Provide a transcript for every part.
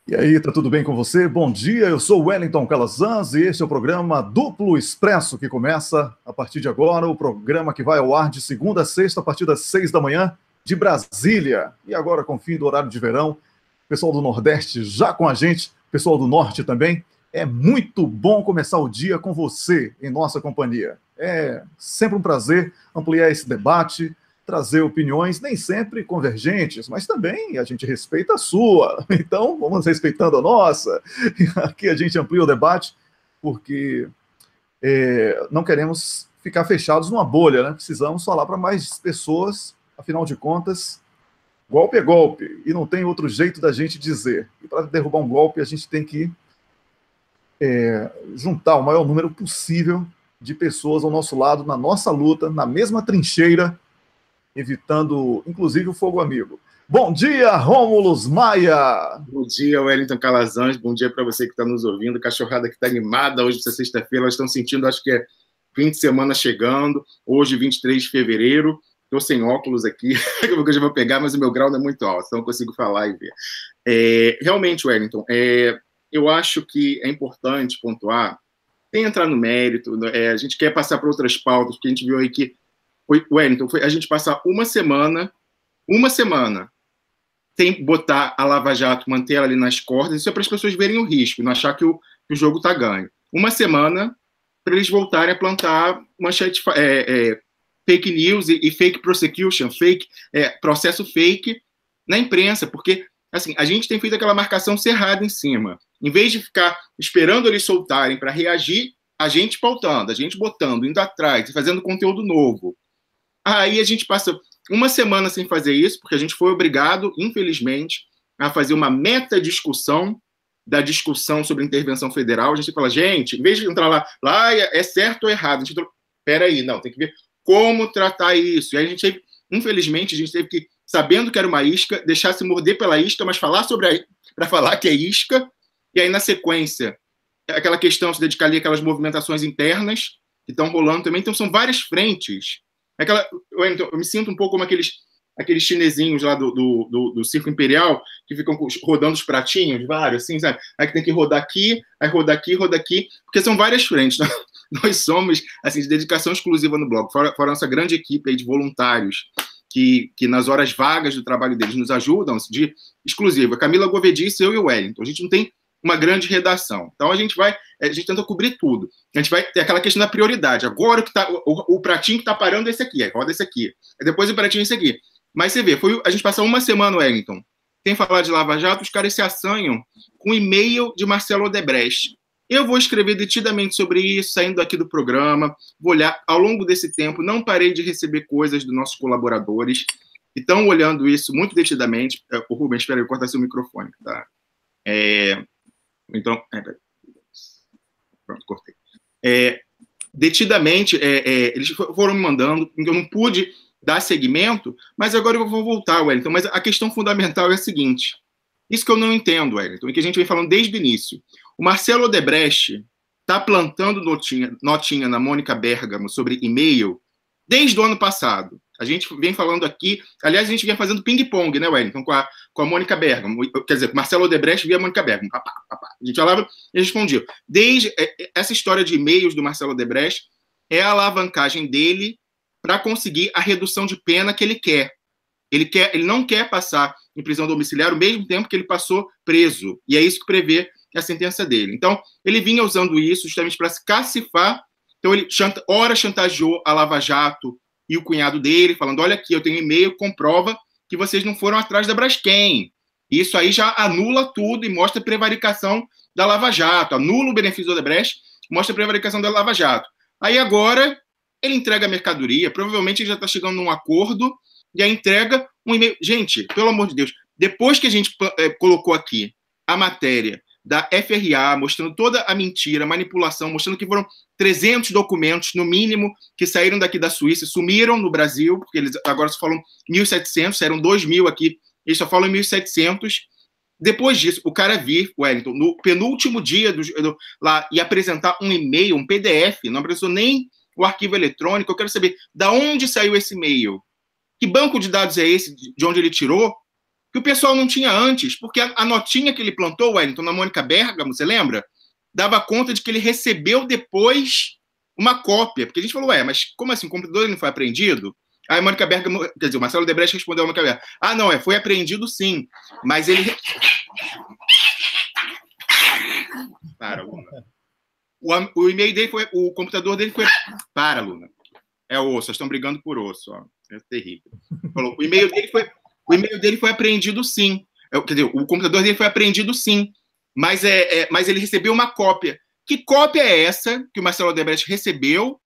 E aí, tá tudo bem com você? Bom dia, eu sou o Wellington Calazans e este é o programa Duplo Expresso que começa a partir de agora, o programa que vai ao ar de segunda a sexta a partir das 6 da manhã de Brasília. E agora com o fim do horário de verão, pessoal do Nordeste já com a gente, pessoal do Norte também. É muito bom começar o dia com você em nossa companhia. É sempre um prazer ampliar esse debate, trazer opiniões nem sempre convergentes, mas também a gente respeita a sua. Então, vamos respeitando a nossa. Aqui a gente amplia o debate, porque não queremos ficar fechados numa bolha, né? Precisamos falar para mais pessoas, afinal de contas, golpe é golpe, e não tem outro jeito da gente dizer. E para derrubar um golpe, a gente tem que juntar o maior número possível de pessoas ao nosso lado, na nossa luta, na mesma trincheira, evitando, inclusive, o fogo amigo. Bom dia, Rômulus Maia! Bom dia, Wellington Calazans. Bom dia para você que está nos ouvindo. Cachorrada que está animada hoje, essa sexta-feira. Elas estão sentindo, acho que é fim de semana chegando. Hoje, 23 de fevereiro. Estou sem óculos aqui, que eu já vou pegar, mas o meu grau não é muito alto, então eu consigo falar e ver. Realmente, Wellington, eu acho que é importante pontuar, sem entrar no mérito, a gente quer passar por outras pautas, porque a gente viu aí que Wellington, foi a gente passar uma semana, sem botar a Lava Jato, manter ela ali nas cordas, isso é para as pessoas verem o risco, não achar que o jogo está ganho. Uma semana para eles voltarem a plantar manchete, fake news e fake prosecution, processo fake na imprensa, porque assim, a gente tem feito aquela marcação cerrada em cima. Em vez de ficar esperando eles soltarem para reagir, a gente pautando, a gente botando, indo atrás e fazendo conteúdo novo. Aí a gente passa uma semana sem fazer isso, porque a gente foi obrigado, infelizmente, a fazer uma meta-discussão da discussão sobre intervenção federal. A gente fala, gente, em vez de entrar lá é certo ou errado, a gente fala, peraí, não, tem que ver como tratar isso. E aí a gente, infelizmente, a gente teve que, sabendo que era uma isca, deixar se morder pela isca, mas falar para falar que é isca, e aí na sequência, aquela questão, se dedicar ali àquelas movimentações internas que estão rolando também. Então são várias frentes. Eu me sinto um pouco como aqueles chinesinhos lá do Circo Imperial, que ficam rodando os pratinhos, vários, assim, sabe? Aí que tem que rodar aqui, aí rodar aqui, porque são várias frentes. Nós somos, assim, de dedicação exclusiva no blog, fora a nossa grande equipe aí de voluntários, que nas horas vagas do trabalho deles nos ajudam, de exclusiva. Camila Govedice, eu e o Wellington. A gente não tem uma grande redação. Então a gente tenta cobrir tudo. A gente vai ter aquela questão da prioridade. Agora o pratinho que está parando é esse aqui, aí roda esse aqui. Aí depois o pratinho é esse aqui. Mas você vê, a gente passou uma semana, Wellington, sem falar de Lava Jato, os caras se assanham com e-mail de Marcelo Odebrecht. Eu vou escrever detidamente sobre isso, saindo aqui do programa, vou olhar. Ao longo desse tempo, não parei de receber coisas dos nossos colaboradores que estão olhando isso muito detidamente. O Rubens, espera eu cortar seu microfone, tá? Então, pronto, cortei. Detidamente, eles foram me mandando, eu não pude dar seguimento, mas agora eu vou voltar, Wellington. Mas a questão fundamental é a seguinte: isso que eu não entendo, Wellington, e que a gente vem falando desde o início. O Marcelo Odebrecht está plantando notinha na Mônica Bergamo sobre e-mail desde o ano passado. A gente vem falando aqui, aliás, a gente vinha fazendo ping-pong, né, Wellington, com a Mônica Bergamo, quer dizer, Marcelo Odebrecht via Mônica Bergamo, papá. A gente falava e respondia. Desde essa história de e-mails do Marcelo Odebrecht é a alavancagem dele para conseguir a redução de pena que ele quer. Ele não quer passar em prisão domiciliar o mesmo tempo que ele passou preso, e é isso que prevê a sentença dele. Então, ele vinha usando isso justamente para se cacifar. Então, ele ora chantageou a Lava Jato e o cunhado dele, falando, olha aqui, eu tenho e-mail que comprova que vocês não foram atrás da Braskem. Isso aí já anula tudo e mostra a prevaricação da Lava Jato. Anula o benefício do Odebrecht, mostra a prevaricação da Lava Jato. Aí agora, ele entrega a mercadoria, provavelmente ele já está chegando num acordo, e aí entrega um e-mail. Gente, pelo amor de Deus, depois que a gente colocou aqui a matéria da FRA, mostrando toda a mentira, manipulação, mostrando que foram 300 documentos, no mínimo, que saíram daqui da Suíça, sumiram no Brasil, porque eles agora só falam 1.700, saíram 2.000 aqui, eles só falam 1.700. Depois disso, o cara vir, Wellington, no penúltimo dia lá, e apresentar um e-mail, um PDF, não apresentou nem o arquivo eletrônico. Eu quero saber de onde saiu esse e-mail. Que banco de dados é esse, de onde ele tirou? que o pessoal não tinha antes, porque a notinha que ele plantou, Wellington, na Mônica Bergamo, você lembra? Dava conta de que ele recebeu depois uma cópia, porque a gente falou, mas como assim, o computador não foi apreendido? Aí a Mônica Bergamo, quer dizer, o Marcelo Odebrecht respondeu a Mônica Bergamo, não, foi apreendido sim, mas ele... Para, Luna. O e-mail dele foi, o computador dele foi... Para, Luna. É osso, estão brigando por osso, ó. É terrível. Falou, o e-mail dele foi apreendido sim. Quer dizer, o computador dele foi apreendido sim, mas ele recebeu uma cópia. Que cópia é essa que o Marcelo Odebrecht recebeu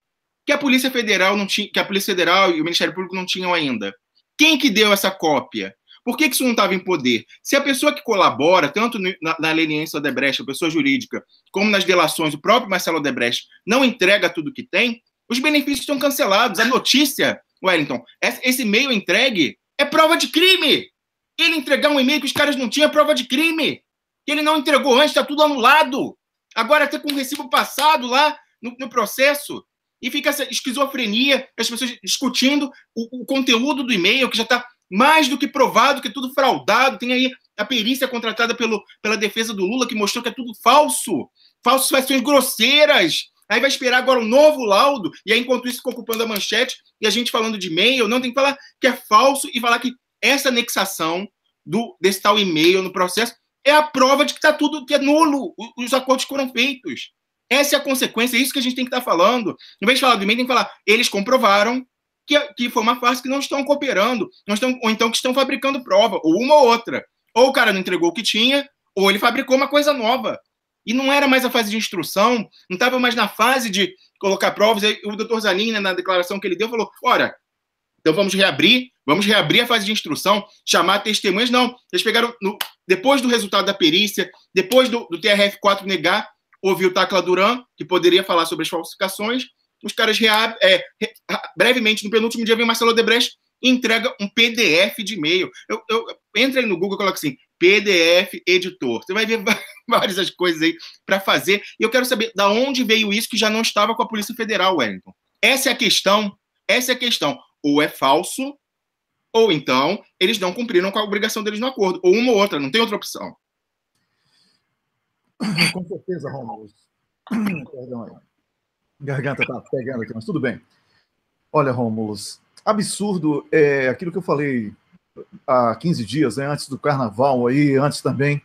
que a Polícia Federal não tinha, que a Polícia Federal e o Ministério Público não tinham ainda? Quem que deu essa cópia? Por que isso não estava em poder? Se a pessoa que colabora, tanto na leniência Odebrecht, a pessoa jurídica, como nas delações, o próprio Marcelo Odebrecht não entrega tudo que tem, os benefícios estão cancelados. A notícia, Wellington, esse e-mail entregue é prova de crime. Ele entregar um e-mail que os caras não tinham é prova de crime. Que ele não entregou antes, está tudo anulado. Agora até com o recibo passado lá no processo. E fica essa esquizofrenia, as pessoas discutindo o conteúdo do e-mail, que já está mais do que provado, que é tudo fraudado. Tem aí a perícia contratada pela defesa do Lula, que mostrou que é tudo falso. Falsificações grosseiras. Aí vai esperar agora um novo laudo, e aí, enquanto isso, ficou ocupando a manchete, e a gente falando de e-mail. Não, tem que falar que é falso e falar que essa anexação desse tal e-mail no processo é a prova de que está tudo, que é nulo, os acordos foram feitos. Essa é a consequência, é isso que a gente tem que estar falando. Em vez de falar do e-mail, tem que falar, eles comprovaram que foi uma farsa, que não estão cooperando, ou então que estão fabricando prova, ou uma ou outra. Ou o cara não entregou o que tinha, ou ele fabricou uma coisa nova. E não era mais a fase de instrução, não estava mais na fase de colocar provas. Aí o doutor Zanin, né, na declaração que ele deu, falou, ora, então vamos reabrir a fase de instrução, chamar testemunhas. Não, eles pegaram, depois do resultado da perícia, depois do TRF4 negar, ouviu o Tacla Duran, que poderia falar sobre as falsificações, os caras brevemente, no penúltimo dia, vem o Marcelo Odebrecht e entrega um PDF de e-mail. Entra aí no Google e coloca assim, PDF editor. Você vai ver várias coisas aí para fazer. E eu quero saber de onde veio isso que já não estava com a Polícia Federal, Wellington. Essa é a questão. Ou é falso, ou então eles não cumpriram com a obrigação deles no acordo. Ou uma ou outra, não tem outra opção. Com certeza, Rômulo. Perdão aí. Garganta tá pegando aqui, mas tudo bem. Olha, Rômulo, absurdo é aquilo que eu falei há 15 dias, né, antes do Carnaval, aí, antes também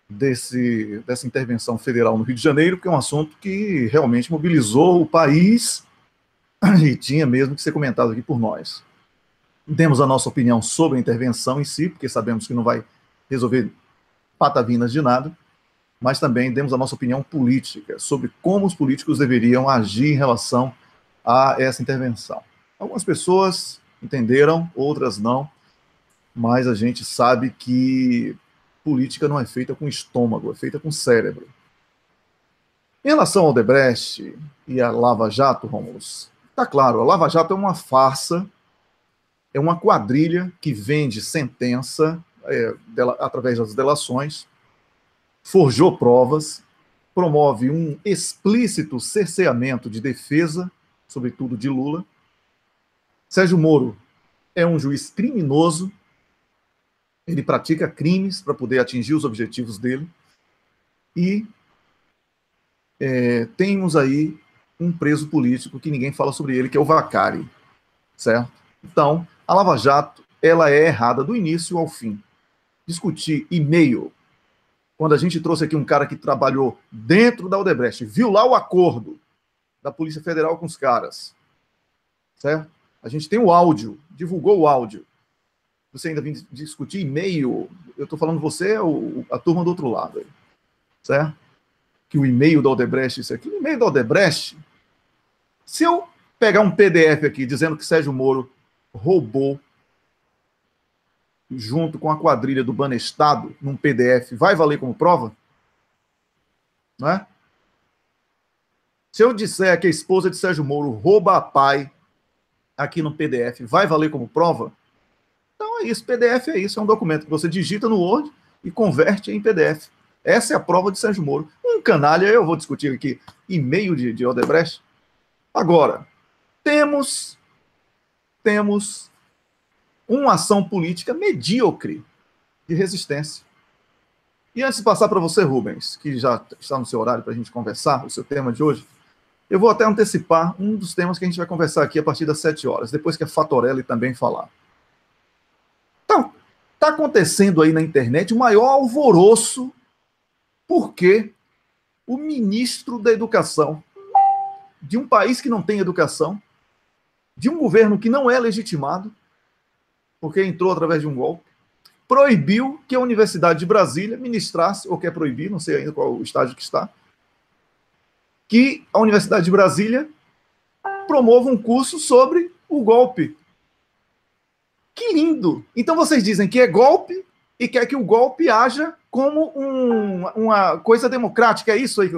dessa intervenção federal no Rio de Janeiro, que é um assunto que realmente mobilizou o país e tinha mesmo que ser comentado aqui por nós. Temos a nossa opinião sobre a intervenção em si, porque sabemos que não vai resolver patavinas de nada, mas também demos a nossa opinião política sobre como os políticos deveriam agir em relação a essa intervenção. Algumas pessoas entenderam, outras não, mas a gente sabe que política não é feita com estômago, é feita com cérebro. Em relação ao Odebrecht e a Lava Jato, Rômulo, está claro, a Lava Jato é uma farsa, é uma quadrilha que vende sentença através das delações, forjou provas, promove um explícito cerceamento de defesa, sobretudo de Lula. Sérgio Moro é um juiz criminoso, ele pratica crimes para poder atingir os objetivos dele, e temos aí um preso político que ninguém fala sobre ele, que é o Vacari, certo? Então, a Lava Jato, ela é errada do início ao fim. Discutir e-mail, quando a gente trouxe aqui um cara que trabalhou dentro da Odebrecht, viu lá o acordo da Polícia Federal com os caras, certo? A gente tem o áudio, divulgou o áudio. Você ainda vem discutir e-mail, eu estou falando você, a turma do outro lado, aí, certo? Que o e-mail da Odebrecht, isso aqui, o e-mail da Odebrecht, se eu pegar um PDF aqui dizendo que Sérgio Moro roubou junto com a quadrilha do Banestado num PDF, vai valer como prova? Não é? Se eu disser que a esposa de Sérgio Moro rouba a pai aqui no PDF, vai valer como prova? Então é isso, PDF é isso, é um documento que você digita no Word e converte em PDF. Essa é a prova de Sérgio Moro. Um canalha, eu vou discutir aqui, e-mail de Odebrecht. Agora, temos uma ação política medíocre de resistência. E antes de passar para você, Rubens, que já está no seu horário para a gente conversar, o seu tema de hoje, eu vou até antecipar um dos temas que a gente vai conversar aqui a partir das 7 horas, depois que a Fatorelli também falar. Então, está acontecendo aí na internet o maior alvoroço porque o ministro da Educação de um país que não tem educação, de um governo que não é legitimado, porque entrou através de um golpe, proibiu que a Universidade de Brasília ministrasse, ou quer proibir, não sei ainda qual o estágio que está, que a Universidade de Brasília promova um curso sobre o golpe. Que lindo! Então vocês dizem que é golpe e quer que o golpe haja como uma coisa democrática, é isso aí?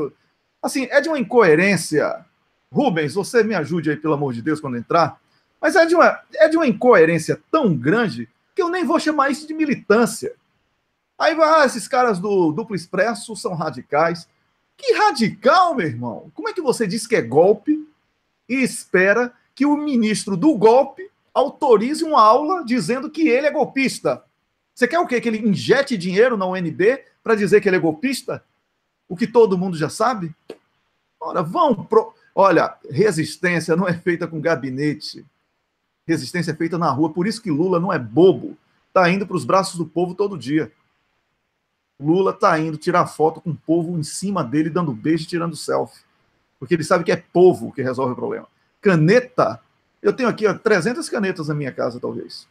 Assim, é de uma incoerência. Rubens, você me ajude aí, pelo amor de Deus, quando entrar, mas é de uma incoerência tão grande que eu nem vou chamar isso de militância. Aí esses caras do Duplo Expresso são radicais. Que radical, meu irmão? Como é que você diz que é golpe e espera que o ministro do golpe autorize uma aula dizendo que ele é golpista? Você quer o quê? Que ele injete dinheiro na UNB para dizer que ele é golpista? O que todo mundo já sabe? Ora, Olha, resistência não é feita com gabinete. Resistência é feita na rua. Por isso que Lula não é bobo. Está indo para os braços do povo todo dia. Lula está indo tirar foto com o povo em cima dele, dando beijo e tirando selfie. Porque ele sabe que é povo que resolve o problema. Caneta. Eu tenho aqui 300 canetas na minha casa, talvez.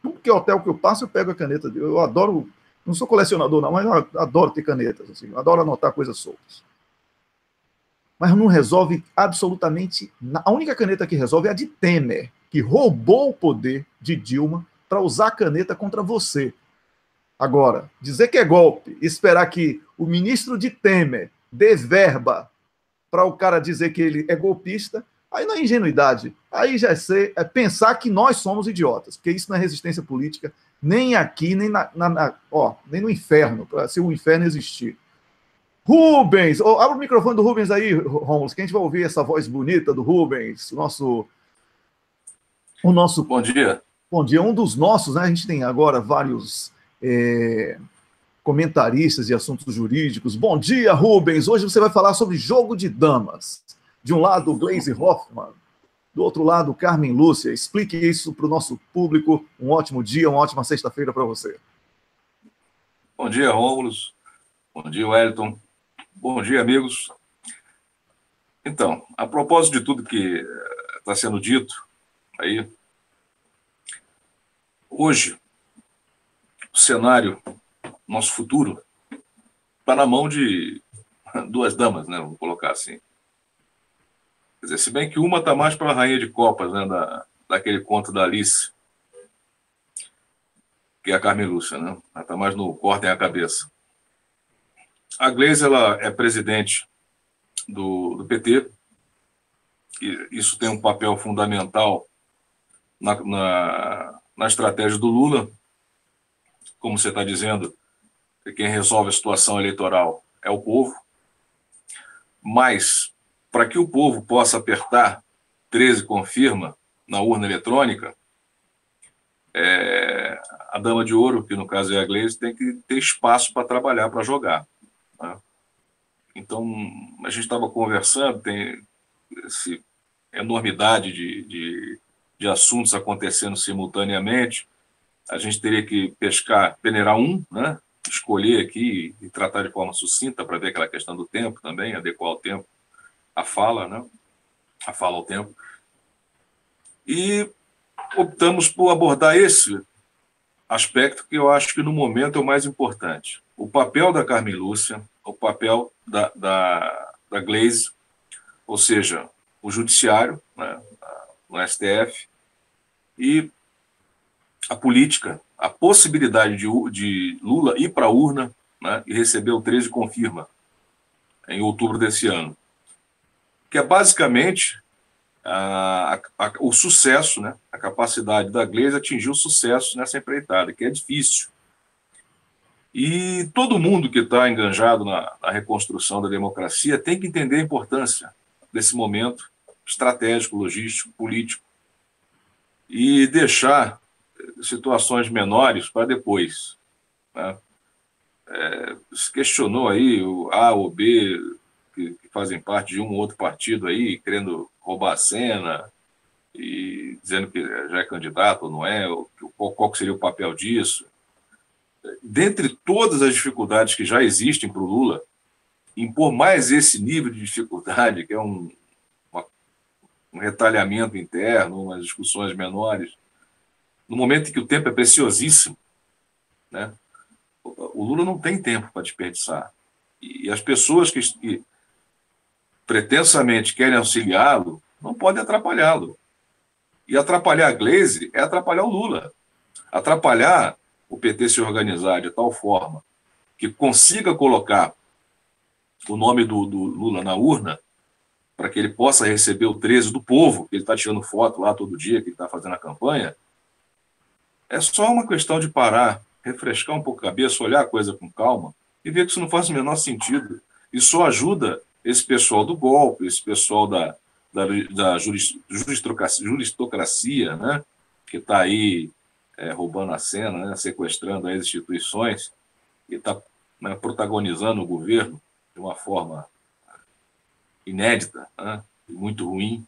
Tudo que é hotel que eu passo, eu pego a caneta. Eu adoro. Não sou colecionador, não, mas eu adoro ter canetas. Assim, eu adoro anotar coisas soltas. Mas não resolve absolutamente nada. A única caneta que resolve é a de Temer, que roubou o poder de Dilma para usar a caneta contra você. Agora, dizer que é golpe, esperar que o ministro de Temer dê verba para o cara dizer que ele é golpista, aí não é ingenuidade. Aí já é pensar que nós somos idiotas, porque isso não é resistência política, nem aqui, nem, nem no inferno, se o inferno existir. Rubens, abre o microfone do Rubens aí, Rômulo, que a gente vai ouvir essa voz bonita do Rubens, o nosso... Bom dia. Bom dia, um dos nossos, né? A gente tem agora vários comentaristas de assuntos jurídicos. Bom dia, Rubens. Hoje você vai falar sobre jogo de damas. De um lado, Gleisi Hoffmann, do outro lado, Carmen Lúcia. Explique isso para o nosso público. Um ótimo dia, uma ótima sexta-feira para você. Bom dia, Rômulo. Bom dia, Wellington. Bom dia, amigos. Então, a propósito de tudo que está sendo dito aí, hoje, o cenário, nosso futuro, está na mão de duas damas, né? Vou colocar assim. Quer dizer, se bem que uma está mais para a Rainha de Copas, né? Daquele conto da Alice, que é a Carmen Lúcia, né? Ela está mais no cortem a cabeça. A Gleisi, ela é presidente do PT, e isso tem um papel fundamental na estratégia do Lula. Como você está dizendo, quem resolve a situação eleitoral é o povo, mas para que o povo possa apertar 13 confirma na urna eletrônica, a dama de ouro, que no caso é a Gleisi, tem que ter espaço para trabalhar, para jogar. Né? Então, a gente estava conversando, tem essa enormidade de assuntos acontecendo simultaneamente. A gente teria que peneirar né? Escolher aqui e tratar de forma sucinta para ver aquela questão do tempo também, adequar o tempo à fala, né? A fala ao tempo. E optamos por abordar esse aspecto que eu acho que no momento é o mais importante. O papel da Carmen Lúcia, o papel da Gleisi, ou seja, o judiciário, né, no STF, e a política, a possibilidade de Lula ir para a urna, né, e receber o 13 confirma em outubro desse ano, que é basicamente o sucesso, né, a capacidade da Gleisi atingir o sucesso nessa empreitada, que é difícil. E todo mundo que está enganjado na reconstrução da democracia tem que entender a importância desse momento estratégico, logístico, político, e deixar situações menores para depois, né? Se questionou aí o A ou B, que fazem parte de um ou outro partido aí, querendo roubar a cena e dizendo que já é candidato ou não é, qual seria o papel disso. Dentre todas as dificuldades que já existem para o Lula, impor mais esse nível de dificuldade, que é um retalhamento interno, umas discussões menores, no momento em que o tempo é preciosíssimo, né? O Lula não tem tempo para desperdiçar. E as pessoas que pretensamente querem auxiliá-lo não podem atrapalhá-lo. E atrapalhar a Gleisi é atrapalhar o Lula. Atrapalhar o PT se organizar de tal forma que consiga colocar o nome do Lula na urna para que ele possa receber o 13 do povo, que ele está tirando foto lá todo dia, que ele está fazendo a campanha, é só uma questão de parar, refrescar um pouco a cabeça, olhar a coisa com calma e ver que isso não faz o menor sentido. E só ajuda esse pessoal do golpe, esse pessoal da juristocracia, né, que está aí roubando a cena, né, sequestrando as instituições e está, né, protagonizando o governo de uma forma inédita, né, muito ruim.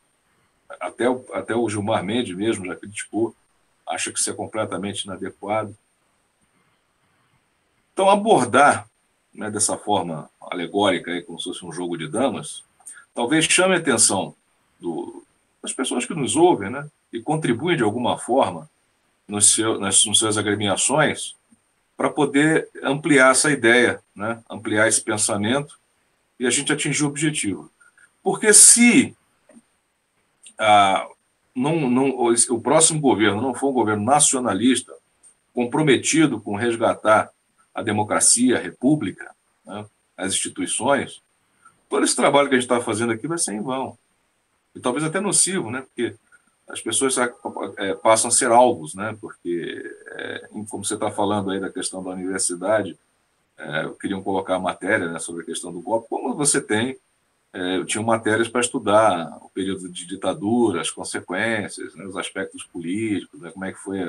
Até o Gilmar Mendes mesmo já criticou, acha que isso é completamente inadequado. Então, abordar, né, dessa forma alegórica, aí, como se fosse um jogo de damas, talvez chame a atenção das pessoas que nos ouvem, né, e contribuem de alguma forma nas suas agremiações para poder ampliar essa ideia, né, ampliar esse pensamento e a gente atingir o objetivo. Porque se o próximo governo não for um governo nacionalista, comprometido com resgatar a democracia, a república, né, as instituições, todo esse trabalho que a gente está fazendo aqui vai ser em vão. E talvez até nocivo, né, porque as pessoas passam a ser alvos, né, porque, como você está falando aí da questão da universidade, queriam colocar a matéria, né, sobre a questão do golpe, como você tem, tinham matérias para estudar o período de ditadura, as consequências, né, os aspectos políticos, né, como é que foi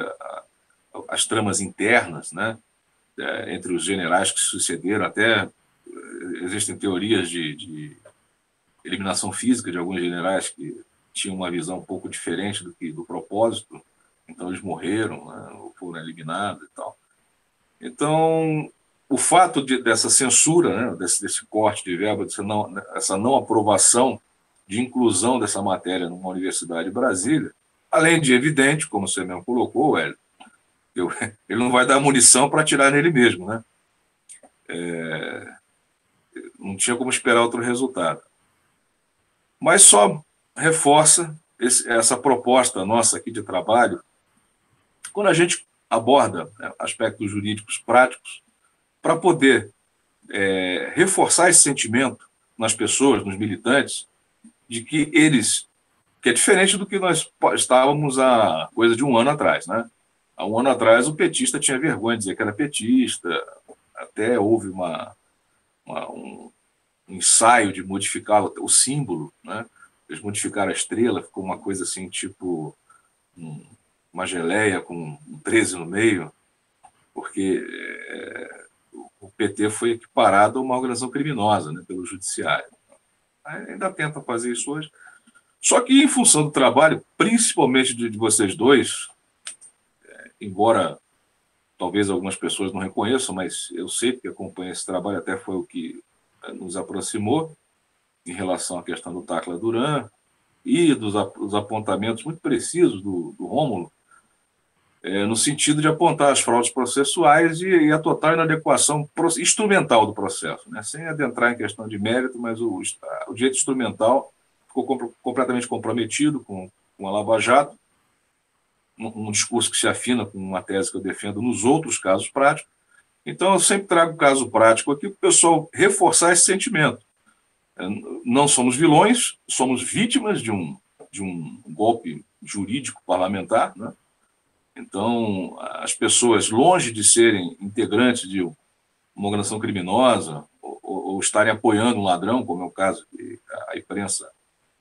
as tramas internas, né, entre os generais que se sucederam. Até existem teorias de eliminação física de alguns generais que tinham uma visão um pouco diferente do propósito, então eles morreram, né, ou foram eliminados e tal. Então, o fato dessa censura, né, desse corte de verba, essa não aprovação de inclusão dessa matéria numa universidade de Brasília, além de evidente, como você mesmo colocou, Hélio, ele não vai dar munição para atirar nele mesmo, né? Não tinha como esperar outro resultado. Mas só reforça essa proposta nossa aqui de trabalho, quando a gente aborda, né, aspectos jurídicos práticos, para poder reforçar esse sentimento nas pessoas, nos militantes, de que é diferente do que nós estávamos há coisa de um ano atrás, né? Há um ano atrás o petista tinha vergonha de dizer que era petista, até houve um ensaio de modificar o símbolo, né? Eles modificaram a estrela, ficou uma coisa assim, tipo uma geleia com um 13 no meio, porque o PT foi equiparado a uma organização criminosa, né, pelo judiciário. Ainda tenta fazer isso hoje. Só que, em função do trabalho, principalmente de vocês dois, embora talvez algumas pessoas não reconheçam, mas eu sei que acompanho esse trabalho, até foi o que nos aproximou em relação à questão do Tacla Duran e dos apontamentos muito precisos do Rômulo, no sentido de apontar as fraudes processuais e a total inadequação instrumental do processo, né? Sem adentrar em questão de mérito, mas o direito instrumental ficou completamente comprometido com a Lava Jato, um discurso que se afina com uma tese que eu defendo nos outros casos práticos. Então, eu sempre trago o caso prático aqui para o pessoal reforçar esse sentimento. Não somos vilões, somos vítimas de um golpe jurídico parlamentar, né? Então, as pessoas, longe de serem integrantes de uma organização criminosa ou estarem apoiando um ladrão, como é o caso que a imprensa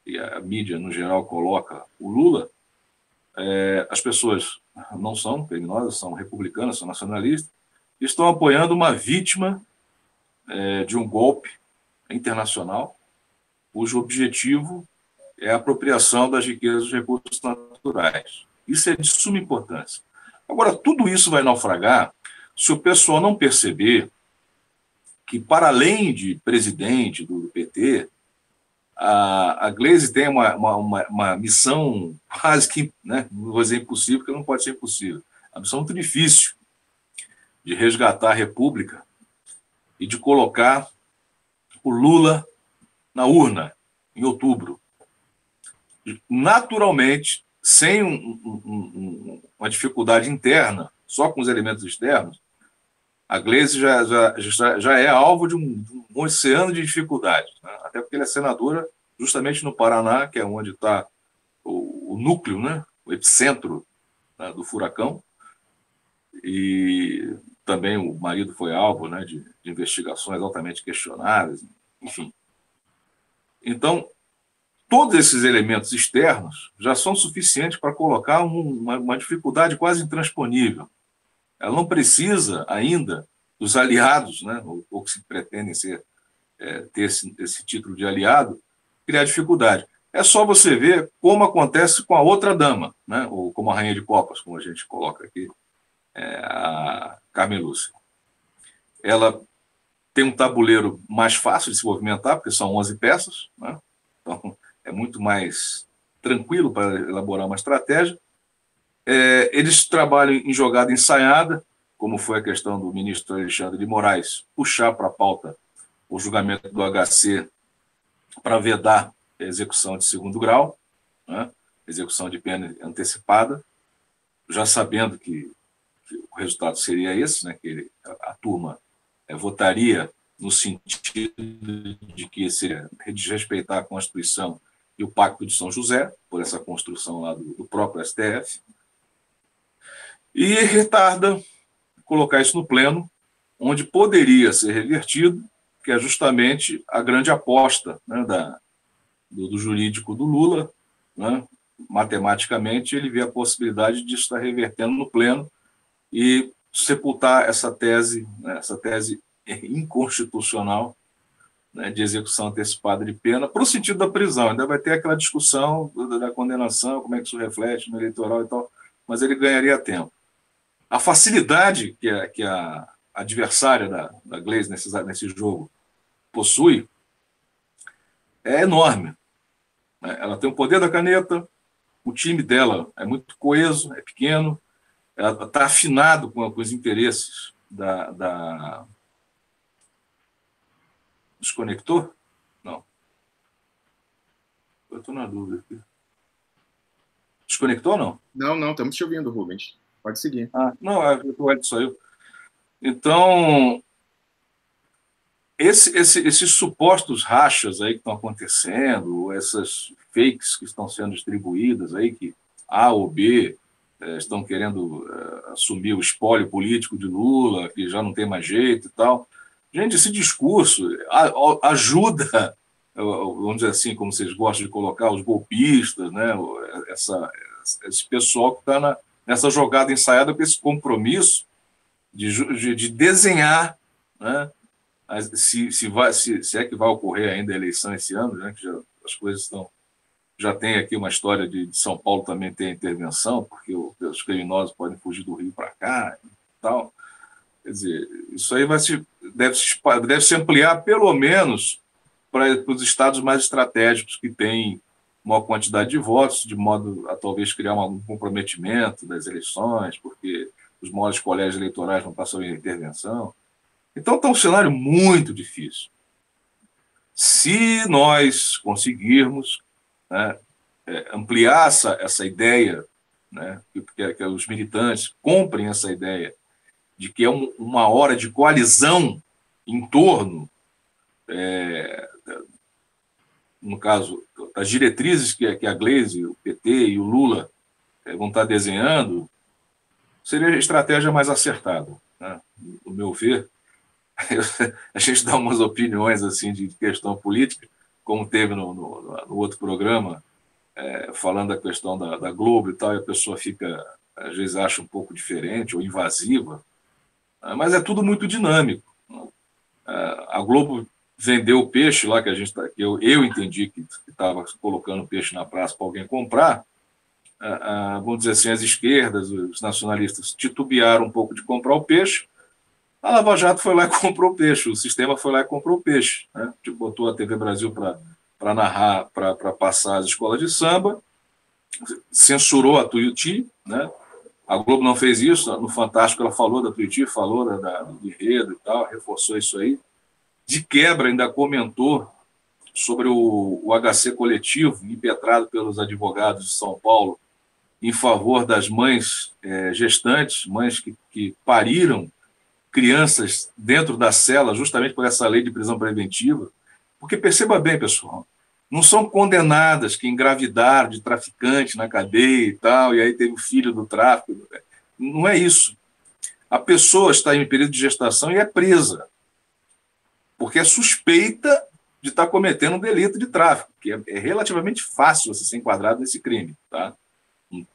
e a mídia, no geral, coloca o Lula, as pessoas não são criminosas, são republicanas, são nacionalistas, estão apoiando uma vítima de um golpe internacional, cujo objetivo é a apropriação das riquezas dos recursos naturais. Isso é de suma importância. Agora, tudo isso vai naufragar se o pessoal não perceber que, para além de presidente do PT, a Gleisi tem uma missão quase que, né, não vou dizer impossível, porque não pode ser impossível, uma missão muito difícil de resgatar a República e de colocar o Lula na urna em outubro. Naturalmente, sem uma dificuldade interna, só com os elementos externos, a Gleisi já é alvo de um oceano de dificuldades, né? Até porque ela é senadora justamente no Paraná, que é onde está o núcleo, né? O epicentro, né, do furacão, e também o marido foi alvo, né, de investigações altamente questionáveis, enfim. Então, todos esses elementos externos já são suficientes para colocar uma dificuldade quase intransponível. Ela não precisa ainda dos aliados, né, ou que se pretendem ter esse título de aliado, criar dificuldade. É só você ver como acontece com a outra dama, né, ou como a rainha de copas, como a gente coloca aqui, a Carmen Lúcia. Ela tem um tabuleiro mais fácil de se movimentar, porque são 11 peças, né? Então é muito mais tranquilo para elaborar uma estratégia. Eles trabalham em jogada ensaiada, como foi a questão do ministro Alexandre de Moraes, puxar para a pauta o julgamento do HC para vedar a execução de segundo grau, né? Execução de pena antecipada, já sabendo que o resultado seria esse, né? Que a turma votaria no sentido de que seria desrespeitar a Constituição e o Pacto de São José, por essa construção lá do próprio STF, e retarda colocar isso no pleno, onde poderia ser revertido, que é justamente a grande aposta, né, do jurídico do Lula, né? Matematicamente, ele vê a possibilidade de estar revertendo no pleno e sepultar essa tese, né, essa tese inconstitucional, né, de execução antecipada de pena, para o sentido da prisão. Ainda vai ter aquela discussão da condenação, como é que isso reflete no eleitoral e tal, mas ele ganharia tempo. A facilidade que a adversária da Gleisi nesse jogo possui é enorme. Ela tem o poder da caneta, o time dela é muito coeso, é pequeno, ela está afinado com os interesses da Desconectou? Não. Eu estou na dúvida aqui. Desconectou ou não? Não, estamos te ouvindo, Rubens. Pode seguir. Não, o Ed saiu. Então, esses supostos rachas aí que estão acontecendo, essas fakes que estão sendo distribuídas aí, que A ou B estão querendo assumir o espólio político de Lula, que já não tem mais jeito e tal. Gente, esse discurso ajuda, vamos dizer assim, como vocês gostam de colocar, os golpistas, né? Esse pessoal que está nessa jogada ensaiada com esse compromisso de desenhar, né? Se é que vai ocorrer ainda a eleição esse ano, né? Que as coisas estão... Já tem aqui uma história de São Paulo também ter intervenção, porque os criminosos podem fugir do Rio para cá e tal. Quer dizer, isso aí deve se ampliar pelo menos para os estados mais estratégicos que têm maior quantidade de votos, de modo a talvez criar um comprometimento das eleições, porque os maiores colégios eleitorais não passam em intervenção. Então está um cenário muito difícil. Se nós conseguirmos, né, ampliar essa ideia, né, que os militantes comprem essa ideia de que é uma hora de coalizão em torno, no caso, das diretrizes que a Gleisi, o PT e o Lula vão estar desenhando, seria a estratégia mais acertada, né? No meu ver. A gente dá umas opiniões assim de questão política, como teve no outro programa, falando da questão da Globo e tal, e a pessoa fica às vezes acha um pouco diferente ou invasiva, mas é tudo muito dinâmico. A Globo vendeu o peixe lá, que a gente que eu entendi que estava colocando peixe na praça para alguém comprar. Vamos dizer assim, as esquerdas, os nacionalistas titubearam um pouco de comprar o peixe. A Lava Jato foi lá e comprou o peixe, o sistema foi lá e comprou o peixe, né? Botou a TV Brasil para narrar, para passar as escolas de samba, censurou a Tuiuti, né? A Globo não fez isso, no Fantástico ela falou da Tuiuti, falou do enredo e tal, reforçou isso aí. De quebra, ainda comentou sobre o HC coletivo, impetrado pelos advogados de São Paulo, em favor das mães gestantes, mães que pariram crianças dentro da cela, justamente por essa lei de prisão preventiva. Porque perceba bem, pessoal, não são condenadas que engravidaram de traficante na cadeia e tal, e aí teve o filho do tráfico. Não é isso. A pessoa está em período de gestação e é presa, porque é suspeita de estar cometendo um delito de tráfico, que é relativamente fácil você ser enquadrado nesse crime. Tá?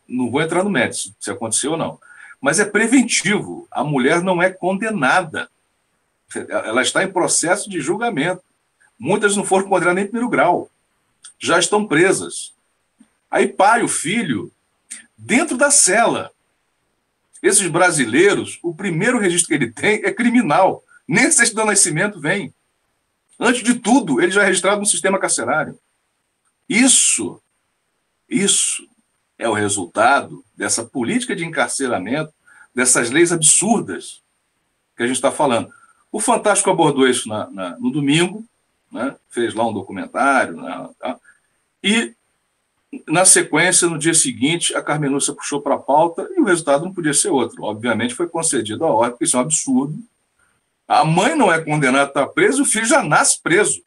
Não vou entrar no mérito se aconteceu ou não. Mas é preventivo. A mulher não é condenada. Ela está em processo de julgamento. Muitas não foram condenadas nem em primeiro grau. Já estão presas. Aí pai, o filho, dentro da cela. Esses brasileiros, o primeiro registro que ele tem é criminal. Nem a certidão de nascimento vem. Antes de tudo, ele já é registrado no sistema carcerário. Isso é o resultado dessa política de encarceramento, dessas leis absurdas que a gente está falando. O Fantástico abordou isso no domingo, né? Fez lá um documentário, né? E, na sequência, no dia seguinte, a Carmen Lúcia puxou para a pauta e o resultado não podia ser outro. Obviamente foi concedido a ordem, porque isso é um absurdo. A mãe não é condenada a estar presa, o filho já nasce preso.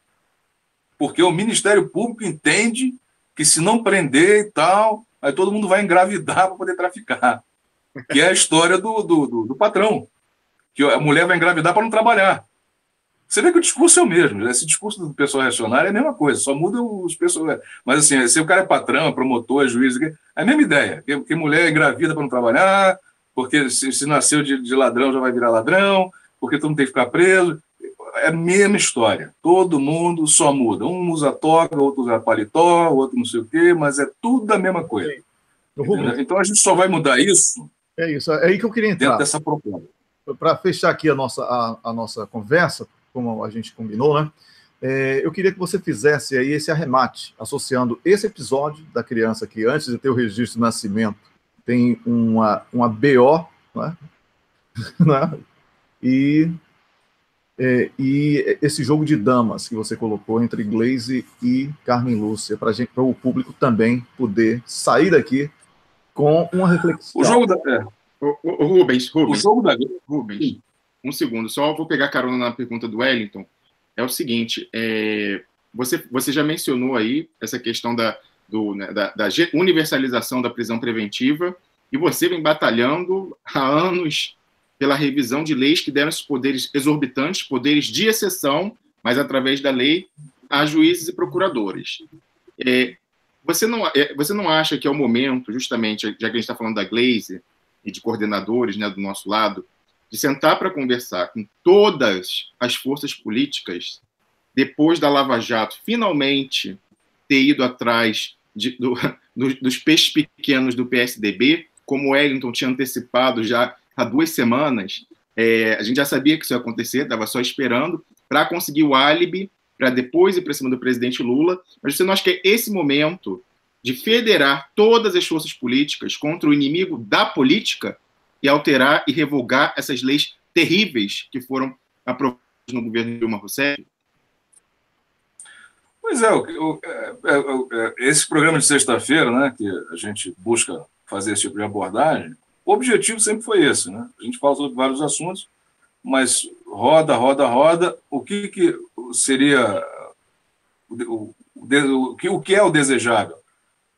Porque o Ministério Público entende que se não prender e tal, aí todo mundo vai engravidar para poder traficar. Que é a história do patrão. Que a mulher vai engravidar para não trabalhar. Você vê que o discurso é o mesmo. Esse discurso do pessoal reacionário é a mesma coisa, só muda os pessoas. Mas assim, se o cara é patrão, promotor, juiz, é a mesma ideia. Que mulher engravida para não trabalhar, porque se nasceu de ladrão já vai virar ladrão, porque todo mundo tem que ficar preso. É a mesma história. Todo mundo só muda. Um usa toga, outro usa paletó, outro não sei o quê, mas é tudo a mesma coisa. Então a gente só vai mudar isso. É isso. É aí que eu queria entrar. Dentro dessa proposta. Para fechar aqui a nossa conversa, como a gente combinou, né? Eu queria que você fizesse aí esse arremate, associando esse episódio da criança que, antes de ter o registro de nascimento, tem uma BO, né? Né? E esse jogo de damas que você colocou entre Glaze e Carmen Lúcia, para o público também poder sair daqui com uma reflexão. O jogo da... Rubens, o jogo da... Rubens, um segundo, só vou pegar carona na pergunta do Wellington. É o seguinte, você já mencionou aí essa questão da universalização da prisão preventiva, e você vem batalhando há anos pela revisão de leis que deram esses poderes exorbitantes, poderes de exceção, mas através da lei, a juízes e procuradores. Você não acha que é o momento, justamente, já que a gente está falando da Glaze e de coordenadores, né, do nosso lado, de sentar para conversar com todas as forças políticas, depois da Lava Jato finalmente ter ido atrás dos peixes pequenos do PSDB, como o Wellington tinha antecipado já há 2 semanas, a gente já sabia que isso ia acontecer, estava só esperando, para conseguir o álibi, para depois ir para cima do presidente Lula. Mas você não acha que é esse momento de federar todas as forças políticas contra o inimigo da política e alterar e revogar essas leis terríveis que foram aprovadas no governo de Dilma Rousseff? Pois esse programa de sexta-feira, né, que a gente busca fazer esse tipo de abordagem, o objetivo sempre foi esse, né? A gente fala sobre vários assuntos, mas roda, o que seria o que é o desejável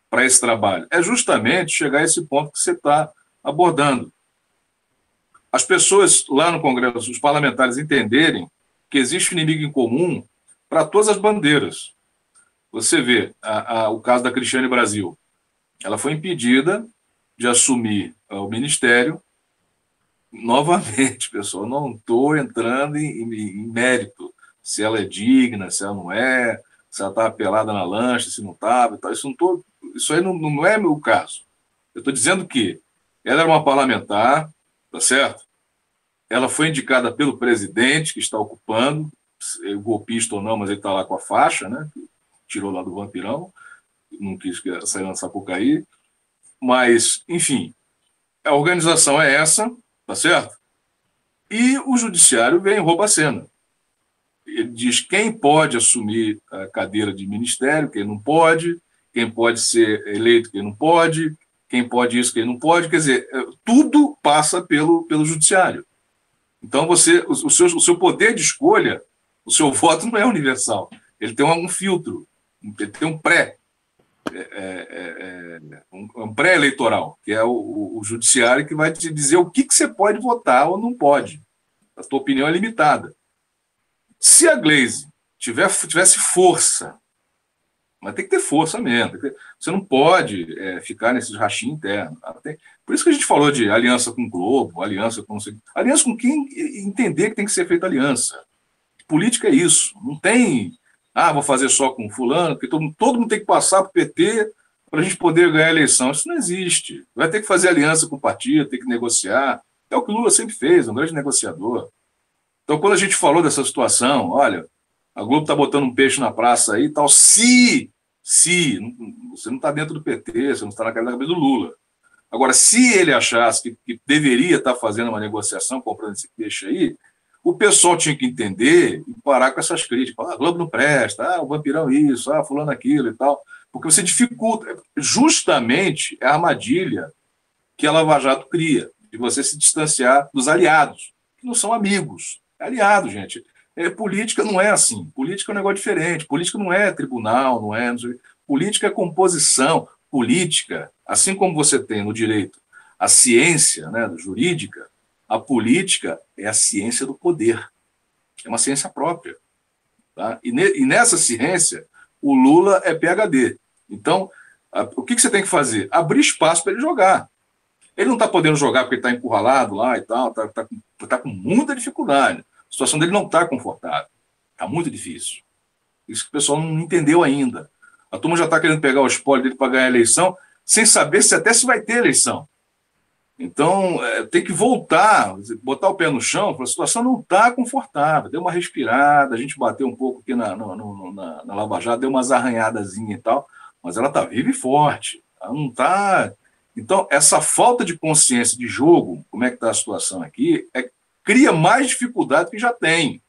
para esse trabalho? É justamente chegar a esse ponto que você está abordando. As pessoas lá no Congresso, os parlamentares, entenderem que existe um inimigo em comum para todas as bandeiras. Você vê o caso da Cristiane Brasil. Ela foi impedida de assumir o ministério, novamente, pessoal, não estou entrando em mérito, se ela é digna, se ela não é, se ela estava pelada na lancha, se não estava, isso aí não é meu caso. Eu estou dizendo que ela era uma parlamentar, tá certo? Ela foi indicada pelo presidente, que está ocupando, golpista ou não, mas ele está lá com a faixa, né? Tirou lá do Vampirão, não quis sair na Sapucaí. Mas, enfim, a organização é essa, tá certo? E o judiciário vem e rouba a cena. Ele diz quem pode assumir a cadeira de ministério, quem não pode, quem pode ser eleito, quem não pode, quem pode isso, quem não pode. Quer dizer, tudo passa pelo judiciário. Então, o seu poder de escolha, o seu voto não é universal. Ele tem um filtro, ele tem um pré-eleitoral, que é o judiciário que vai te dizer o que você pode votar ou não pode. A tua opinião é limitada. Se a Glaze tivesse força, mas tem que ter força mesmo, você não pode ficar nesses rachinhos internos. Por isso que a gente falou de aliança com o Globo, aliança com quem entender que tem que ser feita aliança. Política é isso, não tem... vou fazer só com fulano, porque todo mundo tem que passar para o PT para a gente poder ganhar a eleição. Isso não existe. Vai ter que fazer aliança com o partido, tem que negociar. É o que o Lula sempre fez, um grande negociador. Então, quando a gente falou dessa situação, olha, a Globo está botando um peixe na praça aí e tal, se você não está dentro do PT, você não está na cabeça do Lula. Agora, se ele achasse que deveria estar fazendo uma negociação, comprando esse peixe aí, o pessoal tinha que entender e parar com essas críticas. A Globo não presta, o Vampirão isso, fulano aquilo e tal. Porque você dificulta. Justamente a armadilha que a Lava Jato cria, de você se distanciar dos aliados, que não são amigos. É aliado, gente. Política não é assim. Política é um negócio diferente. Política não é tribunal, não é... Política é composição. Política, assim como você tem no direito a ciência, né, jurídica, a política é a ciência do poder. É uma ciência própria. Tá? E nessa ciência, o Lula é PhD. Então, o que você tem que fazer? Abrir espaço para ele jogar. Ele não está podendo jogar porque ele está encurralado lá e tal, está com muita dificuldade. A situação dele não está confortável. Está muito difícil. Isso que o pessoal não entendeu ainda. A turma já está querendo pegar o espólio dele para ganhar a eleição, sem saber se vai ter eleição. Então, tem que voltar, botar o pé no chão, a situação não está confortável. Deu uma respirada, a gente bateu um pouco aqui na Lava Jato, deu umas arranhadazinhas e tal, mas ela está viva e forte. Ela não está... Então, essa falta de consciência de jogo, como é que está a situação aqui, cria mais dificuldade que já tem.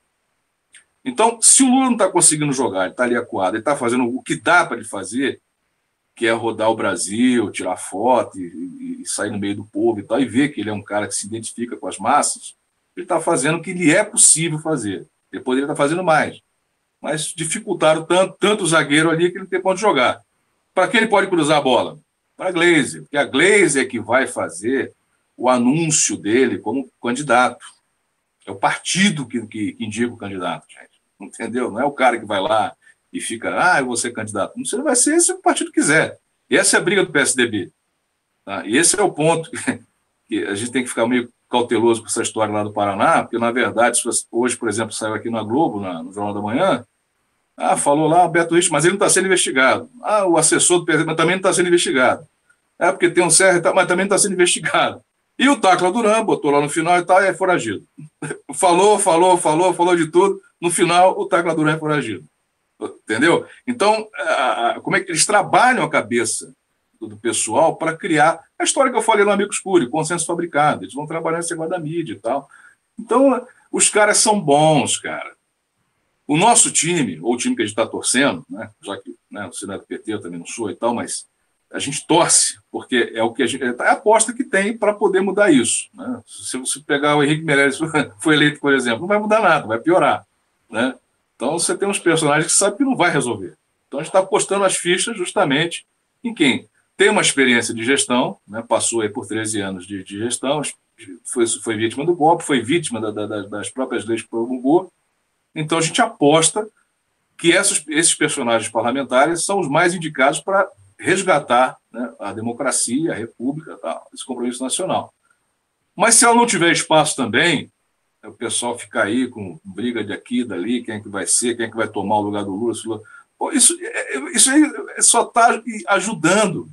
Então, se o Lula não está conseguindo jogar, ele está ali acuado, ele está fazendo o que dá para ele fazer, que é rodar o Brasil, tirar foto e sair no meio do povo e tal, e ver que ele é um cara que se identifica com as massas, ele está fazendo o que lhe é possível fazer. Ele poderia estar fazendo mais. Mas dificultaram tanto o zagueiro ali que ele não tem ponto de jogar. Para quem ele pode cruzar a bola? Para a Glaze, porque a Glaze é que vai fazer o anúncio dele como candidato. É o partido que indica o candidato, gente. Entendeu? Não é o cara que vai lá e fica, eu vou ser candidato. Você não vai ser se o partido quiser. E essa é a briga do PSDB. Tá? E esse é o ponto que a gente tem que ficar meio cauteloso com essa história lá do Paraná, porque, na verdade, hoje, por exemplo, saiu aqui na Globo, no Jornal da Manhã, falou lá o Beto Richa, mas ele não está sendo investigado. O assessor do PSDB também não está sendo investigado. Porque tem um CR, mas também não está sendo investigado. E o Tacla Duran botou lá no final e tal, e é foragido. Falou de tudo. No final, o Tacla Duran é foragido. Entendeu? Então, como é que eles trabalham a cabeça do pessoal para criar a história que eu falei no Amigo Escuro, consenso fabricado. Eles vão trabalhar esse negócio da mídia e tal. Então, os caras são bons, cara. O nosso time, ou o time que a gente está torcendo, né, já que você não é do PT, eu também não sou e tal, mas a gente torce, porque é o que é a aposta que tem para poder mudar isso. Né? Se você pegar o Henrique Meirelles, foi eleito, por exemplo, não vai mudar nada, vai piorar. Né? Então você tem uns personagens que sabem que não vai resolver. Então a gente está apostando as fichas justamente em quem tem uma experiência de gestão, né? Passou aí por 13 anos de gestão, foi vítima do golpe, foi vítima das próprias leis que promulgou. Então a gente aposta que esses personagens parlamentares são os mais indicados para resgatar, né, a democracia, a república, tá, esse compromisso nacional. Mas se ela não tiver espaço também, o pessoal ficar aí com briga de aqui, dali, quem é que vai ser, quem é que vai tomar o lugar do Lula. Pô, isso aí só está ajudando.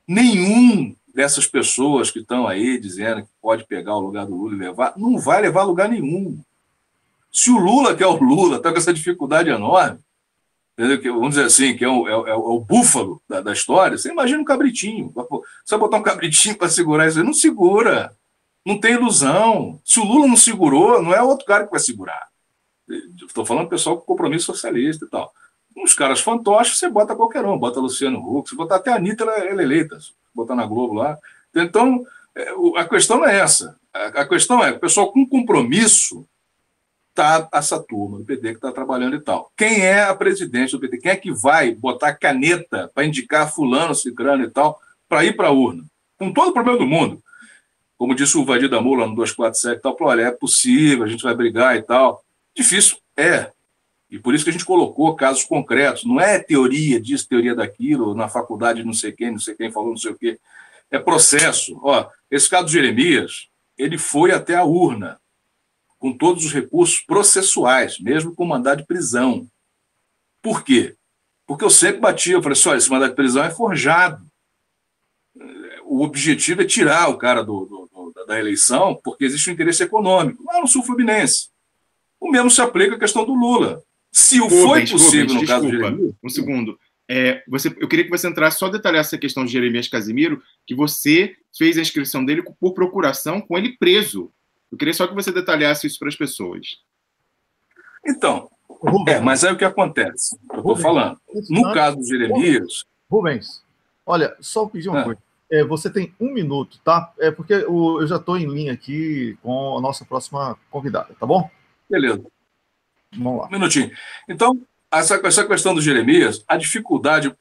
Nenhum dessas pessoas que estão aí dizendo que pode pegar o lugar do Lula e levar, não vai levar a lugar nenhum. Se o Lula, que é o Lula, está com essa dificuldade enorme, entendeu? Que, vamos dizer assim, que é o búfalo da história, você imagina um cabritinho. Você vai botar um cabritinho para segurar isso aí? Não segura. Não tem ilusão. Se o Lula não segurou, não é outro cara que vai segurar. Estou falando do pessoal com compromisso socialista e tal. Uns caras fantoches, você bota qualquer um. Bota Luciano Huck, você bota até a Anitta, ela é eleita. Botar na Globo lá. Então, a questão não é essa. A questão é, o pessoal com compromisso está essa turma do PT que está trabalhando e tal. Quem é a presidente do PT? Quem é que vai botar caneta para indicar fulano, cicrano e tal, para ir para a urna? Com todo o problema do mundo. Como disse o Vadir da Mula no 247 e tal, olha, é possível, a gente vai brigar e tal. Difícil é. E por isso que a gente colocou casos concretos. Não é teoria disso, teoria daquilo, na faculdade não sei quem falou não sei o quê. É processo. Ó, esse caso do Jeremias, ele foi até a urna, com todos os recursos processuais, mesmo com mandado de prisão. Por quê? Porque eu sempre batia, eu falei assim, olha, esse mandado de prisão é forjado. O objetivo é tirar o cara da eleição porque existe um interesse econômico. Lá no Sul Fluminense. O mesmo se aplica à questão do Lula. Se o foi possível no caso de Jeremias... Um segundo. Eu queria que você entrasse, só detalhar essa questão de Jeremias Casimiro, que você fez a inscrição dele por procuração com ele preso. Eu queria só que você detalhasse isso para as pessoas. Então, mas aí o que acontece? Eu estou falando. No caso do Jeremias... Rubens, olha, só pedir uma coisa. Você tem 1 minuto, tá? Porque eu já estou em linha aqui com a nossa próxima convidada, tá bom? Beleza. Vamos lá. Um minutinho. Então, essa questão do Jeremias, a dificuldade...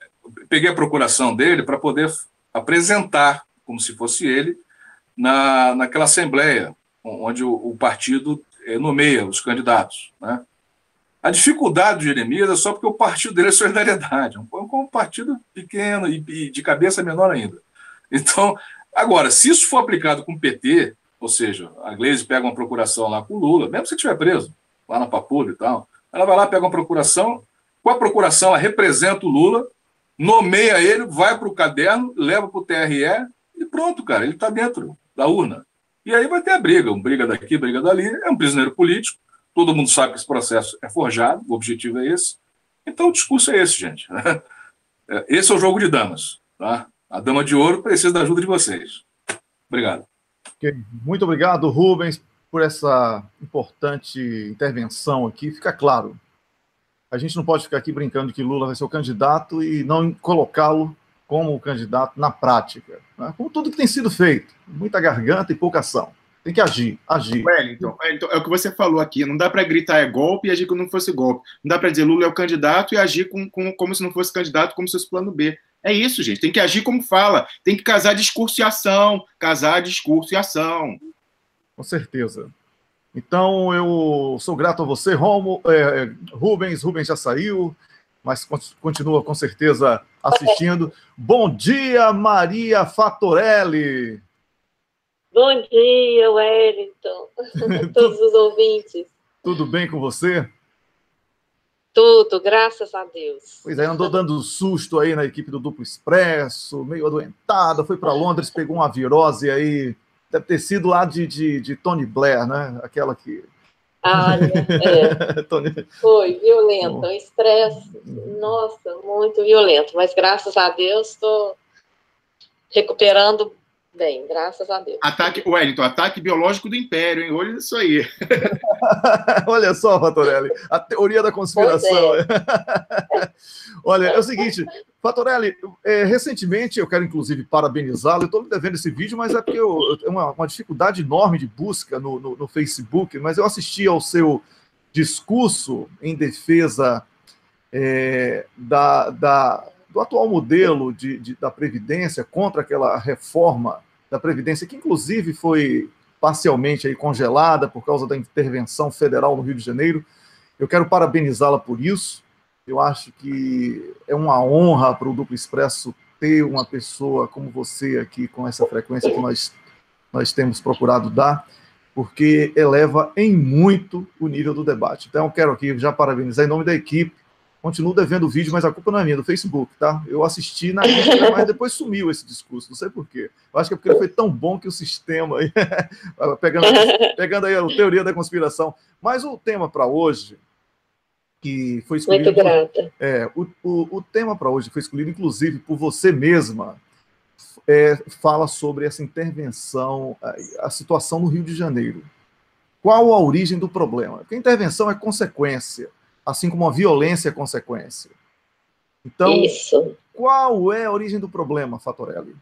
Peguei a procuração dele para poder apresentar, como se fosse ele, naquela assembleia, onde o partido nomeia os candidatos, né? A dificuldade do Jeremias é só porque o partido dele é Solidariedade. Um partido pequeno e de cabeça menor ainda. Então, agora, se isso for aplicado com o PT, ou seja, a Gleisi pega uma procuração lá com o Lula, mesmo se estiver preso, lá na Pampulha e tal, ela vai lá, pega uma procuração, com a procuração ela representa o Lula, nomeia ele, vai para o caderno, leva para o TRE e pronto, cara, ele está dentro da urna. E aí vai ter a briga, briga daqui, briga dali, é um prisioneiro político, todo mundo sabe que esse processo é forjado, o objetivo é esse. Então o discurso é esse, gente. Esse é o jogo de damas, tá? A dama de ouro precisa da ajuda de vocês. Obrigado. Okay. Muito obrigado, Rubens, por essa importante intervenção aqui. Fica claro, a gente não pode ficar aqui brincando que Lula vai ser o candidato e não colocá-lo como candidato na prática, né? Como tudo que tem sido feito, muita garganta e pouca ação. Tem que agir. Wellington, é o que você falou aqui, não dá para gritar é golpe e agir como não fosse golpe. Não dá para dizer Lula é o candidato e agir como se não fosse candidato, como se fosse plano B. É isso, gente, tem que agir como fala, tem que casar discurso e ação, Com certeza. Então, eu sou grato a você, Rubens já saiu, mas continua com certeza assistindo. Bom dia, Maria Fatorelli. Bom dia, Wellington, todos os ouvintes. Tudo bem com você? Tudo, graças a Deus. Pois é, andou dando susto aí na equipe do Duplo Expresso, meio adoentada, foi para Londres, pegou uma virose aí, deve ter sido lá de Tony Blair, né? Aquela que... Foi violento, um estresse, nossa, muito violento, mas graças a Deus estou recuperando bem, graças a Deus. Wellington, ataque biológico do Império, hein? Olha isso aí. Olha só, Fatorelli, a teoria da conspiração. Olha, é o seguinte, Fatorelli, recentemente, eu quero inclusive parabenizá-lo, eu estou devendo esse vídeo, mas é porque eu tenho uma dificuldade enorme de busca no Facebook, mas eu assisti ao seu discurso em defesa do atual modelo da Previdência contra aquela reforma da Previdência, que inclusive foi parcialmente aí congelada por causa da intervenção federal no Rio de Janeiro. Eu quero parabenizá-la por isso. Eu acho que é uma honra para o Duplo Expresso ter uma pessoa como você aqui, com essa frequência que nós temos procurado dar, porque eleva em muito o nível do debate. Então, eu quero aqui já parabenizar em nome da equipe. Continuo devendo o vídeo, mas a culpa não é minha, do Facebook, tá? Eu assisti na íntegra, mas depois sumiu esse discurso, não sei por quê. Eu acho que é porque ele foi tão bom que o sistema aí, pegando aí a teoria da conspiração. Mas o tema para hoje, que foi escolhido... Muito grata. O tema para hoje foi escolhido, inclusive, por você mesma, fala sobre essa intervenção, a situação no Rio de Janeiro. Qual a origem do problema? Porque a intervenção é consequência, assim como a violência é consequência. Então, isso. Qual é a origem do problema, Fatorelli?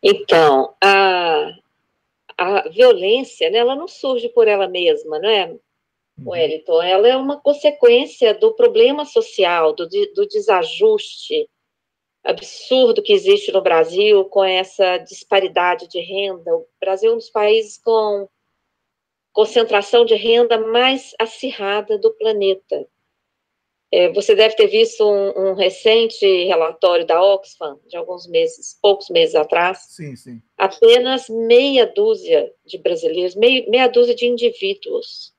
Então, a violência, né, ela não surge por ela mesma, não é, Wellington? Ela é uma consequência do problema social, do desajuste absurdo que existe no Brasil com essa disparidade de renda. O Brasil é um dos países com concentração de renda mais acirrada do planeta. Você deve ter visto um recente relatório da Oxfam, de poucos meses atrás. Sim, sim. Apenas meia dúzia de brasileiros, meia dúzia de indivíduos,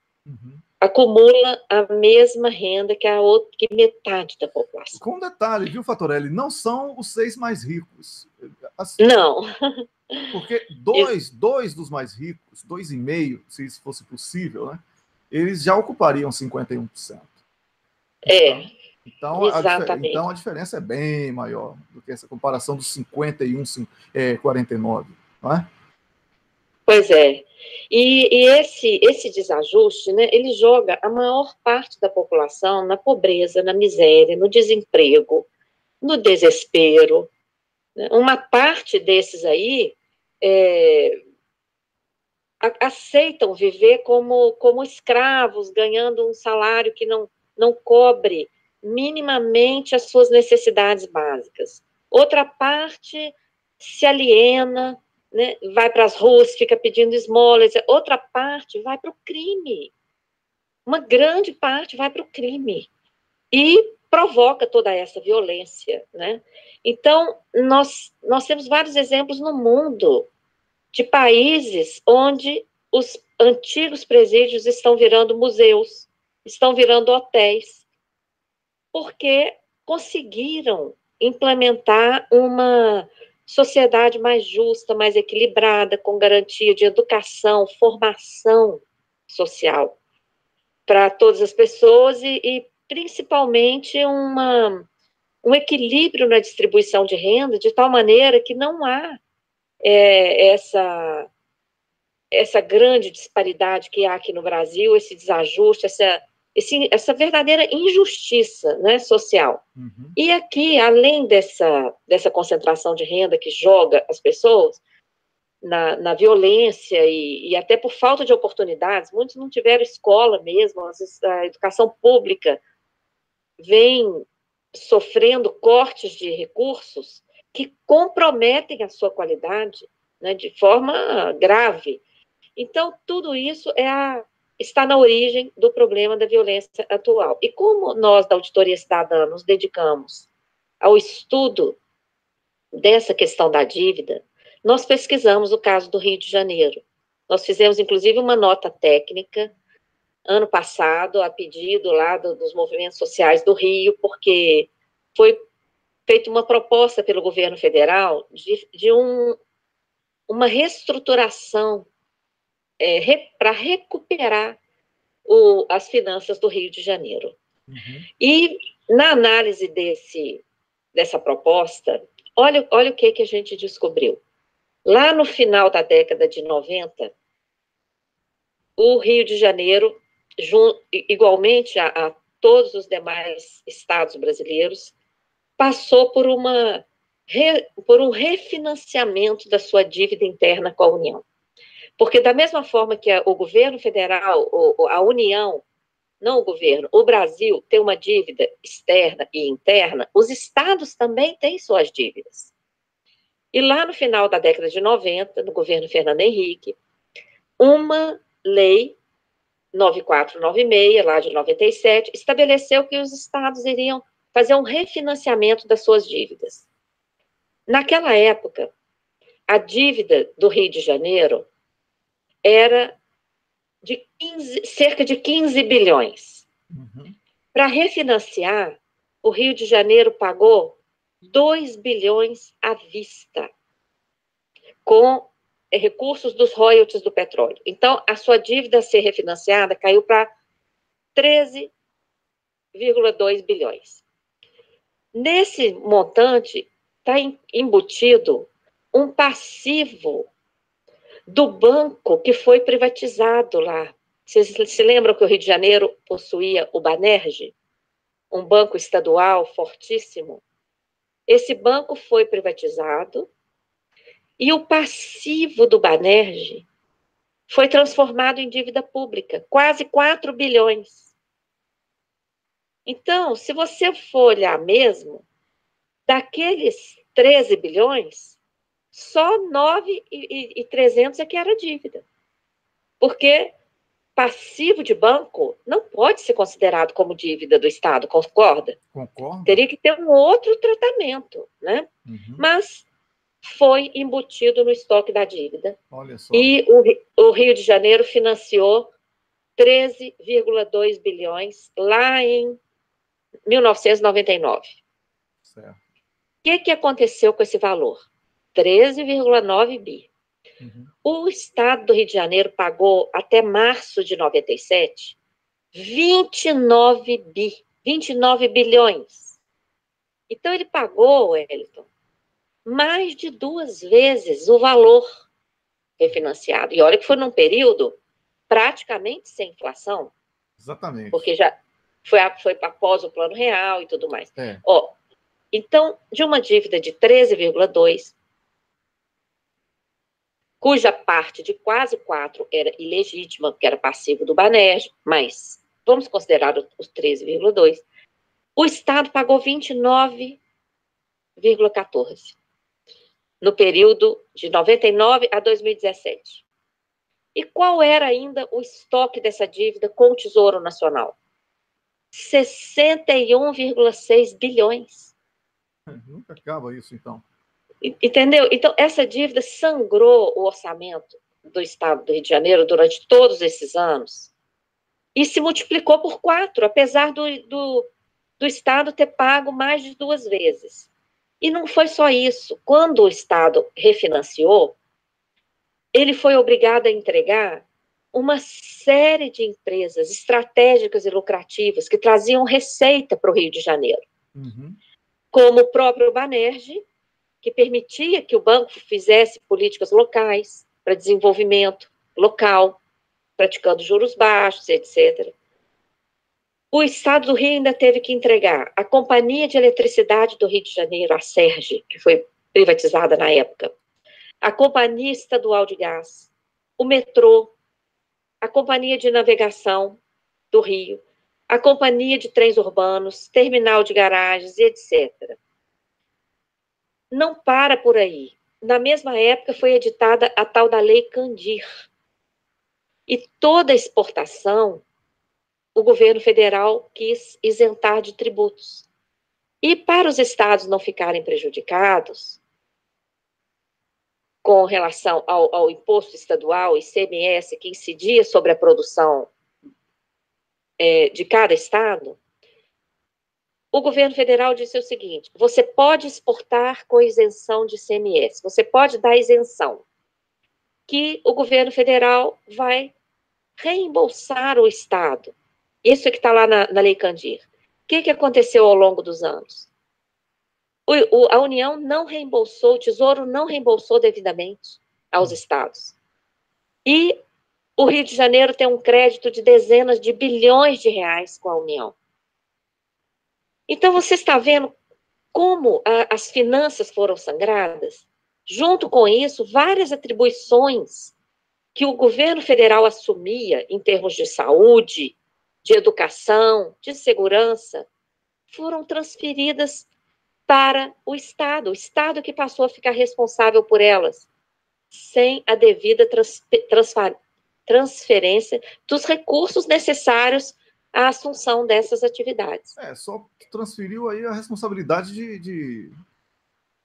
acumula a mesma renda que metade da população. Com um detalhe, viu, Fatorelli? Não são os 6 mais ricos. Assim, não. Porque dois dos mais ricos, 2,5, se isso fosse possível, né, eles já ocupariam 51%. Então a diferença é bem maior do que essa comparação dos 51, 49, não é? Pois é. E esse desajuste, né, ele joga a maior parte da população na pobreza, na miséria, no desemprego, no desespero. Uma parte desses aí aceitam viver como escravos, ganhando um salário que não cobre minimamente as suas necessidades básicas. Outra parte se aliena, né, vai para as ruas, fica pedindo esmolas. Outra parte vai para o crime. Uma grande parte vai para o crime. E provoca toda essa violência, né? Então, nós temos vários exemplos no mundo de países onde os antigos presídios estão virando museus, estão virando hotéis, porque conseguiram implementar uma sociedade mais justa, mais equilibrada, com garantia de educação, formação social para todas as pessoas e principalmente um equilíbrio na distribuição de renda, de tal maneira que não há essa grande disparidade que há aqui no Brasil, esse desajuste, essa verdadeira injustiça, né, social. E aqui, além dessa concentração de renda que joga as pessoas na violência e até por falta de oportunidades, muitos não tiveram escola mesmo, a educação pública vem sofrendo cortes de recursos que comprometem a sua qualidade, né, de forma grave. Então, tudo isso está na origem do problema da violência atual. E como nós, da Auditoria Cidadã, nos dedicamos ao estudo dessa questão da dívida, nós pesquisamos o caso do Rio de Janeiro. Nós fizemos, inclusive, uma nota técnica, ano passado, a pedido lá dos movimentos sociais do Rio, porque foi feita uma proposta pelo governo federal de uma reestruturação para recuperar as finanças do Rio de Janeiro. E, na análise dessa proposta, olha o que a gente descobriu. Lá no final da década de 90, o Rio de Janeiro, igualmente a todos os demais estados brasileiros, passou por um refinanciamento da sua dívida interna com a União. Porque da mesma forma que o governo federal, a União, não o governo, o Brasil tem uma dívida externa e interna, os estados também têm suas dívidas. E lá no final da década de 90, no governo Fernando Henrique, uma lei 9496, lá de 97, estabeleceu que os estados iriam fazer um refinanciamento das suas dívidas. Naquela época, a dívida do Rio de Janeiro era de cerca de 15 bilhões. Uhum. Para refinanciar, o Rio de Janeiro pagou 2 bilhões à vista, com recursos dos royalties do petróleo. Então, a sua dívida a ser refinanciada caiu para 13,2 bilhões. Nesse montante, está embutido um passivo do banco que foi privatizado lá. Vocês se lembram que o Rio de Janeiro possuía o Banerj, um banco estadual fortíssimo? Esse banco foi privatizado e o passivo do Banerj foi transformado em dívida pública, quase 4 bilhões. Então, se você for olhar mesmo, daqueles 13 bilhões, só 9.300 é que era dívida. Porque passivo de banco não pode ser considerado como dívida do Estado, concorda? Concordo. Teria que ter um outro tratamento, né? Uhum. Mas foi embutido no estoque da dívida. Olha só. E o Rio de Janeiro financiou 13,2 bilhões lá em 1999. Certo. O que aconteceu com esse valor? 13,9 bi. Uhum. O Estado do Rio de Janeiro pagou, até março de 97, 29 bilhões. Então, ele pagou, Wellington, mais de 2 vezes o valor refinanciado. E olha que foi num período praticamente sem inflação. Exatamente. Porque já foi após o Plano Real e tudo mais. É. Ó, então, de uma dívida de 13,2, cuja parte de quase 4 era ilegítima, porque era passivo do Banerj, mas vamos considerar os 13,2, o Estado pagou 29,14 no período de 99 a 2017. E qual era ainda o estoque dessa dívida com o Tesouro Nacional? 61,6 bilhões. Nunca acaba isso, então. Entendeu? Então, essa dívida sangrou o orçamento do Estado do Rio de Janeiro durante todos esses anos e se multiplicou por 4, apesar do Estado ter pago mais de 2 vezes. E não foi só isso. Quando o Estado refinanciou, ele foi obrigado a entregar uma série de empresas estratégicas e lucrativas que traziam receita para o Rio de Janeiro. Uhum. Como o próprio Banerj, que permitia que o banco fizesse políticas locais para desenvolvimento local, praticando juros baixos, etc. O Estado do Rio ainda teve que entregar a Companhia de Eletricidade do Rio de Janeiro, a SERG, que foi privatizada na época, a Companhia Estadual de Gás, o metrô, a Companhia de Navegação do Rio, a Companhia de Trens Urbanos, Terminal de Garagens, etc. Não para por aí. Na mesma época foi editada a tal da Lei Candir. E toda exportação, o governo federal quis isentar de tributos. E para os estados não ficarem prejudicados, com relação ao imposto estadual, ICMS, que incidia sobre a produção de cada estado, o governo federal disse o seguinte: você pode exportar com isenção de ICMS, você pode dar isenção, que o governo federal vai reembolsar o Estado. Isso é que está lá na Lei Candir. O que aconteceu ao longo dos anos? A União não reembolsou, o Tesouro não reembolsou devidamente aos estados. E o Rio de Janeiro tem um crédito de dezenas de bilhões de reais com a União. Então, você está vendo como as finanças foram sangradas? Junto com isso, várias atribuições que o governo federal assumia em termos de saúde, de educação, de segurança, foram transferidas para o Estado que passou a ficar responsável por elas, sem a devida transferência dos recursos necessários à assunção dessas atividades. Só transferiu aí a responsabilidade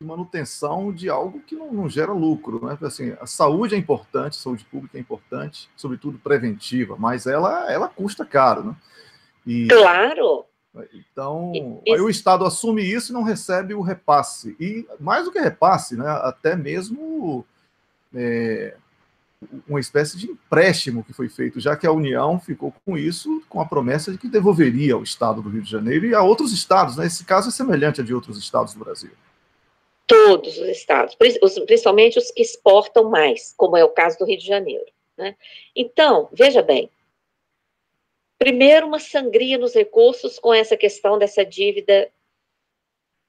manutenção de algo que não gera lucro, né? Assim, a saúde é importante, a saúde pública é importante, sobretudo preventiva, mas ela custa caro, né? Claro! Então, aí o Estado assume isso e não recebe o repasse. E mais do que repasse, né? Até mesmo uma espécie de empréstimo que foi feito, já que a União ficou com isso, com a promessa de que devolveria ao Estado do Rio de Janeiro e a outros estados, né? Esse caso é semelhante a de outros estados do Brasil. Todos os estados, principalmente os que exportam mais, como é o caso do Rio de Janeiro, né? Então, veja bem, primeiro uma sangria nos recursos com essa questão dessa dívida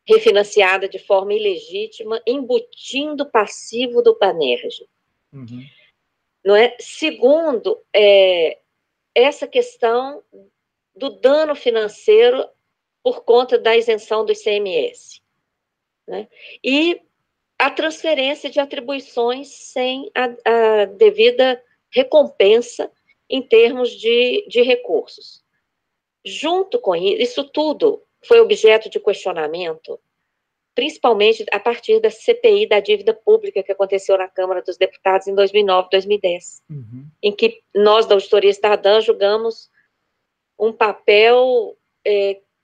refinanciada de forma ilegítima, embutindo o passivo do Banerj. Uhum. Não é? Segundo, essa questão do dano financeiro por conta da isenção do ICMS. Né? E a transferência de atribuições sem a devida recompensa em termos de recursos. Junto com isso tudo foi objeto de questionamento, principalmente a partir da CPI da dívida pública que aconteceu na Câmara dos Deputados em 2009, 2010, em que nós, da Auditoria Cidadã, julgamos um papel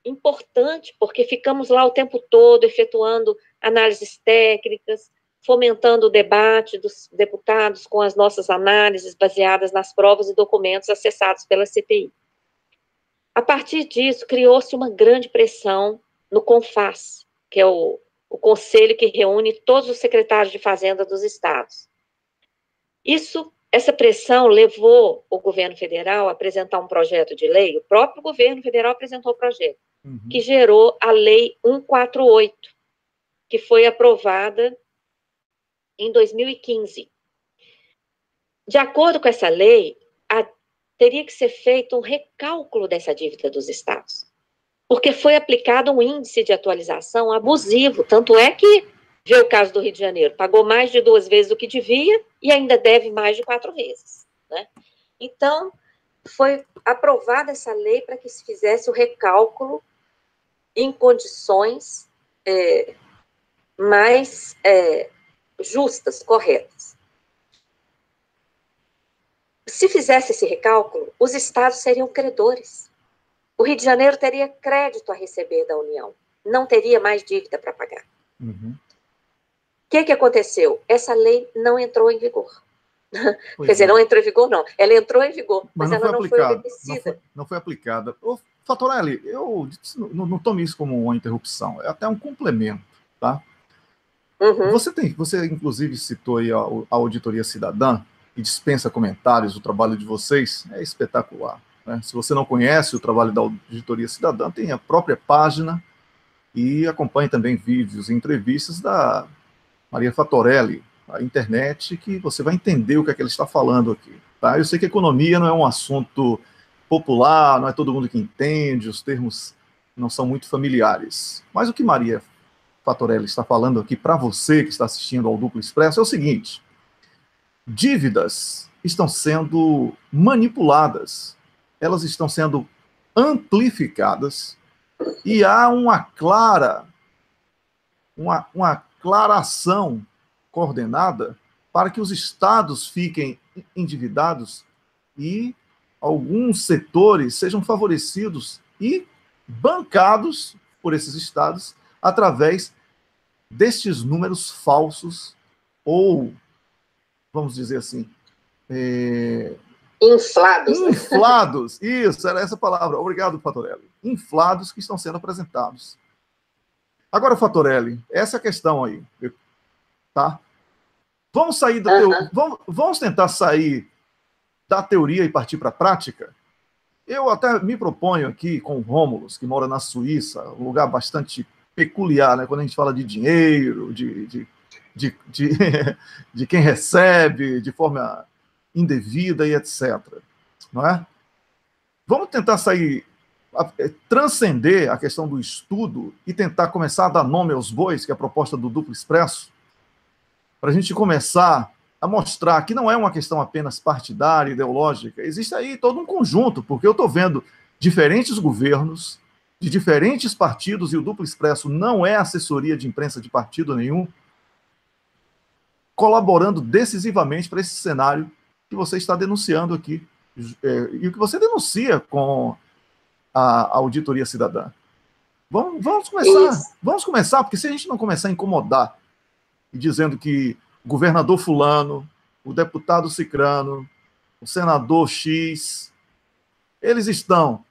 importante, porque ficamos lá o tempo todo efetuando análises técnicas, fomentando o debate dos deputados com as nossas análises baseadas nas provas e documentos acessados pela CPI. A partir disso, criou-se uma grande pressão no CONFAS, que é o conselho que reúne todos os secretários de Fazenda dos estados. Essa pressão levou o governo federal a apresentar um projeto de lei, o próprio governo federal apresentou o projeto, que gerou a Lei 148, que foi aprovada em 2015. De acordo com essa lei, teria que ser feito um recálculo dessa dívida dos estados, porque foi aplicado um índice de atualização abusivo, tanto é que, vê o caso do Rio de Janeiro, pagou mais de 2 vezes o que devia e ainda deve mais de 4 vezes. Né? Então, foi aprovada essa lei para que se fizesse o recálculo em condições mais justas, corretas. Se fizesse esse recálculo, os estados seriam credores. O Rio de Janeiro teria crédito a receber da União, não teria mais dívida para pagar. O que aconteceu? Essa lei não entrou em vigor. Quer dizer, não entrou em vigor, não. Ela entrou em vigor, mas ela não foi obedecida. Não foi aplicada. Ô, Fatorelli, eu não tome isso como uma interrupção, é até um complemento, tá? Você inclusive, citou aí a Auditoria Cidadã, e dispensa comentários, o trabalho de vocês é espetacular. Né? Se você não conhece o trabalho da Auditoria Cidadã, tem a própria página e acompanhe também vídeos e entrevistas da Maria Fatorelli, a internet, que você vai entender o que é que ela está falando aqui. Tá? Eu sei que economia não é um assunto popular, não é todo mundo que entende, os termos não são muito familiares. Mas o que Maria Fatorelli está falando aqui para você que está assistindo ao Duplo Expresso é o seguinte: dívidas estão sendo manipuladas, elas estão sendo amplificadas e há uma clara ação coordenada para que os estados fiquem endividados e alguns setores sejam favorecidos e bancados por esses estados através destes números falsos ou, vamos dizer assim, inflados, isso, era essa palavra, obrigado, Fatorelli, inflados que estão sendo apresentados. Agora, Fatorelli, essa é a questão aí, tá? Vamos sair vamos tentar sair da teoria e partir para a prática? Eu até me proponho aqui com o Rômulus, que mora na Suíça, um lugar bastante peculiar, né? Quando a gente fala de dinheiro, de quem recebe de forma indevida e etc. Não é? Vamos tentar transcender a questão do estudo e tentar começar a dar nome aos bois, que é a proposta do Duplo Expresso, para a gente começar a mostrar que não é uma questão apenas partidária, ideológica, existe aí todo um conjunto, porque eu estou vendo diferentes governos de diferentes partidos, e o Duplo Expresso não é assessoria de imprensa de partido nenhum, colaborando decisivamente para esse cenário que você está denunciando aqui, e o que você denuncia com a auditoria cidadã. Vamos começar, porque se a gente não começar a incomodar, e dizendo que o governador fulano, o deputado cicrano, o senador X, eles estão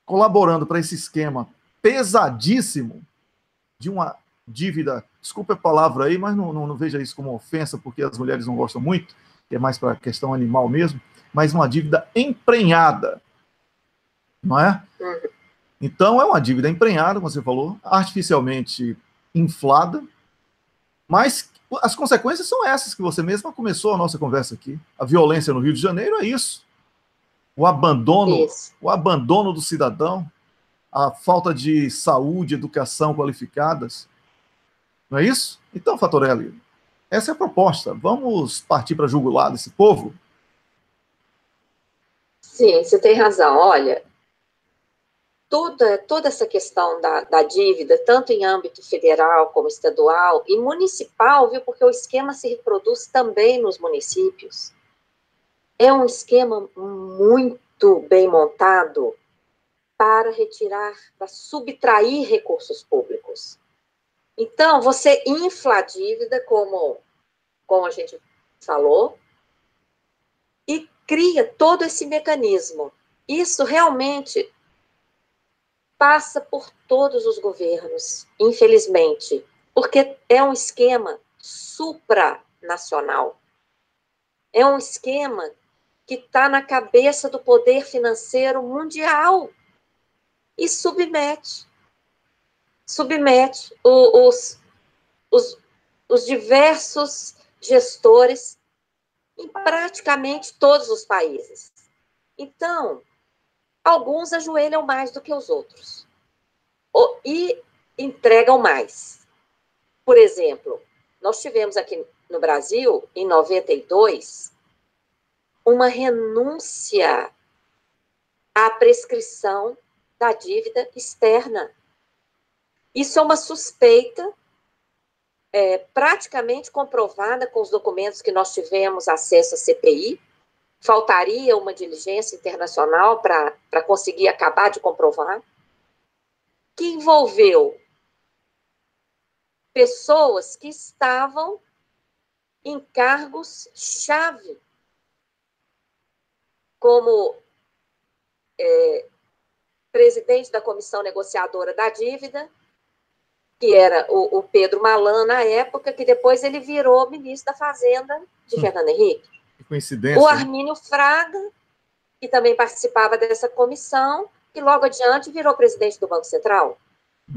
colaborando para esse esquema pesadíssimo de uma dívida, desculpe a palavra aí, mas não veja isso como ofensa, porque as mulheres não gostam muito, que é mais para a questão animal mesmo, mas uma dívida emprenhada, não é? Então, é uma dívida emprenhada, como você falou, artificialmente inflada, mas as consequências são essas que você mesma começou a nossa conversa aqui. A violência no Rio de Janeiro é isso. O abandono do cidadão, a falta de saúde, educação qualificadas. Não é isso? Então, Fatorelli, essa é a proposta. Vamos partir para jugular desse povo? Sim, você tem razão. Olha, toda essa questão da dívida, tanto em âmbito federal como estadual e municipal, viu, porque o esquema se reproduz também nos municípios. É um esquema muito bem montado para retirar, para subtrair recursos públicos. Então, você infla a dívida, como a gente falou, e cria todo esse mecanismo. Isso realmente passa por todos os governos, infelizmente, porque é um esquema supranacional. É um esquema que está na cabeça do poder financeiro mundial e submete os diversos gestores em praticamente todos os países. Então, alguns ajoelham mais do que os outros e entregam mais. Por exemplo, nós tivemos aqui no Brasil, em 92, uma renúncia à prescrição da dívida externa. Isso é uma suspeita praticamente comprovada com os documentos que nós tivemos acesso à CPI. Faltaria uma diligência internacional para conseguir acabar de comprovar, que envolveu pessoas que estavam em cargos-chave, como presidente da comissão negociadora da dívida, que era o Pedro Malan, na época, que depois ele virou ministro da Fazenda de Fernando Henrique. Que coincidência. O Armínio Fraga, que também participava dessa comissão, que logo adiante virou presidente do Banco Central.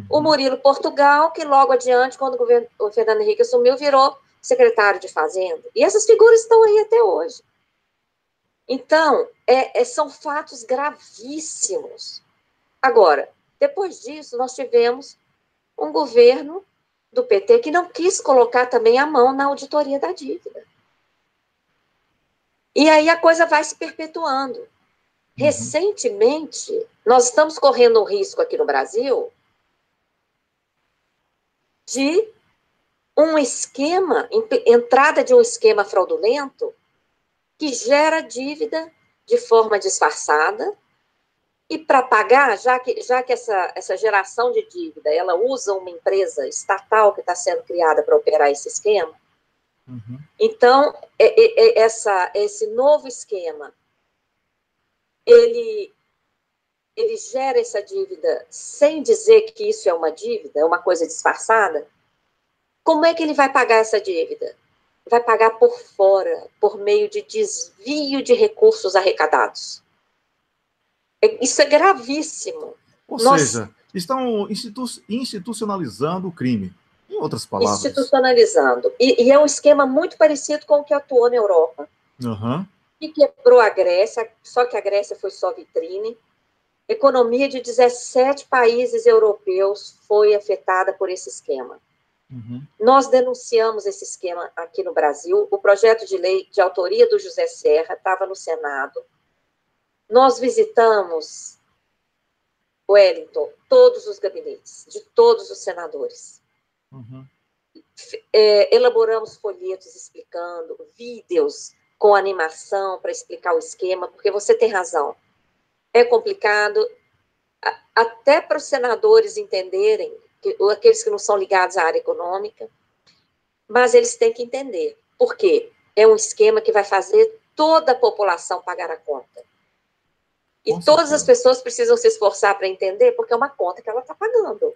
O Murilo Portugal, que logo adiante, quando o Fernando Henrique assumiu, virou secretário de Fazenda. E essas figuras estão aí até hoje. Então, são fatos gravíssimos. Agora, depois disso, nós tivemos um governo do PT que não quis colocar também a mão na auditoria da dívida. E aí a coisa vai se perpetuando. Recentemente, nós estamos correndo um risco aqui no Brasil de um esquema, entrada de um esquema fraudulento que gera dívida de forma disfarçada. E para pagar, já que essa geração de dívida, ela usa uma empresa estatal que está sendo criada para operar esse esquema, então, esse novo esquema, ele gera essa dívida sem dizer que isso é uma dívida, é uma coisa disfarçada. Como é que ele vai pagar essa dívida? Vai pagar por fora, por meio de desvio de recursos arrecadados. Isso é gravíssimo. Ou seja, estão institucionalizando o crime, em outras palavras. Institucionalizando. E é um esquema muito parecido com o que atuou na Europa. Que quebrou a Grécia, só que a Grécia foi só vitrine. A economia de 17 países europeus foi afetada por esse esquema. Nós denunciamos esse esquema aqui no Brasil. O projeto de lei de autoria do José Serra estava no Senado. Nós visitamos Wellington, todos os gabinetes, de todos os senadores. Uhum. Elaboramos folhetos explicando, vídeos com animação para explicar o esquema, porque você tem razão. É complicado, até para os senadores entenderem, aqueles que não são ligados à área econômica, mas eles têm que entender. Por quê? É um esquema que vai fazer toda a população pagar a conta. E todas as pessoas precisam se esforçar para entender, porque é uma conta que ela está pagando.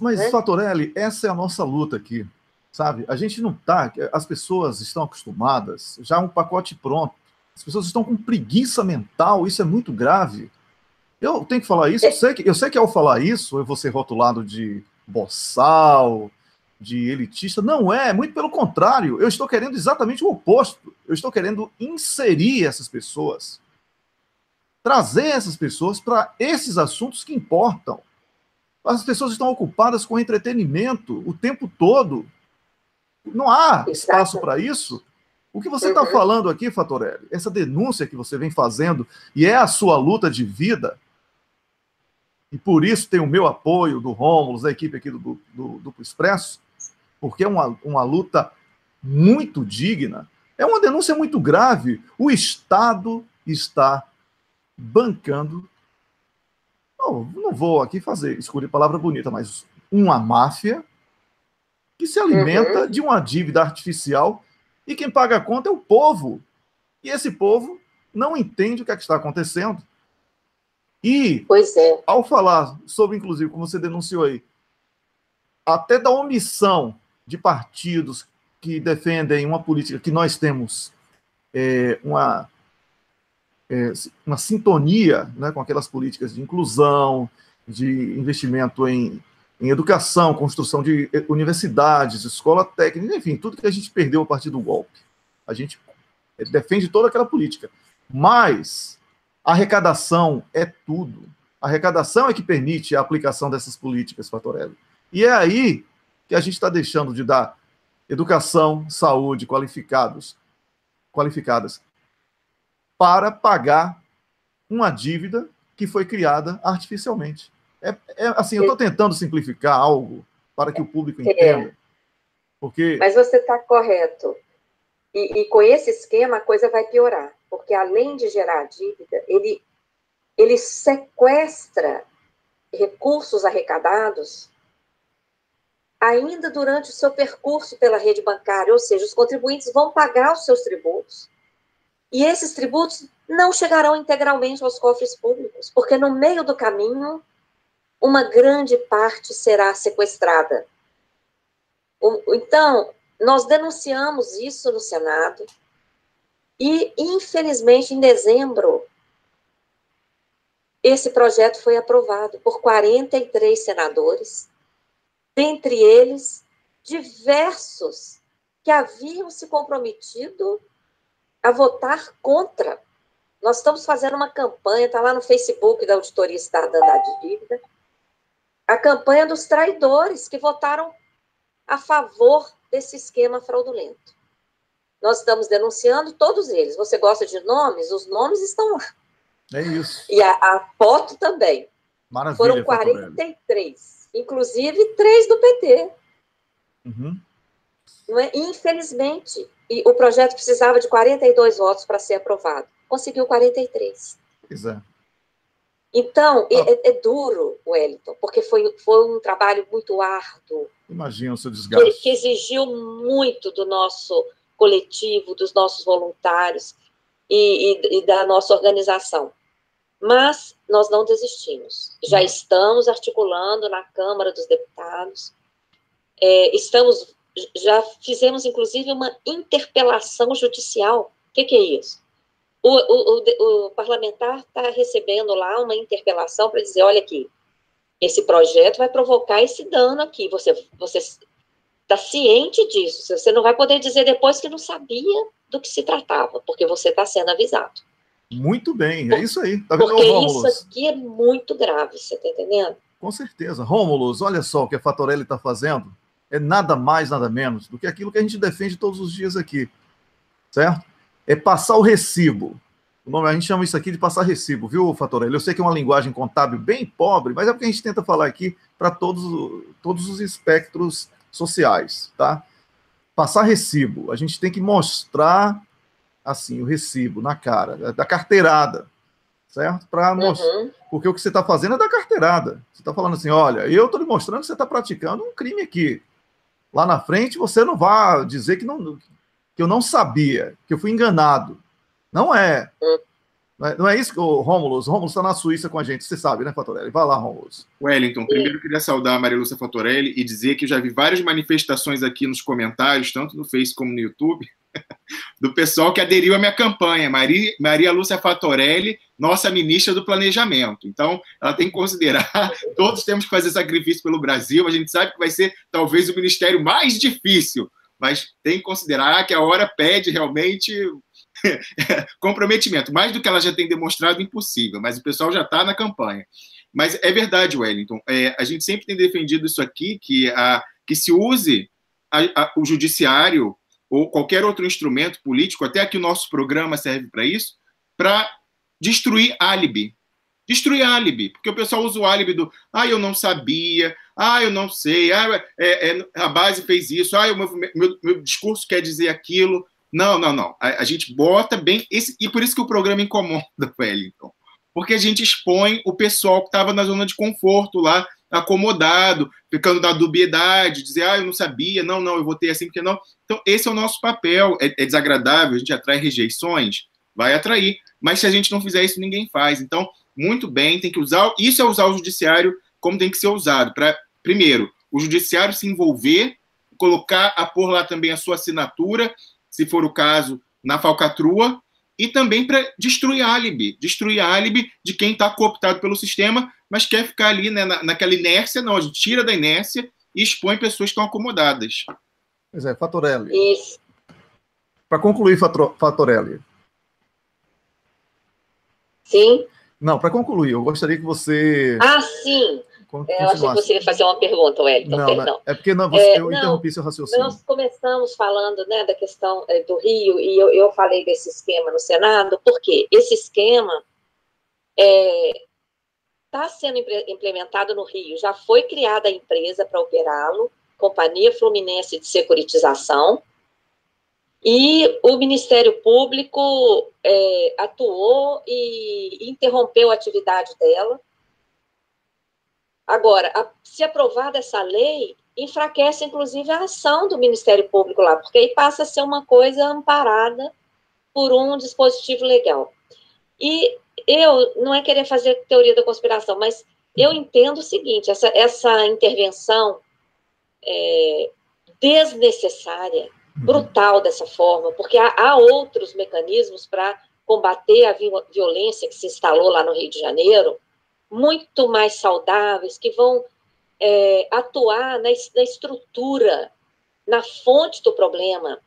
Mas, né? Fatorelli, essa é a nossa luta aqui, sabe? A gente não está... As pessoas estão acostumadas, já um pacote pronto. As pessoas estão com preguiça mental, isso é muito grave. Eu tenho que falar isso, eu sei que ao falar isso, eu vou ser rotulado de boçal, de elitista. Não é, muito pelo contrário. Eu estou querendo exatamente o oposto. Eu estou querendo inserir essas pessoas, trazer essas pessoas para esses assuntos que importam. As pessoas estão ocupadas com entretenimento o tempo todo. Não há espaço para isso. O que você está falando aqui, Fatorelli, essa denúncia que você vem fazendo, e é a sua luta de vida, e por isso tem o meu apoio do Rômulo, da equipe aqui do Duplo Expresso, porque é uma luta muito digna, é uma denúncia muito grave. O Estado está bancando, não vou aqui escolher palavra bonita, mas uma máfia que se alimenta de uma dívida artificial, e quem paga a conta é o povo. E esse povo não entende o que é que está acontecendo. E, ao falar sobre, inclusive, como você denunciou aí, até da omissão de partidos que defendem uma política que nós temos uma sintonia, né, com aquelas políticas de inclusão, de investimento em educação, construção de universidades, escola técnica, enfim, tudo que a gente perdeu a partir do golpe. A gente defende toda aquela política. Mas a arrecadação é tudo. A arrecadação é que permite a aplicação dessas políticas, Fatorelli. E é aí que a gente está deixando de dar educação, saúde, qualificadas, para pagar uma dívida que foi criada artificialmente. Assim, eu estou tentando simplificar algo para que o público entenda. Porque... Mas você está correto. E com esse esquema a coisa vai piorar. Porque além de gerar dívida, ele sequestra recursos arrecadados ainda durante o seu percurso pela rede bancária. Ou seja, os contribuintes vão pagar os seus tributos. E esses tributos não chegarão integralmente aos cofres públicos, porque no meio do caminho uma grande parte será sequestrada. Então, nós denunciamos isso no Senado e, infelizmente, em dezembro, esse projeto foi aprovado por 43 senadores, dentre eles, diversos que haviam se comprometido a votar contra. Nós estamos fazendo uma campanha, está lá no Facebook da Auditoria Cidadã da Dívida, a campanha dos traidores que votaram a favor desse esquema fraudulento. Nós estamos denunciando todos eles. Você gosta de nomes? Os nomes estão lá. É isso. E a foto também. Maravilha. Foram 43. Inclusive 3 do PT. Não é? Infelizmente, e o projeto precisava de 42 votos para ser aprovado. Conseguiu 43. Pois é. Então, é duro, Wellington, porque foi um trabalho muito árduo. Imagina o seu desgaste. Que exigiu muito do nosso coletivo, dos nossos voluntários e da nossa organização. Mas nós não desistimos. Já estamos articulando na Câmara dos Deputados. Já fizemos, inclusive, uma interpelação judicial. O que é isso? O parlamentar está recebendo lá uma interpelação para dizer, olha aqui, esse projeto vai provocar esse dano aqui, você está ciente disso, você não vai poder dizer depois que não sabia do que se tratava, porque você está sendo avisado. Muito bem, é isso aí. Tá vendo, porque Rômulus? Isso aqui é muito grave, você está entendendo? Com certeza. Rômulus, olha só o que a Fatorelli está fazendo, é nada mais, nada menos do que aquilo que a gente defende todos os dias aqui, certo? É passar o recibo A gente chama isso aqui de passar recibo, viu, Fatorelli? Eu sei que é uma linguagem contábil bem pobre, mas é porque a gente tenta falar aqui para todos os espectros sociais, tá? Passar recibo, a gente tem que mostrar, assim, o recibo na cara, da carteirada, certo? Porque o que você está fazendo é da carteirada. Você está falando assim, olha, eu estou lhe mostrando que você está praticando um crime aqui. Lá na frente, você não vai dizer que eu não sabia, que eu fui enganado. Não é. Não é isso que o Rômulo está na Suíça com a gente, você sabe, né, Fatorelli? Vai lá, Rômulo. Wellington, primeiro eu queria saudar a Maria Lúcia Fatorelli e dizer que eu já vi várias manifestações aqui nos comentários, tanto no Face como no YouTube, do pessoal que aderiu à minha campanha, Maria Lúcia Fatorelli, nossa ministra do Planejamento. Então, ela tem que considerar, todos temos que fazer sacrifício pelo Brasil, a gente sabe que vai ser talvez o ministério mais difícil, mas tem que considerar que a hora pede realmente comprometimento, mais do que ela já tem demonstrado, impossível, mas o pessoal já está na campanha. Mas é verdade, Wellington, a gente sempre tem defendido isso aqui, que se use o judiciário ou qualquer outro instrumento político, até aqui o nosso programa serve para isso, para destruir álibi. Destruir álibi, porque o pessoal usa o álibi do eu não sabia, eu não sei, a base fez isso, meu discurso quer dizer aquilo. Não. A gente bota bem... E por isso que o programa incomoda, Wellington. Porque a gente expõe o pessoal que estava na zona de conforto lá, acomodado, ficando na dubiedade, dizer, eu não sabia, não, eu votei assim, porque não. Então, esse é o nosso papel. É desagradável, a gente atrai rejeições, vai atrair. Mas se a gente não fizer isso, ninguém faz. Então, muito bem, tem que usar... Isso é usar o judiciário como tem que ser usado. Para, primeiro, o judiciário se envolver, pôr lá também a sua assinatura, se for o caso, na falcatrua, e também para destruir álibi de quem está cooptado pelo sistema, mas quer ficar ali, né, naquela inércia. Não, a gente tira da inércia e expõe pessoas que estão acomodadas. Pois é, Fatorelli. Isso. Para concluir, Fatorelli. Sim? Não, para concluir, eu gostaria que você... Sim. Eu achei que você ia fazer uma pergunta, Wellington, perdão. É porque eu interrompi seu raciocínio. Nós começamos falando, né, da questão do Rio, e eu falei desse esquema no Senado, porque esse esquema está sendo implementado no Rio. Já foi criada a empresa para operá-lo, Companhia Fluminense de Securitização, e o Ministério Público atuou e interrompeu a atividade dela. Agora, se aprovada essa lei, enfraquece, inclusive, a ação do Ministério Público lá, porque aí passa a ser uma coisa amparada por um dispositivo legal. E eu, não é querer fazer teoria da conspiração, mas eu entendo o seguinte, essa intervenção desnecessária, brutal dessa forma, porque há outros mecanismos para combater a violência que se instalou lá no Rio de Janeiro, muito mais saudáveis, que vão atuar na estrutura, na fonte do problema,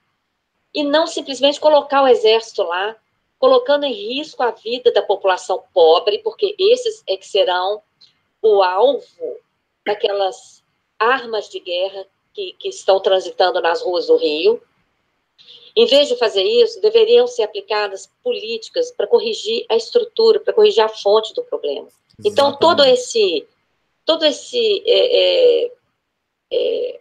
e não simplesmente colocar o exército lá, colocando em risco a vida da população pobre, porque esses é que serão o alvo daquelas armas de guerra que estão transitando nas ruas do Rio. Em vez de fazer isso, deveriam ser aplicadas políticas para corrigir a estrutura, para corrigir a fonte do problema. Então, todo esse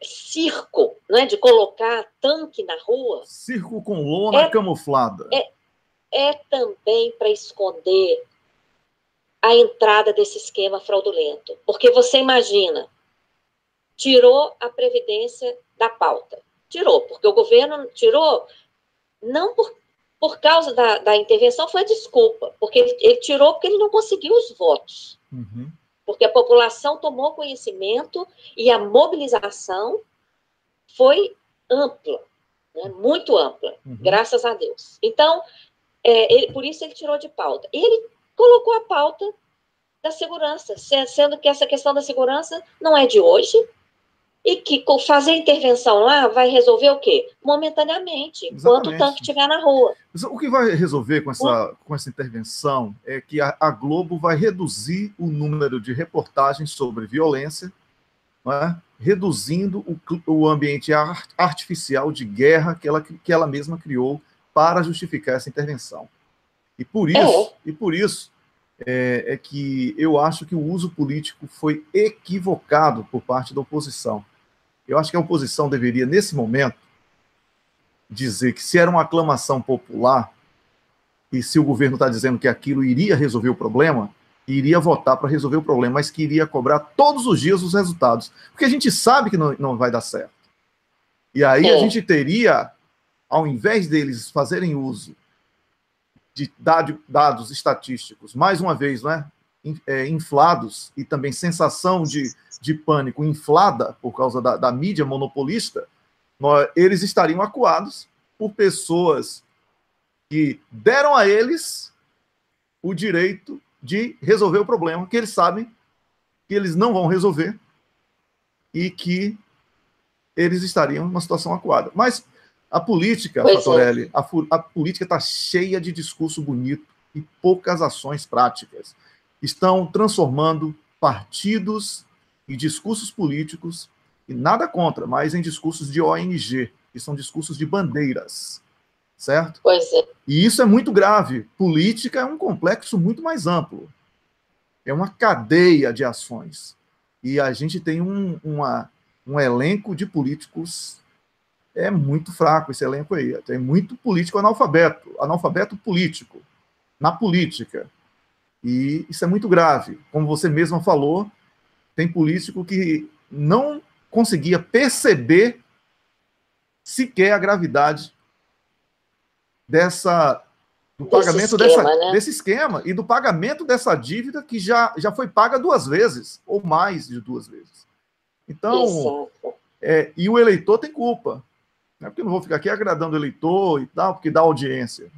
circo, né, de colocar tanque na rua... Circo com lona camuflada. É também para esconder a entrada desse esquema fraudulento. Porque você imagina, tirou a Previdência da pauta. Tirou, porque o governo tirou, não por causa da intervenção, foi a desculpa, porque ele tirou porque ele não conseguiu os votos. Uhum. Porque a população tomou conhecimento e a mobilização foi ampla, né, muito ampla, graças a Deus. Então, por isso ele tirou de pauta. E ele colocou a pauta da segurança, sendo que essa questão da segurança não é de hoje, e que fazer intervenção lá vai resolver o quê? Momentaneamente, enquanto o tanque estiver na rua. O que vai resolver com essa intervenção é que a Globo vai reduzir o número de reportagens sobre violência, não é? Reduzindo o ambiente artificial de guerra que ela mesma criou para justificar essa intervenção. E por isso é que eu acho que o uso político foi equivocado por parte da oposição. Eu acho que a oposição deveria, nesse momento, dizer que se era uma aclamação popular e se o governo está dizendo que aquilo iria resolver o problema, iria votar para resolver o problema, mas que iria cobrar todos os dias os resultados. Porque a gente sabe que não vai dar certo. E aí a gente teria, ao invés deles fazerem uso de dados estatísticos, mais uma vez, né, inflados, e também sensação de pânico inflada por causa da mídia monopolista, eles estariam acuados por pessoas que deram a eles o direito de resolver o problema, que eles sabem que eles não vão resolver e que eles estariam numa situação acuada. Mas a política, Fatorelli, a política está cheia de discurso bonito e poucas ações práticas. Estão transformando partidos e discursos políticos, e nada contra, mas em discursos de ONG, que são discursos de bandeiras, certo? Pois é. E isso é muito grave. Política é um complexo muito mais amplo. É uma cadeia de ações. E a gente tem um elenco de políticos muito fraco, esse elenco aí. Tem muito político analfabeto político, na política. E isso é muito grave. Como você mesma falou, tem político que não conseguia perceber sequer a gravidade do pagamento desse esquema e do pagamento dessa dívida que já foi paga 2 vezes, ou mais de 2 vezes. Então, e o eleitor tem culpa. Não é porque eu não vou ficar aqui agradando o eleitor e tal, porque dá audiência.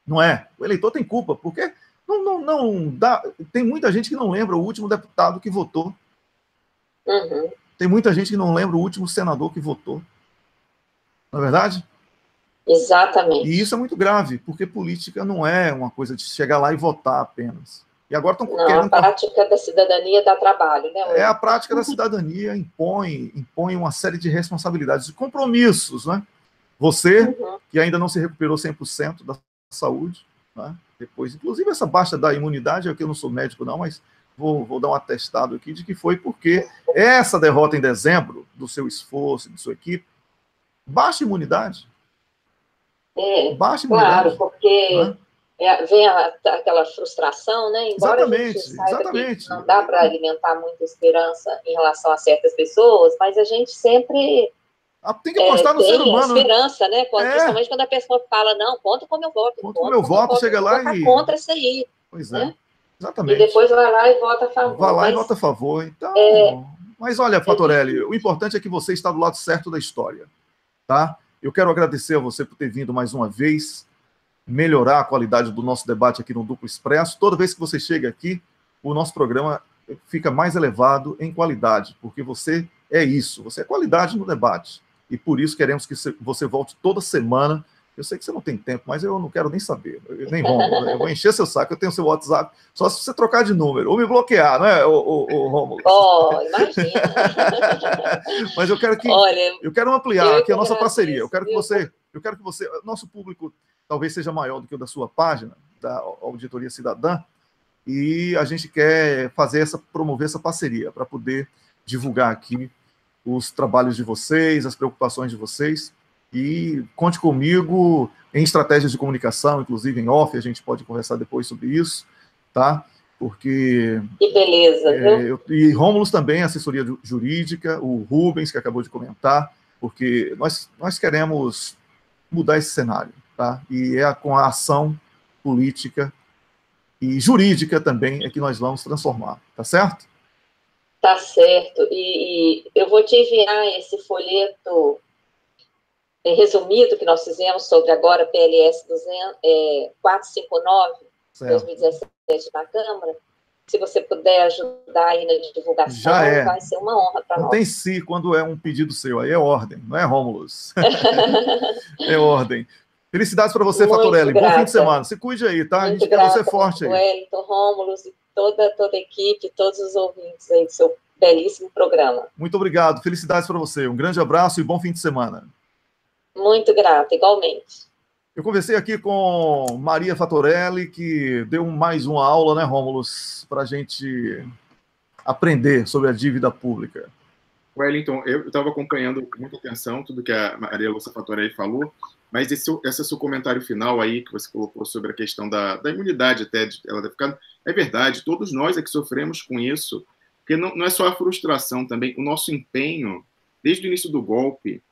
Não é. O eleitor tem culpa, porque não dá. Tem muita gente que não lembra o último deputado que votou. Uhum. Tem muita gente que não lembra o último senador que votou. Não é verdade? Exatamente. E isso é muito grave, porque política não é uma coisa de chegar lá e votar apenas. E agora estão querendo... a prática da cidadania dá trabalho, né? A prática da cidadania impõe uma série de responsabilidades, de compromissos, né? Você, que ainda não se recuperou 100% da saúde, né? Depois, inclusive, essa baixa da imunidade, eu não sou médico não, mas vou dar um atestado aqui de que foi porque essa derrota em dezembro, do seu esforço, de sua equipe, baixa imunidade. Baixa imunidade. Claro, porque vem aquela frustração, né? Embora exatamente, a gente saiba que não dá para alimentar muita esperança em relação a certas pessoas, mas a gente sempre tem que apostar no ser humano. Esperança, né? Principalmente quando a pessoa fala, não, conta com o meu voto. Conta com o meu voto, chega lá e... contra isso aí. Pois né? Exatamente. E depois vai lá e vota a favor. Vai lá e vota a favor. Então, mas olha, Fatorelli, o importante é que você está do lado certo da história, tá? Eu quero agradecer a você por ter vindo mais uma vez, melhorar a qualidade do nosso debate aqui no Duplo Expresso. Toda vez que você chega aqui, o nosso programa fica mais elevado em qualidade, porque você é isso, você é qualidade no debate. E por isso queremos que você volte toda semana. Eu sei que você não tem tempo, mas eu não quero nem saber, nem Rômulo. Eu vou encher seu saco, eu tenho seu WhatsApp, só se você trocar de número, ou me bloquear, não é, Rômulo? Imagina. Mas eu quero ampliar aqui a nossa parceria. Eu quero que você, nosso público talvez seja maior do que o da sua página, da Auditoria Cidadã, e a gente quer promover essa parceria para poder divulgar aqui os trabalhos de vocês, as preocupações de vocês. E conte comigo em estratégias de comunicação, inclusive em off, a gente pode conversar depois sobre isso, tá? Porque... Que beleza, viu? E Rômulo também, assessoria jurídica, o Rubens, que acabou de comentar, porque nós queremos mudar esse cenário, tá? E com a ação política e jurídica também é que nós vamos transformar, tá certo? Tá certo. E eu vou te enviar esse folheto resumido que nós fizemos sobre agora PLS 459, 2017 na Câmara. Se você puder ajudar aí na divulgação, vai ser uma honra para nós. Não tem si quando é um pedido seu, aí é ordem, não é, Rômulus? É ordem. Felicidades para você, Fatorelli. Bom fim de semana. Se cuide aí, tá? A gente quer você forte aí. Wellington, Rômulus e toda a equipe, todos os ouvintes aí do seu belíssimo programa. Muito obrigado. Felicidades para você. Um grande abraço e bom fim de semana. Muito grata, igualmente. Eu conversei aqui com Maria Fatorelli, que deu mais uma aula, né, Rômulus, para a gente aprender sobre a dívida pública. Wellington, eu estava acompanhando com muita atenção tudo que a Maria Lúcia Fatorelli falou, mas esse seu comentário final aí, que você colocou sobre a questão da imunidade até, de ela ter ficado, é verdade, todos nós é que sofremos com isso, porque não é só a frustração também, o nosso empenho, desde o início do golpe,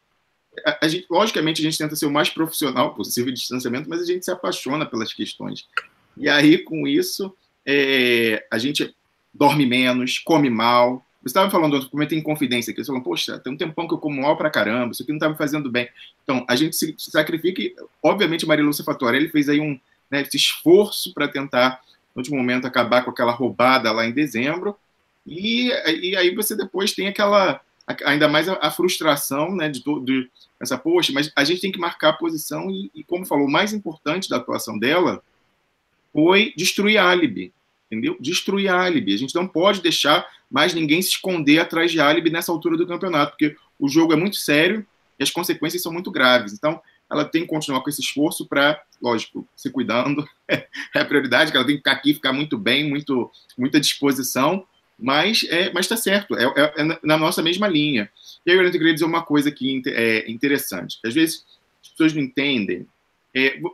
logicamente a gente tenta ser o mais profissional possível de distanciamento, mas a gente se apaixona pelas questões. E aí, com isso, a gente dorme menos, come mal. Você estava falando, eu comentei em confidência aqui, você falou, poxa, tem um tempão que eu como mal pra caramba, isso aqui não está me fazendo bem. Então, a gente se sacrifica e, obviamente, Maria Lúcia Fatorelli fez aí esse esforço para tentar, no último momento, acabar com aquela roubada lá em dezembro, e aí você depois tem ainda mais a frustração, né, de essa, poxa, mas a gente tem que marcar a posição e, como falou, o mais importante da atuação dela foi destruir a álibi, entendeu? Destruir a álibi. A gente não pode deixar mais ninguém se esconder atrás de álibi nessa altura do campeonato, porque o jogo é muito sério e as consequências são muito graves. Então, ela tem que continuar com esse esforço para, lógico, se cuidando, é a prioridade, que ela tem que ficar aqui, ficar muito bem, muita disposição, mas está certo, é na nossa mesma linha. E aí eu queria dizer uma coisa aqui interessante. Às vezes as pessoas não entendem.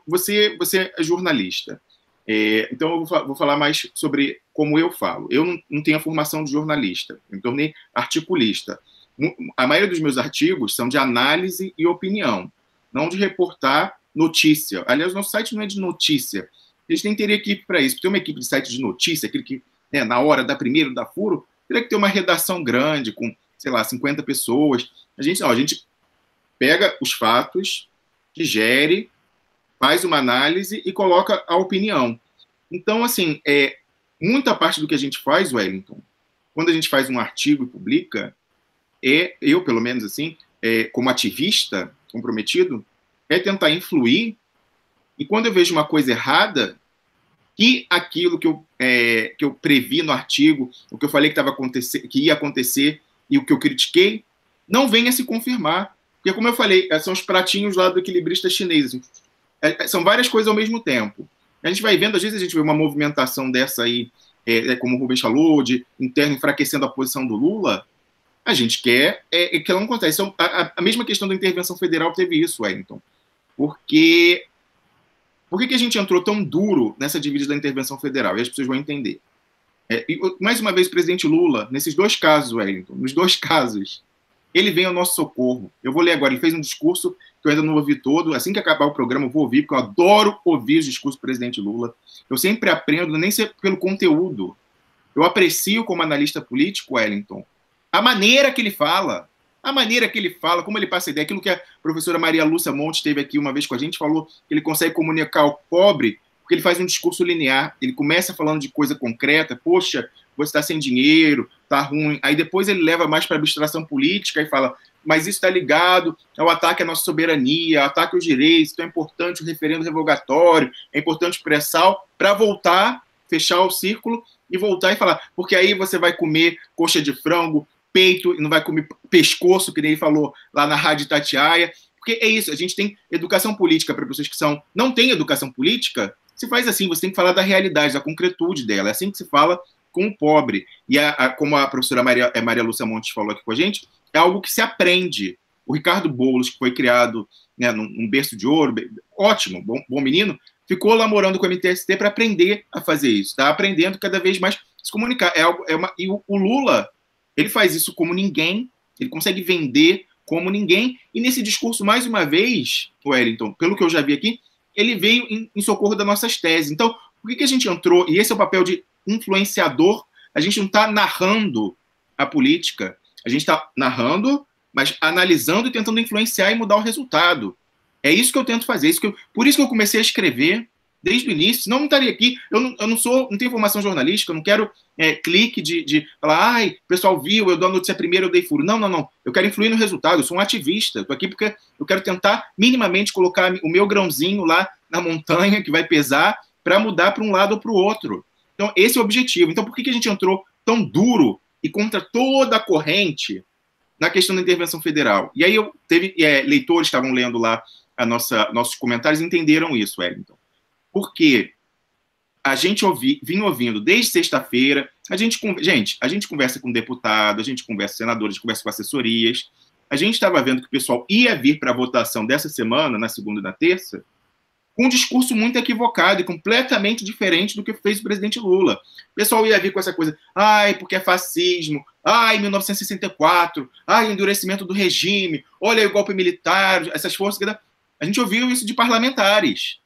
Você é jornalista, então eu vou falar mais sobre como eu falo. Eu não tenho a formação de jornalista, eu me tornei articulista. A maioria dos meus artigos são de análise e opinião, não de reportar notícia. Aliás, nosso site não é de notícia. A gente nem teria equipe para isso. Tem uma equipe de site de notícia, aquele que na hora da primeira, da furo, teria que ter uma redação grande, com, sei lá, 50 pessoas. A gente pega os fatos, digere, faz uma análise e coloca a opinião. Então, assim, muita parte do que a gente faz, Wellington, quando a gente faz um artigo e publica, eu, pelo menos, assim, como ativista comprometido, é tentar influir, e quando eu vejo uma coisa errada, que aquilo que eu previ no artigo, o que eu falei que ia acontecer e o que eu critiquei, não venha se confirmar. Porque, como eu falei, são os pratinhos lá do equilibrista chinês. Assim, são várias coisas ao mesmo tempo. A gente vai vendo, às vezes a gente vê uma movimentação dessa aí, como o Rubens falou, de interno enfraquecendo a posição do Lula. A gente quer que ela não acontece. Então, a mesma questão da intervenção federal teve isso, Wellington. Porque... Por que a gente entrou tão duro nessa divisa da intervenção federal? E as pessoas vão entender. Mais uma vez, o presidente Lula, nesses dois casos, Wellington, nos dois casos, ele vem ao nosso socorro. Eu vou ler agora, ele fez um discurso que eu ainda não ouvi todo. Assim que acabar o programa, eu vou ouvir, porque eu adoro ouvir os discursos do presidente Lula. Eu sempre aprendo, nem ser pelo conteúdo. Eu aprecio, como analista político, Wellington, a maneira que ele fala. A maneira que ele fala, como ele passa a ideia, aquilo que a professora Maria Lúcia Monte esteve aqui uma vez com a gente, falou que ele consegue comunicar ao pobre, porque ele faz um discurso linear, ele começa falando de coisa concreta, poxa, você está sem dinheiro, está ruim, aí depois ele leva mais para a abstração política e fala, mas isso está ligado ao ataque à nossa soberania, ao ataque aos direitos, então é importante o referendo revogatório, é importante o pré-sal, para voltar, fechar o círculo e voltar e falar, porque aí você vai comer coxa de frango, peito, e não vai comer pescoço, que nem ele falou lá na Rádio Itatiaia, porque é isso, a gente tem educação política para pessoas que não têm educação política, se faz assim, você tem que falar da realidade, da concretude dela, é assim que se fala com o pobre, e como a professora Maria Lúcia Montes falou aqui com a gente, é algo que se aprende. O Ricardo Boulos, que foi criado, né, num berço de ouro, ótimo, bom menino, ficou lá morando com o MTST para aprender a fazer isso, está aprendendo cada vez mais a se comunicar, e o Lula, ele faz isso como ninguém, ele consegue vender como ninguém, e nesse discurso, mais uma vez, Wellington, pelo que eu já vi aqui, ele veio em socorro das nossas teses. Então, por que a gente entrou, e esse é o papel de influenciador, a gente não está narrando a política, a gente está narrando, mas analisando e tentando influenciar e mudar o resultado. É isso que eu tento fazer, por isso que eu comecei a escrever desde o início, senão eu não estaria aqui, eu não tenho formação jornalística, eu não quero clique de falar, o pessoal viu, eu dou a notícia primeiro, eu dei furo. Não, eu quero influir no resultado, eu sou um ativista, estou aqui porque eu quero tentar minimamente colocar o meu grãozinho lá na montanha, que vai pesar, para mudar para um lado ou para o outro. Então, esse é o objetivo. Então, por que a gente entrou tão duro e contra toda a corrente na questão da intervenção federal? E aí teve leitores que estavam lendo lá nossos comentários entenderam isso, Wellington. Porque a gente vinha ouvindo desde sexta-feira, a gente conversa com deputado, a gente conversa com senadores, a gente conversa com assessorias, a gente estava vendo que o pessoal ia vir para a votação dessa semana, na segunda e na terça, com um discurso muito equivocado e completamente diferente do que fez o presidente Lula. O pessoal ia vir com essa coisa, porque é fascismo, 1964, endurecimento do regime, olha aí o golpe militar, essas forças. A gente ouviu isso de parlamentares.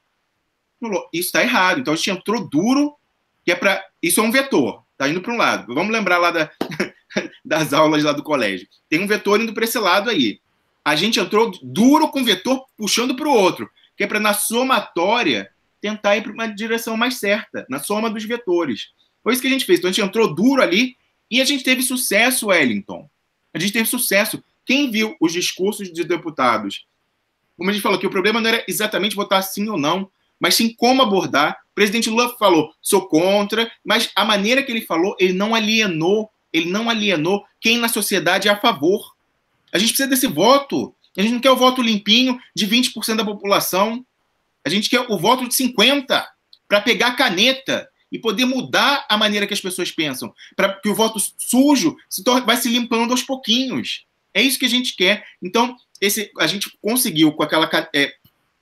Isso está errado. Então a gente entrou duro, isso é um vetor, está indo para um lado. Vamos lembrar lá das aulas lá do colégio. Tem um vetor indo para esse lado aí. A gente entrou duro com o vetor puxando para o outro, que é para, na somatória, tentar ir para uma direção mais certa, na soma dos vetores. Foi isso que a gente fez. Então, a gente entrou duro ali e a gente teve sucesso, Wellington. A gente teve sucesso. Quem viu os discursos de deputados, como a gente falou, que o problema não era exatamente votar sim ou não, mas sim como abordar. O presidente Lula falou, sou contra, mas a maneira que ele falou, ele não alienou quem na sociedade é a favor. A gente precisa desse voto. A gente não quer o voto limpinho de 20% da população. A gente quer o voto de 50% para pegar a caneta e poder mudar a maneira que as pessoas pensam. Para que o voto sujo vai se limpando aos pouquinhos. É isso que a gente quer. Então, a gente conseguiu com aquela...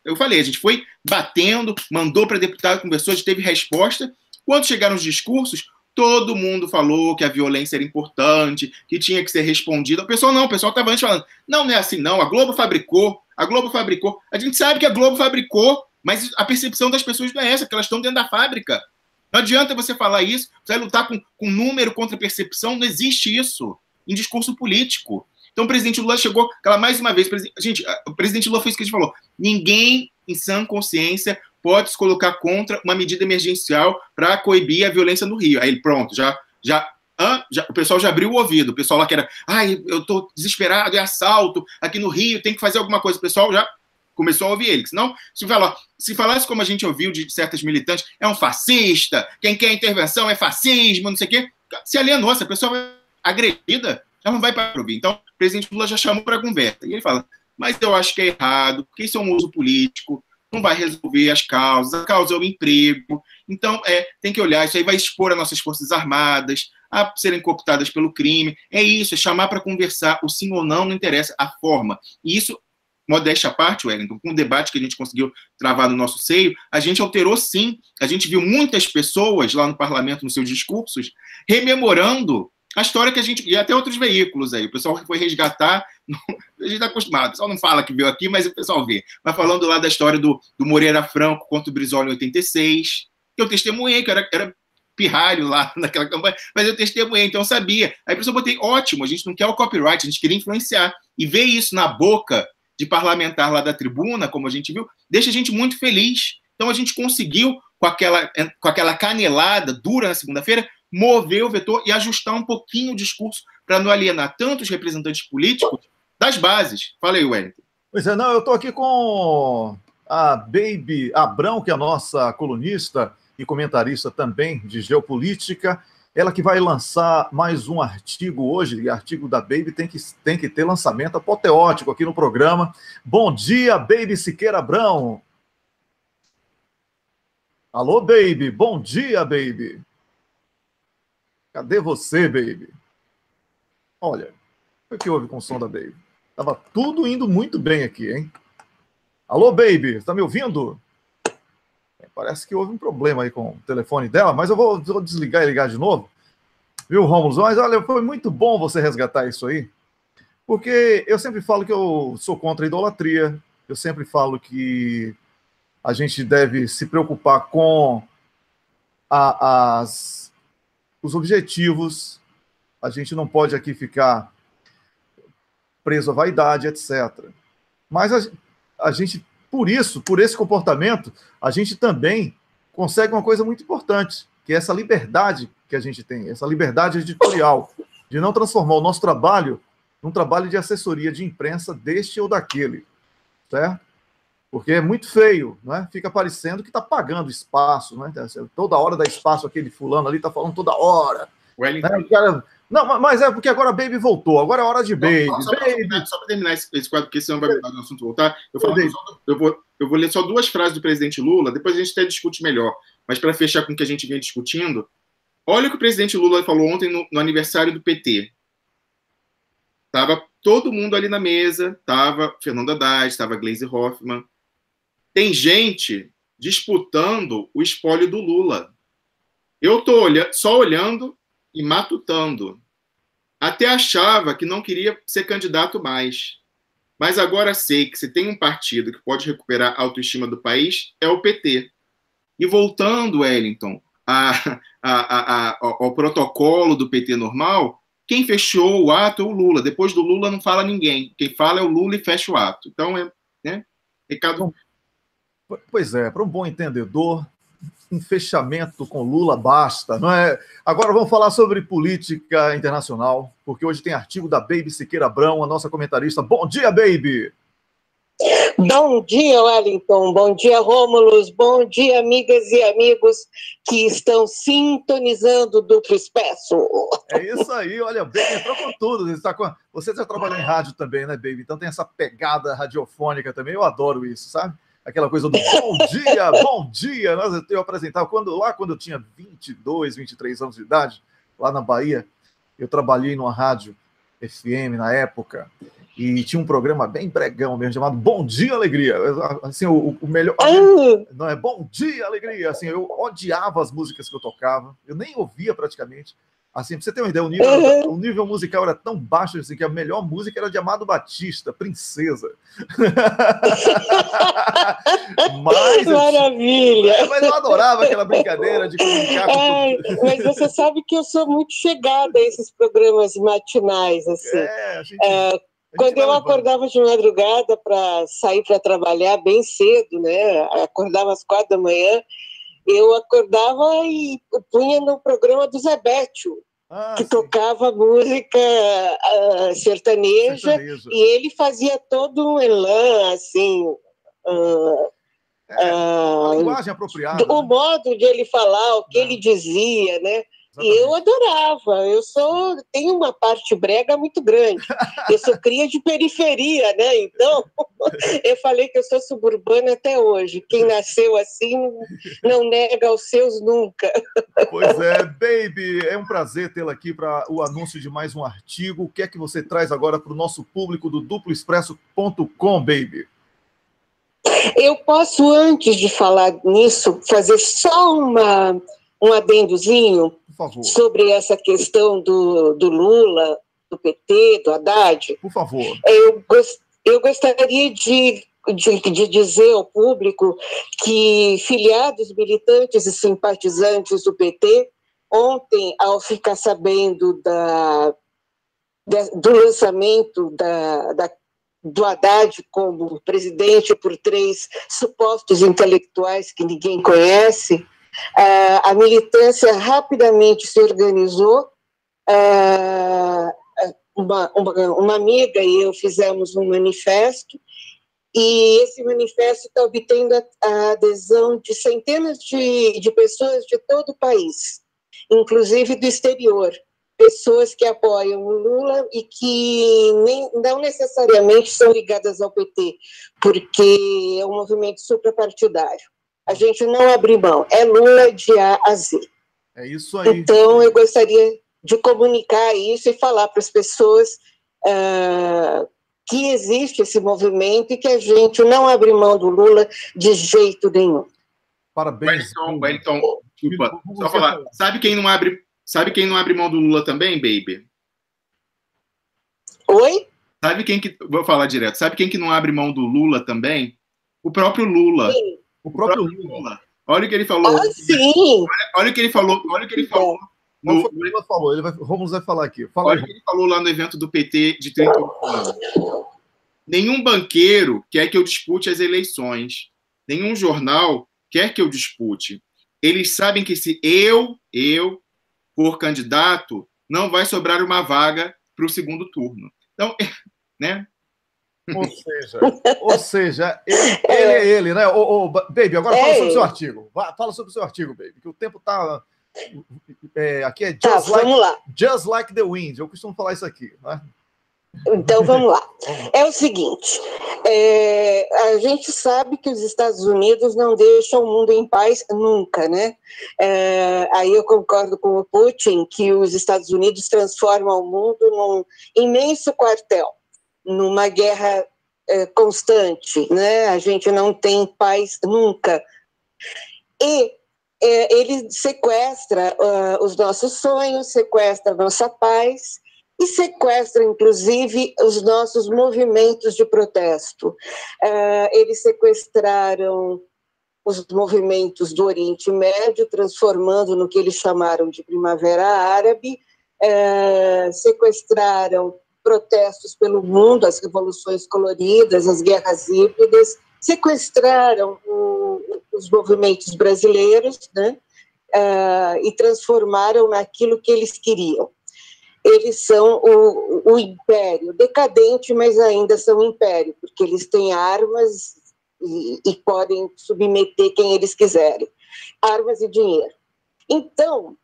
eu falei, a gente foi batendo, mandou para deputado, conversou, a gente teve resposta. Quando chegaram os discursos, todo mundo falou que a violência era importante, que tinha que ser respondida. O pessoal estava antes falando, não é assim não, a Globo fabricou. A gente sabe que a Globo fabricou, mas a percepção das pessoas não é essa, que elas estão dentro da fábrica. Não adianta você falar isso, você vai lutar com número contra percepção, não existe isso em discurso político. Então o presidente Lula chegou, mais uma vez, o presidente Lula fez o que a gente falou, ninguém em sã consciência pode se colocar contra uma medida emergencial para coibir a violência no Rio. Aí ele, pronto, o pessoal já abriu o ouvido, o pessoal lá que era, eu estou desesperado, é assalto, aqui no Rio, tem que fazer alguma coisa, o pessoal já começou a ouvir ele, senão, se falasse como a gente ouviu de certas militantes, é um fascista, quem quer intervenção é fascismo, não sei o quê, se alienou, se a pessoa é agredida, já não vai para ouvir. Então, o presidente Lula já chamou para conversa, e ele fala, mas eu acho que é errado, porque isso é um uso político, não vai resolver as causas, a causa é o emprego, então tem que olhar, isso aí vai expor as nossas forças armadas a serem cooptadas pelo crime, é chamar para conversar, o sim ou não interessa, a forma, e isso, modéstia à parte, Wellington, com o debate que a gente conseguiu travar no nosso seio, a gente alterou sim, a gente viu muitas pessoas lá no parlamento, nos seus discursos, rememorando a história que a gente... E até outros veículos aí. O pessoal foi resgatar... A gente está acostumado. O pessoal não fala que veio aqui, mas o pessoal vê. Mas falando lá da história do Moreira Franco contra o Brizola em 86, que eu testemunhei, que era pirralho lá naquela campanha, mas eu testemunhei, então eu sabia. Aí por isso eu botei, ótimo, a gente não quer o copyright, a gente queria influenciar. E ver isso na boca de parlamentar lá da tribuna, como a gente viu, deixa a gente muito feliz. Então a gente conseguiu, com aquela canelada dura na segunda-feira, mover o vetor e ajustar um pouquinho o discurso para não alienar tanto os representantes políticos das bases. Fala aí, Wellington. Pois é, eu estou aqui com a Baby Abrão, que é a nossa colunista e comentarista também de geopolítica, ela que vai lançar mais um artigo hoje, e artigo da Baby tem que ter lançamento apoteótico aqui no programa. Bom dia, Baby Siqueira Abrão. Alô, Baby. Bom dia, Baby. Cadê você, Baby? Olha, o que houve com o som da Baby? Tava tudo indo muito bem aqui, hein? Alô, Baby, está me ouvindo? Parece que houve um problema aí com o telefone dela, mas eu vou desligar e ligar de novo. Viu, Rômulo? Mas olha, foi muito bom você resgatar isso aí, porque eu sempre falo que eu sou contra a idolatria, eu sempre falo que a gente deve se preocupar com os objetivos, a gente não pode aqui ficar preso à vaidade, etc. Mas a gente, por esse comportamento, a gente também consegue uma coisa muito importante, que é essa liberdade que a gente tem, essa liberdade editorial, de não transformar o nosso trabalho num trabalho de assessoria de imprensa deste ou daquele, certo? Porque é muito feio, né? Fica parecendo que está pagando espaço, né? Toda hora dá espaço, aquele fulano ali está falando toda hora, Wellington. Cara, não, mas é porque agora a Baby voltou. Agora é hora de Baby. Só para terminar esse quadro, porque senão vai mudar do assunto voltar. Eu vou ler só 2 frases do presidente Lula, depois a gente até discute melhor. Mas para fechar com o que a gente vem discutindo, olha o que o presidente Lula falou ontem no aniversário do PT. Estava todo mundo ali na mesa, estava Fernando Haddad, estava Gleisi Hoffmann. Tem gente disputando o espólio do Lula. Eu estou só olhando e matutando. Até achava que não queria ser candidato mais. Mas agora sei que se tem um partido que pode recuperar a autoestima do país, é o PT. E voltando, Wellington, ao protocolo do PT normal, quem fechou o ato é o Lula. Depois do Lula não fala ninguém. Quem fala é o Lula e fecha o ato. Então, recado... Pois é, para um bom entendedor, um fechamento com Lula basta, não é? Agora vamos falar sobre política internacional, porque hoje tem artigo da Baby Siqueira Abrão, a nossa comentarista. Bom dia, Baby! Bom dia, Wellington. Bom dia, Rômulus. Bom dia, amigas e amigos que estão sintonizando o Duplo Expresso. É isso aí, olha, Baby entrou com tudo. Você já trabalhou em rádio também, né, Baby? Então tem essa pegada radiofônica também. Eu adoro isso, sabe? Aquela coisa do bom dia. Eu apresentava quando eu tinha 22, 23 anos de idade, lá na Bahia, eu trabalhei numa rádio FM na época, e tinha um programa bem bregão mesmo, chamado Bom Dia Alegria. Assim, o melhor... Não é Bom Dia Alegria. Assim, eu odiava as músicas que eu tocava, eu nem ouvia praticamente. Assim, pra você ter uma ideia, o nível musical era tão baixo assim, que a melhor música era de Amado Batista, Princesa. Maravilha! Mas eu adorava aquela brincadeira de comunicar com Mas você sabe que eu sou muito chegada a esses programas matinais, assim. Quando eu acordava de madrugada para sair para trabalhar bem cedo, né? Acordava às 4 da manhã, eu acordava e punha no programa do Zé Bétio, que tocava música sertaneja, e ele fazia todo um elan, assim... a linguagem apropriada. O modo de ele falar, o que ele dizia, né? Exatamente. E eu adorava. Tenho uma parte brega muito grande. Eu sou cria de periferia, né? Então, eu falei que eu sou suburbana até hoje. Quem nasceu assim não nega os seus nunca. Pois é, Baby, é um prazer tê-la aqui para o anúncio de mais um artigo. O que é que você traz agora para o nosso público do duploexpresso.com, Baby? Eu posso, antes de falar nisso, fazer só um adendozinho sobre essa questão do Lula, do PT, do Haddad. Por favor. Eu gostaria de dizer ao público que filiados, militantes e simpatizantes do PT, ontem, ao ficar sabendo do lançamento do Haddad como presidente por 3 supostos intelectuais que ninguém conhece, a militância rapidamente se organizou. Uma amiga e eu fizemos um manifesto, e esse manifesto está obtendo a adesão de centenas de pessoas de todo o país, inclusive do exterior, pessoas que apoiam o Lula e que não necessariamente são ligadas ao PT, porque é um movimento suprapartidário. A gente não abre mão, é Lula de A a Z. É isso aí. Então, eu gostaria de comunicar isso e falar para as pessoas que existe esse movimento e que a gente não abre mão do Lula de jeito nenhum. Parabéns. Wellington, desculpa, só falar. Sabe quem não abre mão do Lula também, Baby? Oi? Vou falar direto. Sabe quem que não abre mão do Lula também? O próprio Lula. Sim. O próprio Lula. Olha o que ele falou. Sim. Olha o que ele falou. Olha o que ele falou. O Romulo vai falar aqui. Olha o que ele falou lá no evento do PT de 38 anos. Nenhum banqueiro quer que eu dispute as eleições. Nenhum jornal quer que eu dispute. Eles sabem que se eu for candidato, não vai sobrar uma vaga para o segundo turno. Então, né? Ou seja, ele é ele, né? Baby, agora fala sobre o seu artigo. Fala sobre o seu artigo, Baby, que o tempo está Aqui é Just Like the Wind. Eu costumo falar isso aqui, né? Então, vamos lá. É o seguinte, a gente sabe que os Estados Unidos não deixam o mundo em paz nunca, né? Aí eu concordo com o Putin que os Estados Unidos transformam o mundo num imenso quartel, numa guerra constante, né? A gente não tem paz nunca. E ele sequestra os nossos sonhos, sequestra a nossa paz, e sequestra, inclusive, os nossos movimentos de protesto. Eles sequestraram os movimentos do Oriente Médio, transformando no que eles chamaram de Primavera Árabe, sequestraram protestos pelo mundo, as revoluções coloridas, as guerras híbridas, sequestraram os movimentos brasileiros, né, e transformaram naquilo que eles queriam. Eles são o império, decadente, mas ainda são império, porque eles têm armas e podem submeter quem eles quiserem, armas e dinheiro. Então,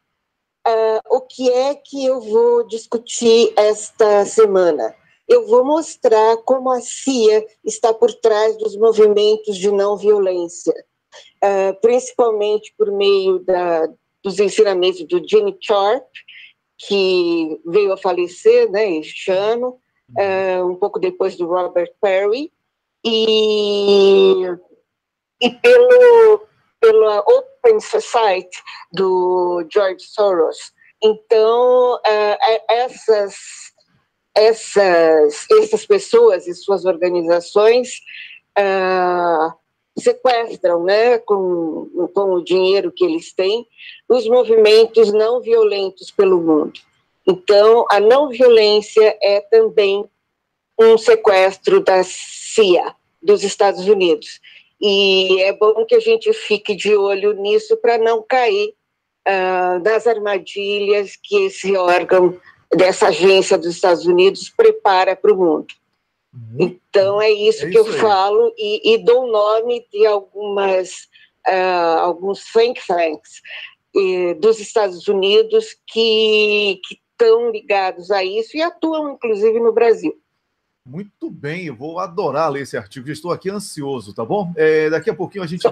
o que é que eu vou discutir esta semana? Eu vou mostrar como a CIA está por trás dos movimentos de não violência, principalmente por meio dos ensinamentos do Gene Sharp, que veio a falecer, né, este ano, um pouco depois do Robert Perry, e pela Open Society do George Soros. Então, essas pessoas e suas organizações sequestram, né, com o dinheiro que eles têm, os movimentos não violentos pelo mundo. Então, a não violência é também um sequestro da CIA, dos Estados Unidos. E é bom que a gente fique de olho nisso para não cair nas armadilhas que esse órgão dessa agência dos Estados Unidos prepara para o mundo. Então, é isso que eu falo e dou o nome de alguns think tanks dos Estados Unidos que estão ligados a isso e atuam, inclusive, no Brasil. Muito bem, eu vou adorar ler esse artigo, já estou aqui ansioso, tá bom? Daqui a pouquinho a gente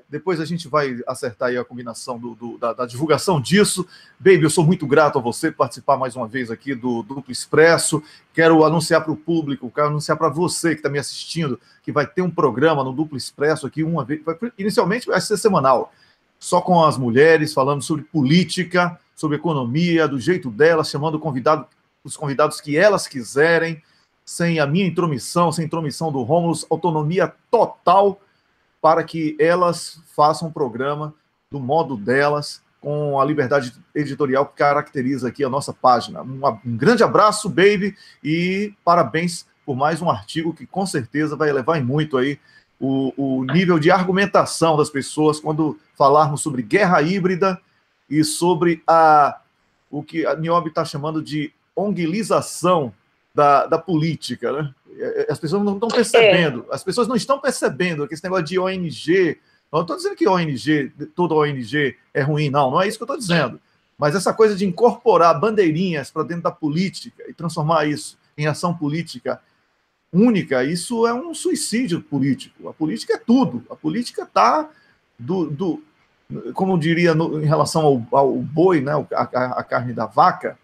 depois a gente vai acertar aí a combinação da divulgação disso. Baby, eu sou muito grato a você por participar mais uma vez aqui do Duplo Expresso. Quero anunciar para o público, quero anunciar para você que está me assistindo, que vai ter um programa no Duplo Expresso aqui uma vez, inicialmente vai ser semanal, só com as mulheres, falando sobre política, sobre economia, do jeito delas, chamando os convidados que elas quiserem, sem a minha intromissão, sem intromissão do Rômulo, autonomia total para que elas façam um programa do modo delas, com a liberdade editorial que caracteriza aqui a nossa página. Um grande abraço, baby, e parabéns por mais um artigo que com certeza vai elevar em muito aí o nível de argumentação das pessoas quando falarmos sobre guerra híbrida e sobre o que a Niobe está chamando de onguilização da política, né? As pessoas não estão percebendo, as pessoas não estão percebendo que esse negócio de ONG, não estou dizendo que toda ONG é ruim, não é isso que eu estou dizendo, mas essa coisa de incorporar bandeirinhas para dentro da política e transformar isso em ação política única, isso é um suicídio político. A política é tudo, a política está como diria em relação ao boi, né, a carne da vaca,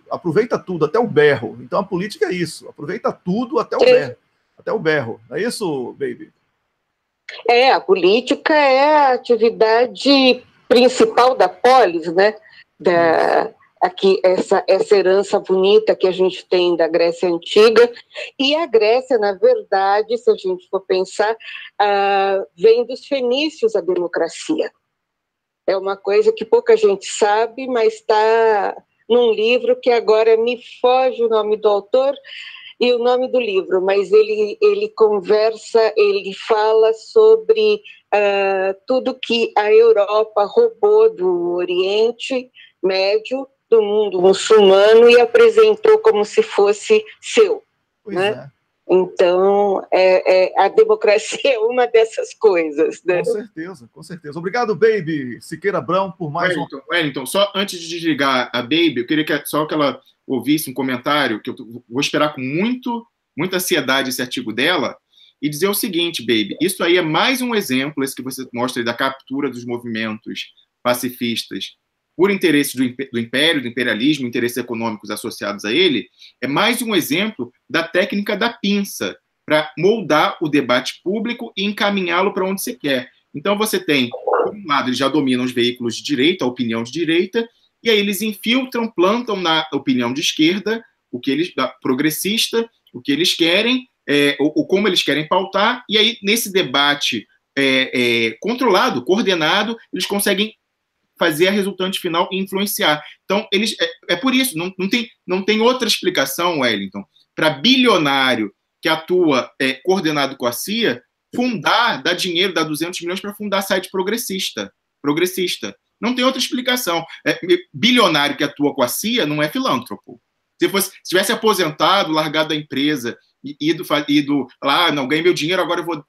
aproveita tudo, até o berro. Então a política é isso, aproveita tudo até o berro. Não é isso, baby? A política é a atividade principal da polis, né? Aqui, essa herança bonita que a gente tem da Grécia Antiga. E a Grécia, na verdade, se a gente for pensar, vem dos fenícios a democracia. É uma coisa que pouca gente sabe, mas está num livro que agora me foge o nome do autor e o nome do livro, mas ele fala sobre tudo que a Europa roubou do Oriente Médio, do mundo muçulmano, e apresentou como se fosse seu. Pois né? Então, a democracia é uma dessas coisas, né? Com certeza, com certeza. Obrigado, Baby Siqueira Abrão, por mais Wellington, só antes de desligar a Baby, eu queria só que ela ouvisse um comentário, que eu vou esperar com muita ansiedade esse artigo dela, e dizer o seguinte, Baby, isso aí é mais um exemplo, esse que você mostra aí, da captura dos movimentos pacifistas por interesse do império, do imperialismo, interesses econômicos associados a ele, é mais um exemplo da técnica da pinça, para moldar o debate público e encaminhá-lo para onde você quer. Então, você tem, por um lado, eles já dominam os veículos de direita, a opinião de direita, e aí eles infiltram, plantam na opinião de esquerda, progressista, o que eles querem, ou como eles querem pautar, e aí, nesse debate controlado, coordenado, eles conseguem fazer a resultante final e influenciar. Então, é por isso, não tem outra explicação, Wellington, para bilionário que atua coordenado com a CIA, dar dinheiro, dar 200 milhões para fundar site progressista. Não tem outra explicação. Bilionário que atua com a CIA não é filântropo. Se tivesse aposentado, largado da empresa, ido lá, não, ganhei meu dinheiro, agora eu vou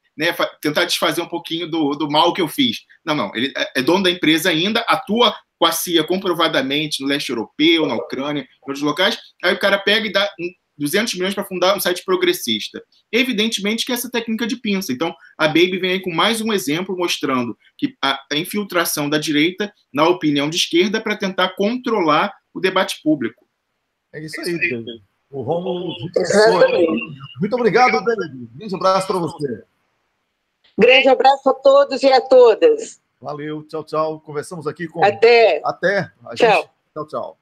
tentar desfazer um pouquinho do mal que eu fiz. Não, ele é dono da empresa ainda, atua com a CIA comprovadamente no leste europeu, na Ucrânia, em outros locais, aí o cara pega e dá 200 milhões para fundar um site progressista. Evidentemente que essa técnica de pinça. Então, a Baby vem aí com mais um exemplo mostrando que a infiltração da direita na opinião de esquerda para tentar controlar o debate público. É isso aí, Baby. O Rômulo. Muito obrigado, Baby. Grande abraço para você. Grande abraço a todos e a todas. Valeu, tchau. Conversamos aqui com... Até. Tchau.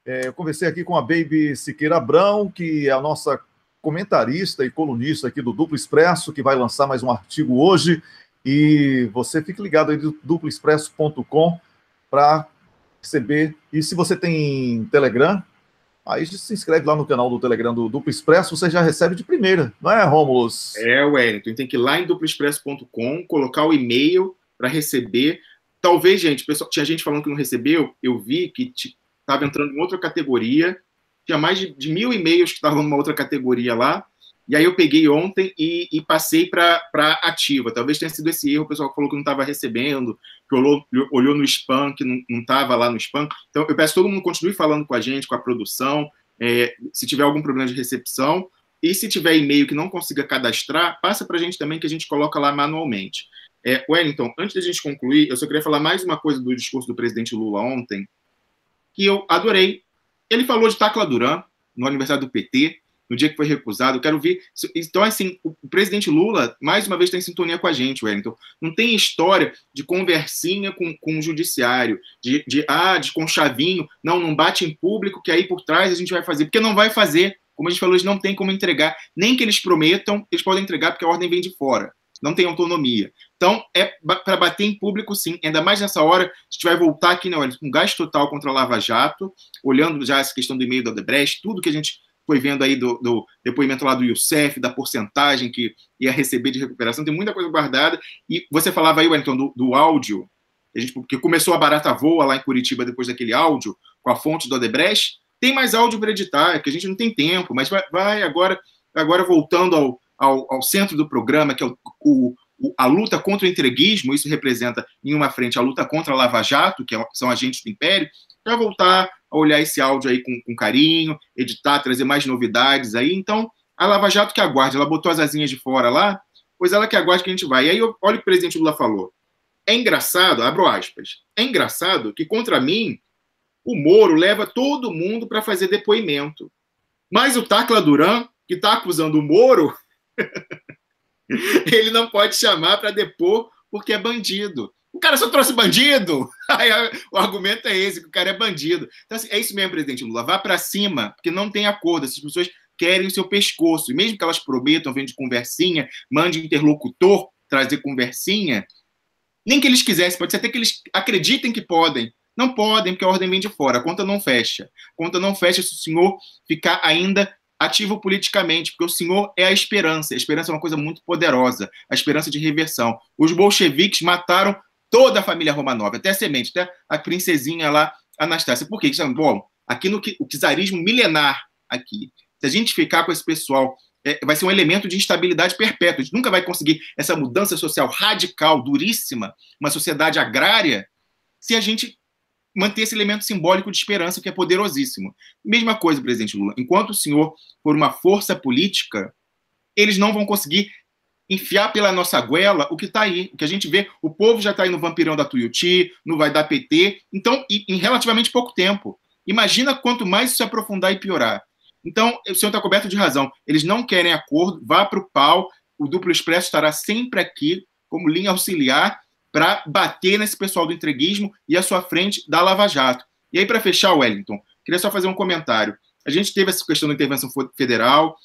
Eu conversei aqui com a Baby Siqueira Abrão, que é a nossa comentarista e colunista aqui do Duplo Expresso, que vai lançar mais um artigo hoje. E você fique ligado aí do duploexpresso.com para receber. E se você tem Telegram, aí se inscreve lá no canal do Telegram do Duplo Expresso, você já recebe de primeira, não é, Rômulo? Wellington, tem que ir lá em duploexpresso.com, colocar o e-mail para receber. Talvez, gente, pessoal, tinha gente falando que não recebeu, eu vi que estava entrando em outra categoria, tinha mais de 1.000 e-mails que estavam numa outra categoria lá, e aí eu peguei ontem e passei para ativa. Talvez tenha sido esse erro, o pessoal falou que não estava recebendo, que olhou no spam, que não estava lá no spam. Então, eu peço que todo mundo continue falando com a gente, com a produção, se tiver algum problema de recepção, e se tiver e-mail que não consiga cadastrar, passa para a gente também, que a gente coloca lá manualmente. Wellington, antes da gente concluir, eu só queria falar mais uma coisa do discurso do presidente Lula ontem, que eu adorei. Ele falou de Tacla Duran, no aniversário do PT, no dia que foi recusado. Eu quero ver... Então, assim, o presidente Lula, mais uma vez, está em sintonia com a gente, Wellington. Não tem história de conversinha com o judiciário, de conchavinho, não bate em público, que aí por trás a gente vai fazer. Porque não vai fazer. Como a gente falou, eles não têm como entregar. Nem que eles prometam, eles podem entregar porque a ordem vem de fora. Não tem autonomia. Então, para bater em público, sim. Ainda mais nessa hora, a gente vai voltar aqui, né, Wellington, com gás total contra a Lava Jato, olhando já essa questão do e-mail da Odebrecht, tudo que a gente foi vendo aí do depoimento lá do Youssef, da porcentagem que ia receber de recuperação, tem muita coisa guardada. E você falava aí, Wellington, do áudio, que começou a barata voa lá em Curitiba depois daquele áudio, com a fonte do Odebrecht. Tem mais áudio para editar, que a gente não tem tempo, mas vai agora voltando ao centro do programa, que é a luta contra o entreguismo, isso representa, em uma frente, a luta contra a Lava Jato, que são agentes do Império, para voltar a olhar esse áudio aí com carinho, editar, trazer mais novidades aí. Então, a Lava Jato que aguarde, ela botou as asinhas de fora lá, pois ela que aguarde que a gente vai. E aí, olha o que o presidente Lula falou. É engraçado, abro aspas, é engraçado que contra mim o Moro leva todo mundo para fazer depoimento. Mas o Tacla Duran, que está acusando o Moro, ele não pode chamar para depor porque é bandido. O cara só trouxe bandido. Aí, o argumento é esse, que o cara é bandido. Então, assim, é isso mesmo, presidente Lula. Vá para cima, porque não tem acordo. Essas pessoas querem o seu pescoço. E mesmo que elas prometam, vem de conversinha, mande interlocutor trazer conversinha, nem que eles quisessem, pode ser até que eles acreditem que podem. Não podem, porque a ordem vem de fora. A conta não fecha. A conta não fecha se o senhor ficar ainda ativo politicamente, porque o senhor é a esperança. A esperança é uma coisa muito poderosa, a esperança de reversão. Os bolcheviques mataram toda a família Romanov, até a semente, até a princesinha lá, Anastácia. Por quê? Bom, aqui no o czarismo milenar aqui, se a gente ficar com esse pessoal vai ser um elemento de instabilidade perpétua. A gente nunca vai conseguir essa mudança social radical, duríssima, uma sociedade agrária, se a gente manter esse elemento simbólico de esperança, que é poderosíssimo. Mesma coisa, presidente Lula. Enquanto o senhor for uma força política, eles não vão conseguir enfiar pela nossa goela o que está aí. O que a gente vê, o povo já está aí no vampirão da Tuiuti, no vai dar PT, então, em relativamente pouco tempo. Imagina quanto mais isso se aprofundar e piorar. Então, o senhor está coberto de razão. Eles não querem acordo, vá para o pau, o Duplo Expresso estará sempre aqui como linha auxiliar para bater nesse pessoal do entreguismo e à sua frente da Lava Jato. E aí, para fechar, Wellington, queria só fazer um comentário. A gente teve essa questão da intervenção federal,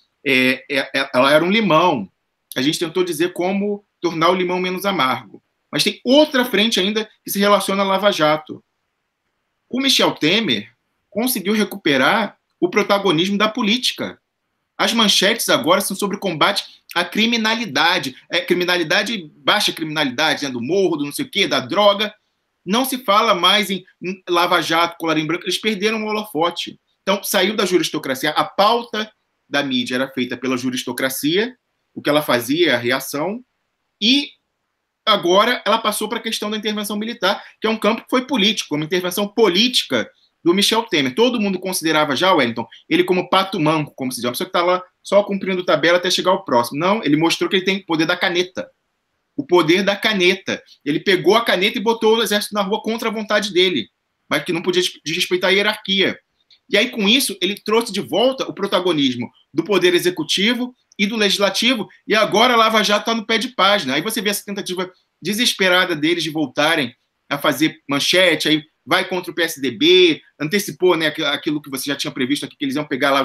ela era um limão. A gente tentou dizer como tornar o limão menos amargo. Mas tem outra frente ainda que se relaciona à Lava Jato. O Michel Temer conseguiu recuperar o protagonismo da política. As manchetes agora são sobre combate à criminalidade. Criminalidade, baixa criminalidade, né, do morro, do não sei o quê, da droga. Não se fala mais em Lava Jato, colarinho branco. Eles perderam o holofote. Então, saiu da juristocracia. A pauta da mídia era feita pela juristocracia, o que ela fazia, a reação, e agora ela passou para a questão da intervenção militar, que é um campo que foi político, uma intervenção política do Michel Temer. Todo mundo considerava já, Wellington, ele como pato manco, como se diz, uma pessoa que está lá só cumprindo tabela até chegar ao próximo. Não, ele mostrou que ele tem o poder da caneta. O poder da caneta. Ele pegou a caneta e botou o exército na rua contra a vontade dele, mas que não podia desrespeitar a hierarquia. E aí, com isso, ele trouxe de volta o protagonismo do poder executivo e do legislativo, e agora a Lava Jato está no pé de página. Aí você vê essa tentativa desesperada deles de voltarem a fazer manchete, aí vai contra o PSDB, antecipou, né, aquilo que você já tinha previsto aqui, que eles iam pegar lá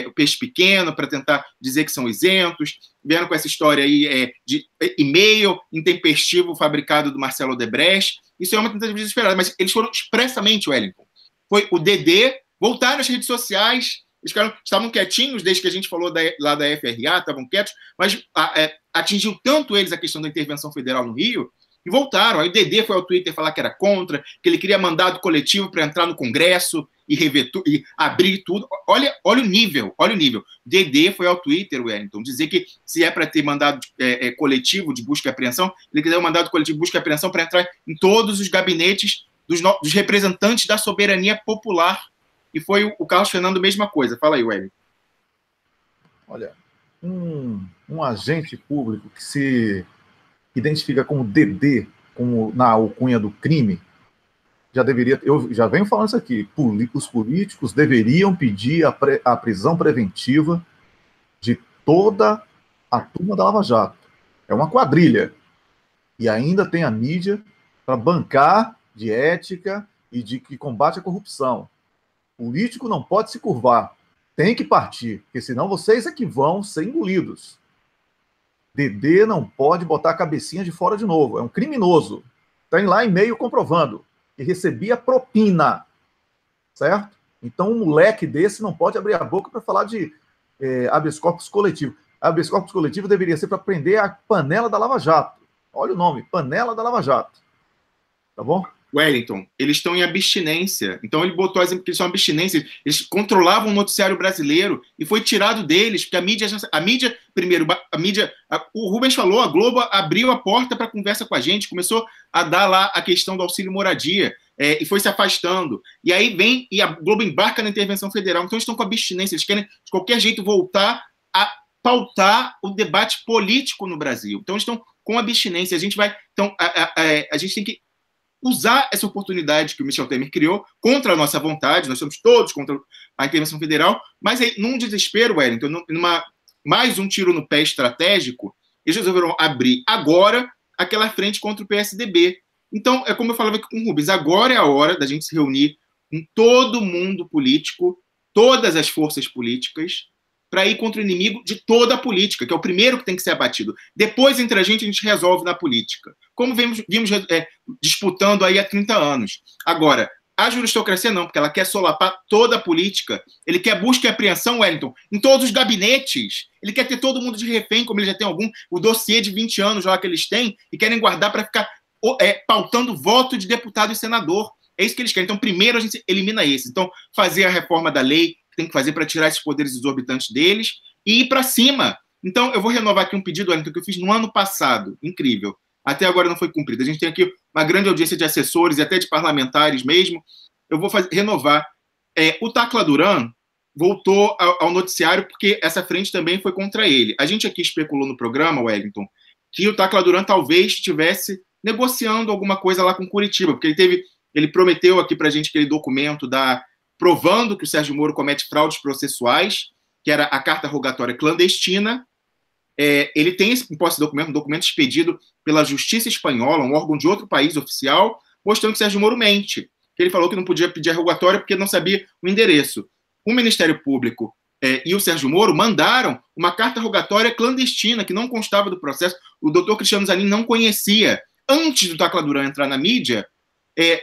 o peixe pequeno para tentar dizer que são isentos, vieram com essa história aí de e-mail intempestivo fabricado do Marcelo Odebrecht. Isso é uma tentativa desesperada, mas eles foram expressamente, Wellington. Foi o DD, voltaram às redes sociais, eles estavam quietinhos desde que a gente falou lá da FRA, estavam quietos, mas atingiu tanto eles a questão da intervenção federal no Rio, e voltaram. Aí o Dedê foi ao Twitter falar que era contra, que ele queria mandado coletivo para entrar no Congresso e rever e abrir tudo. Olha o nível, olha o nível. Dedê foi ao Twitter, Wellington, dizer que se é para ter mandado coletivo de busca e apreensão, ele queria um mandado coletivo de busca e apreensão para entrar em todos os gabinetes dos representantes da soberania popular. E foi o Carlos Fernando, mesma coisa. Fala aí, Wellington. Olha, um agente público que se identifica como DD, como na alcunha do crime, já deveria... Eu já venho falando isso aqui. Os políticos deveriam pedir a prisão preventiva de toda a turma da Lava Jato. É uma quadrilha. E ainda tem a mídia para bancar de ética e de que combate a corrupção. O político não pode se curvar, tem que partir, porque senão vocês é que vão ser engolidos. Dedê não pode botar a cabecinha de fora de novo, é um criminoso. Tem lá e-mail comprovando que recebia propina, certo? Então um moleque desse não pode abrir a boca para falar de habeas corpus coletivo. Habeas corpus coletivo deveria ser para prender a panela da Lava Jato. Olha o nome, panela da Lava Jato. Tá bom? Wellington, eles estão em abstinência. Então ele botou as que eles são abstinência. Eles controlavam o noticiário brasileiro e foi tirado deles, porque a mídia primeiro, o Rubens falou, a Globo abriu a porta para conversa com a gente, começou a dar lá a questão do auxílio moradia, e foi se afastando. E aí vem, e a Globo embarca na intervenção federal. Então eles estão com abstinência, eles querem de qualquer jeito voltar a pautar o debate político no Brasil. Então eles estão com abstinência. A gente tem que usar essa oportunidade que o Michel Temer criou contra a nossa vontade, nós somos todos contra a intervenção federal, mas aí, num desespero, Wellington, mais um tiro no pé estratégico, eles resolveram abrir agora aquela frente contra o PSDB. Então, é como eu falava aqui com o Rubens, agora é a hora da gente se reunir com todo mundo político, todas as forças políticas, para ir contra o inimigo de toda a política, que é o primeiro que tem que ser abatido. Depois, entre a gente resolve na política. Como vimos disputando aí há 30 anos. Agora, a juristocracia não, porque ela quer solapar toda a política. Ele quer busca e apreensão, Wellington, em todos os gabinetes. Ele quer ter todo mundo de refém, como ele já tem o dossiê de 20 anos lá que eles têm, e querem guardar para ficar pautando voto de deputado e senador. É isso que eles querem. Então, primeiro a gente elimina esse. Então, fazer a reforma da lei, tem que fazer para tirar esses poderes exorbitantes deles e ir para cima. Então, eu vou renovar aqui um pedido, Wellington, que eu fiz no ano passado. Incrível. Até agora não foi cumprido. A gente tem aqui uma grande audiência de assessores e até de parlamentares mesmo. Eu vou renovar. O Tacla Duran voltou ao noticiário porque essa frente também foi contra ele. A gente aqui especulou no programa, Wellington, que o Tacla Duran talvez estivesse negociando alguma coisa lá com Curitiba, porque ele prometeu aqui para a gente aquele documento provando que o Sérgio Moro comete fraudes processuais, que era a carta rogatória clandestina. Ele tem em posse um documento expedido pela Justiça Espanhola, um órgão de outro país oficial, mostrando que o Sérgio Moro mente. Que ele falou que não podia pedir a rogatória porque não sabia o endereço. O Ministério Público e o Sérgio Moro mandaram uma carta rogatória clandestina que não constava do processo. O doutor Cristiano Zanin não conhecia, antes do Tacla Duran entrar na mídia,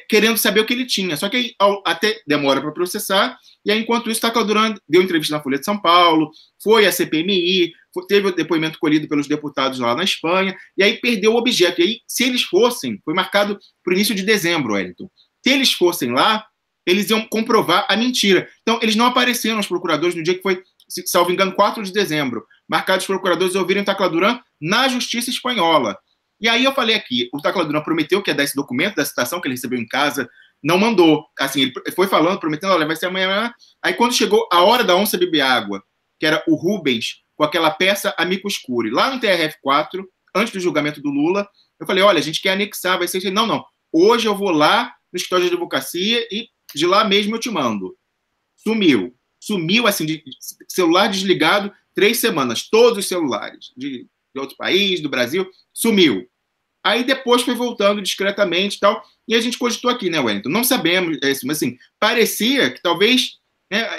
querendo saber o que ele tinha. Só que aí, até demora para processar, e aí, enquanto isso, o Tacla Duran deu entrevista na Folha de São Paulo, foi à CPMI, teve o depoimento colhido pelos deputados lá na Espanha, e aí perdeu o objeto. E aí, se eles fossem, foi marcado para o início de dezembro, Wellington, se eles fossem lá, eles iam comprovar a mentira. Então, eles não apareceram, os procuradores, no dia que foi, salvo engano, 4 de dezembro, marcados os procuradores ouvirem o Tacla Duran na Justiça Espanhola. E aí eu falei aqui, o Tacla Duran prometeu que ia dar esse documento da citação que ele recebeu em casa, não mandou. Assim, ele foi falando, prometendo, olha, vai ser amanhã. Aí quando chegou a hora da onça beber água, que era o Rubens com aquela peça Amicus Curiae, lá no TRF4, antes do julgamento do Lula, eu falei, olha, a gente quer anexar, vai ser... Não, hoje eu vou lá no escritório de advocacia e de lá mesmo eu te mando. Sumiu, assim, de celular desligado, 3 semanas, todos os celulares de outro país, do Brasil, sumiu. Aí depois foi voltando discretamente e tal, e a gente cogitou aqui, né, Wellington? Não sabemos, mas assim, parecia que talvez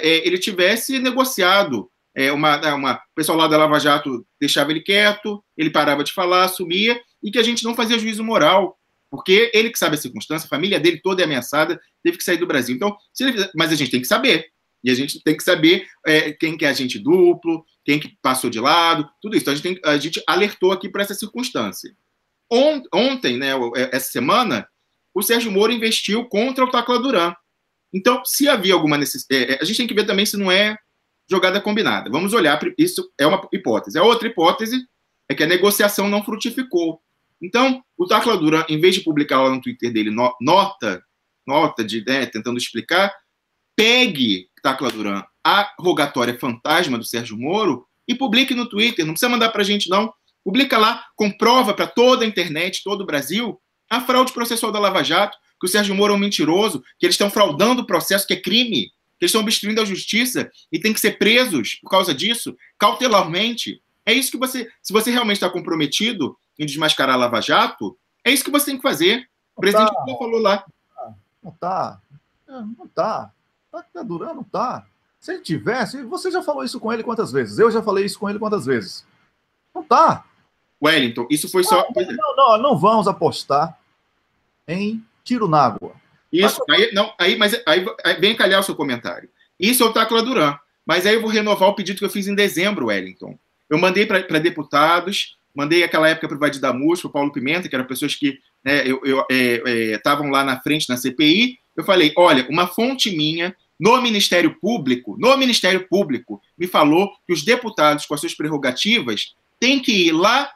ele tivesse negociado, o pessoal lá da Lava Jato deixava ele quieto, ele parava de falar, sumia, e que a gente não fazia juízo moral, porque ele que sabe a circunstância, a família dele toda é ameaçada, teve que sair do Brasil. Então, mas a gente tem que saber. E a gente tem que saber quem que é agente duplo, quem que passou de lado, tudo isso. Então, a gente alertou aqui para essa circunstância. Ontem, né, essa semana, o Sérgio Moro investiu contra o Tacla Duran. Então, se havia alguma necessidade... a gente tem que ver também se não é jogada combinada. Vamos olhar, isso é uma hipótese. A outra hipótese é que a negociação não frutificou. Então, o Tacla Duran, em vez de publicar lá no Twitter dele nota tentando explicar, pegue, Tacla Duran, a rogatória fantasma do Sérgio Moro e publique no Twitter. Não precisa mandar para a gente, não. Publica lá, comprova para toda a internet, todo o Brasil, a fraude processual da Lava Jato, que o Sérgio Moro é um mentiroso, que eles estão fraudando o processo, que é crime, que eles estão obstruindo a justiça e tem que ser presos por causa disso, cautelarmente. É isso que se você realmente está comprometido em desmascarar a Lava Jato, é isso que você tem que fazer. O presidente Lula falou lá. Não tá. Tacla Duran não tá. Se ele tivesse, você já falou isso com ele quantas vezes? Eu já falei isso com ele quantas vezes? Não tá. Wellington, isso foi só... Não vamos apostar em tiro na água. Isso, mas vem calhar o seu comentário. Isso é o Tacla Duran. Mas aí eu vou renovar o pedido que eu fiz em dezembro, Wellington. Eu mandei para deputados, mandei aquela época para o Vadir Damus, para o Paulo Pimenta, que eram pessoas que estavam lá na frente, na CPI. Eu falei, olha, uma fonte minha no Ministério Público, me falou que os deputados, com as suas prerrogativas, têm que ir lá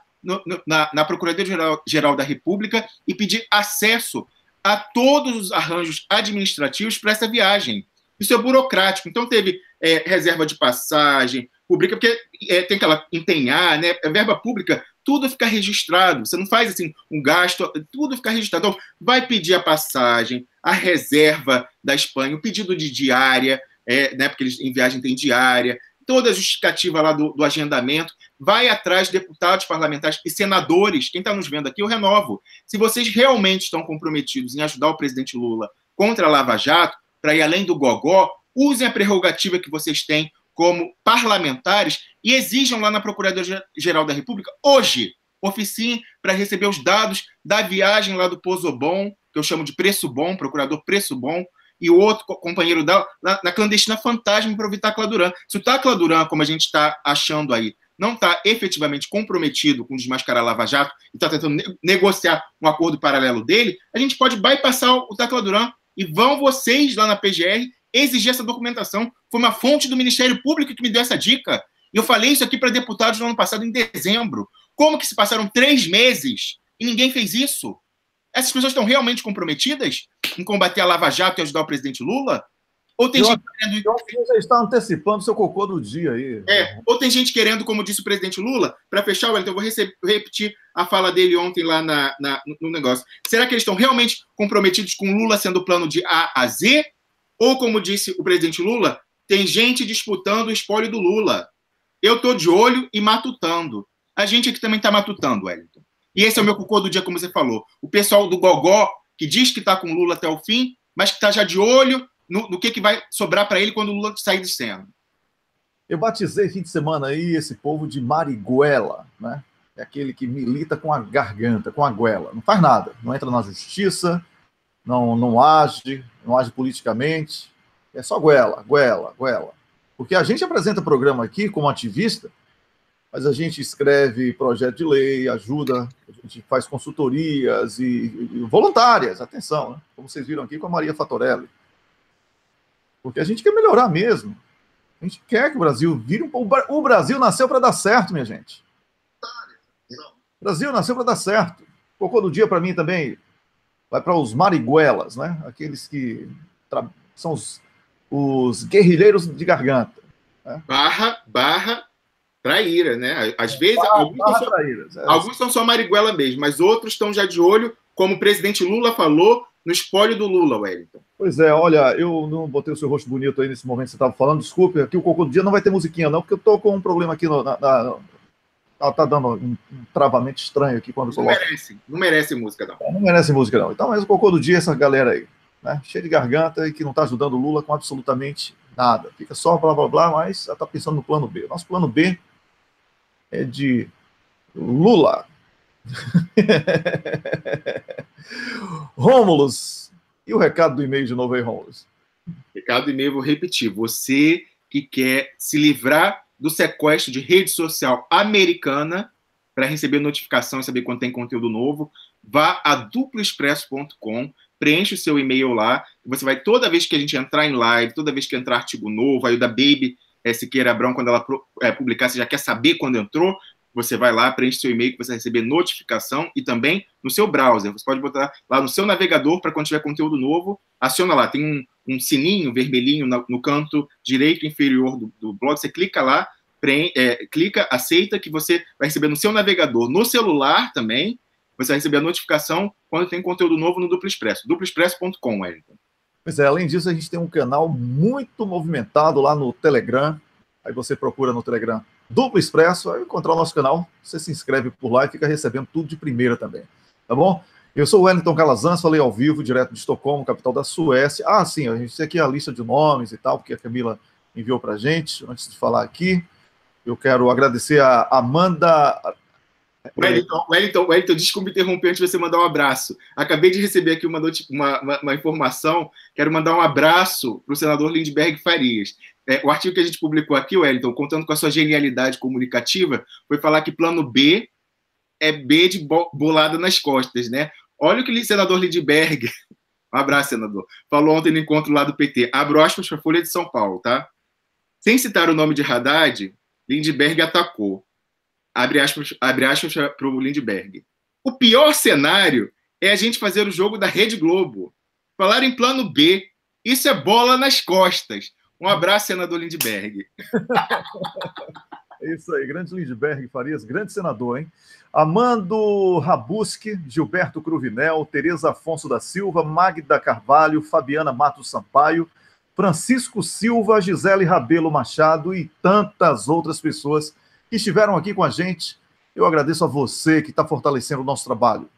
na Procuradoria-Geral da República e pedir acesso a todos os arranjos administrativos para essa viagem. Isso é burocrático. Então, teve reserva de passagem, pública, porque tem aquela empenhar, né? Verba pública, tudo fica registrado. Você não faz assim um gasto, tudo fica registrado. Então, vai pedir a passagem, a reserva da Espanha, o pedido de diária, né? Porque eles em viagem tem diária, toda a justificativa lá do agendamento, vai atrás de deputados, parlamentares e senadores. Quem está nos vendo aqui, eu renovo. Se vocês realmente estão comprometidos em ajudar o presidente Lula contra a Lava Jato, para ir além do gogó, usem a prerrogativa que vocês têm como parlamentares e exijam lá na Procuradoria-Geral da República, hoje, oficiem para receber os dados da viagem lá do Pozobon, que eu chamo de Preço Bom, procurador Preço Bom, e o outro companheiro dela, na clandestina fantasma para o Tacla Duran. Se o Tacla Duran, como a gente está achando aí, não está efetivamente comprometido com desmascarar a Lava Jato e está tentando negociar um acordo paralelo dele, a gente pode bypassar o Tacla Duran e vão vocês lá na PGR exigir essa documentação. Foi uma fonte do Ministério Público que me deu essa dica. E eu falei isso aqui para deputados no ano passado, em dezembro. Como que se passaram 3 meses e ninguém fez isso? Essas pessoas estão realmente comprometidas em combater a Lava Jato e ajudar o presidente Lula? Ou tem gente querendo... Eu acho que você está antecipando o seu cocô do dia aí. Ou tem gente querendo, como disse o presidente Lula, para fechar, Wellington, eu vou repetir a fala dele ontem lá no negócio. Será que eles estão realmente comprometidos com Lula sendo o plano de A a Z? Ou, como disse o presidente Lula, tem gente disputando o espólio do Lula. Eu estou de olho e matutando. A gente aqui também está matutando, Wellington. E esse é o meu cocô do dia, como você falou. O pessoal do Gogó, que diz que está com Lula até o fim, mas que está já de olho no que vai sobrar para ele quando o Lula sair de cena. Eu batizei fim de semana aí esse povo de Marighella, né? É aquele que milita com a garganta, com a goela. Não faz nada, não entra na justiça, não age politicamente. É só goela. Porque a gente apresenta programa aqui como ativista, mas a gente escreve projeto de lei, ajuda, a gente faz consultorias e voluntárias, atenção, né? Como vocês viram aqui com a Maria Fatorelli. Porque a gente quer melhorar mesmo. A gente quer que o Brasil vire O Brasil nasceu para dar certo, minha gente. O Brasil nasceu para dar certo. O cocô do dia, para mim, também vai para os mariguelas, né? Aqueles que são os guerrilheiros de garganta. Né? Barra traíra, né? Às vezes, alguns são só mariguela mesmo, mas outros estão já de olho, como o presidente Lula falou, no espólio do Lula, Wellington. Pois é, olha, eu não botei o seu rosto bonito aí nesse momento que você estava falando, desculpe, aqui o cocô do dia não vai ter musiquinha não, porque eu tô com um problema aqui tá dando um travamento estranho aqui quando eu coloco. Não merece música não. Não merece música não. Então, mas o cocô do dia é essa galera aí, né? Cheia de garganta e que não está ajudando o Lula com absolutamente nada. Fica só blá blá blá, mas já está pensando no plano B. Nosso plano B é de Lula. Rômulus, e o recado do e-mail de novo aí, Rômulus? Recado do e-mail, vou repetir. Você que quer se livrar do sequestro de rede social americana para receber notificação e saber quando tem conteúdo novo, vá a duploexpresso.com, preencha o seu e-mail lá, você vai, toda vez que a gente entrar em live, toda vez que entrar artigo novo, aí o da Baby Siqueira Abrão, quando ela publicar, você já quer saber quando entrou, você vai lá, preenche seu e-mail que você vai receber notificação e também no seu browser. Você pode botar lá no seu navegador para quando tiver conteúdo novo, aciona lá. Tem um sininho vermelhinho no canto direito inferior do blog. Você clica lá, clica, aceita, que você vai receber no seu navegador. No celular também, você vai receber a notificação quando tem conteúdo novo no Duplo Expresso. duploexpresso.com, Wellington. Pois é, além disso, a gente tem um canal muito movimentado lá no Telegram. Aí você procura no Telegram Duplo Expresso, aí encontrar o nosso canal, você se inscreve por lá e fica recebendo tudo de primeira também, tá bom? Eu sou o Wellington Calazans, falei ao vivo, direto de Estocolmo, capital da Suécia. Ah, sim, a gente tem aqui a lista de nomes e tal, porque a Camila enviou pra gente. Antes de falar aqui, eu quero agradecer a Amanda... Wellington, desculpe interromper antes de você mandar um abraço. Acabei de receber aqui uma informação, quero mandar um abraço para o senador Lindbergh Farias. O artigo que a gente publicou aqui, Wellington, contando com a sua genialidade comunicativa, foi falar que plano B é B de bolada nas costas, né? Olha o que o senador Lindbergh, um abraço, senador, falou ontem no encontro lá do PT. Abro aspas para a Folha de São Paulo, tá? Sem citar o nome de Haddad, Lindbergh atacou. Abre aspas para o Lindbergh. O pior cenário é a gente fazer o jogo da Rede Globo. Falar em plano B, isso é bola nas costas. Um abraço, senador Lindbergh. É isso aí, grande Lindbergh Farias, grande senador, hein? Amando Rabuski, Gilberto Cruvinel, Tereza Afonso da Silva, Magda Carvalho, Fabiana Matos Sampaio, Francisco Silva, Gisele Rabelo Machado e tantas outras pessoas que estiveram aqui com a gente. Eu agradeço a você que está fortalecendo o nosso trabalho.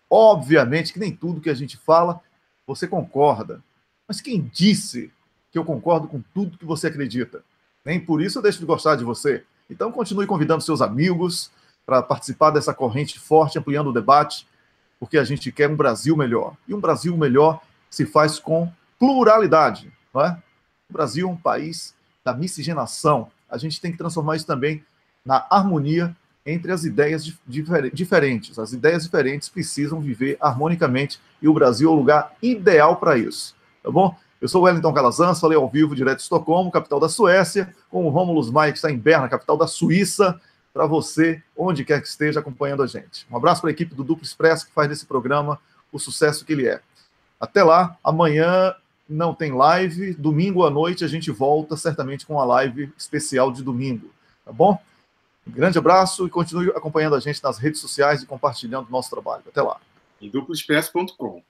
Obviamente que nem tudo que a gente fala você concorda, mas quem disse que eu concordo com tudo que você acredita? Nem por isso eu deixo de gostar de você. Então continue convidando seus amigos para participar dessa corrente forte, ampliando o debate, porque a gente quer um Brasil melhor. E um Brasil melhor se faz com pluralidade, não é? O Brasil é um país da miscigenação. A gente tem que transformar isso também na harmonia entre as ideias diferentes. As ideias diferentes precisam viver harmonicamente e o Brasil é o lugar ideal para isso, tá bom? Eu sou o Wellington Calazans, falei ao vivo direto de Estocolmo, capital da Suécia, com o Romulus Maia, que está em Berna, capital da Suíça, para você, onde quer que esteja, acompanhando a gente. Um abraço para a equipe do Duplo Expresso, que faz desse programa o sucesso que ele é. Até lá, amanhã não tem live, domingo à noite a gente volta certamente com a live especial de domingo, tá bom? Um grande abraço e continue acompanhando a gente nas redes sociais e compartilhando o nosso trabalho. Até lá. Em duploexpresso.com.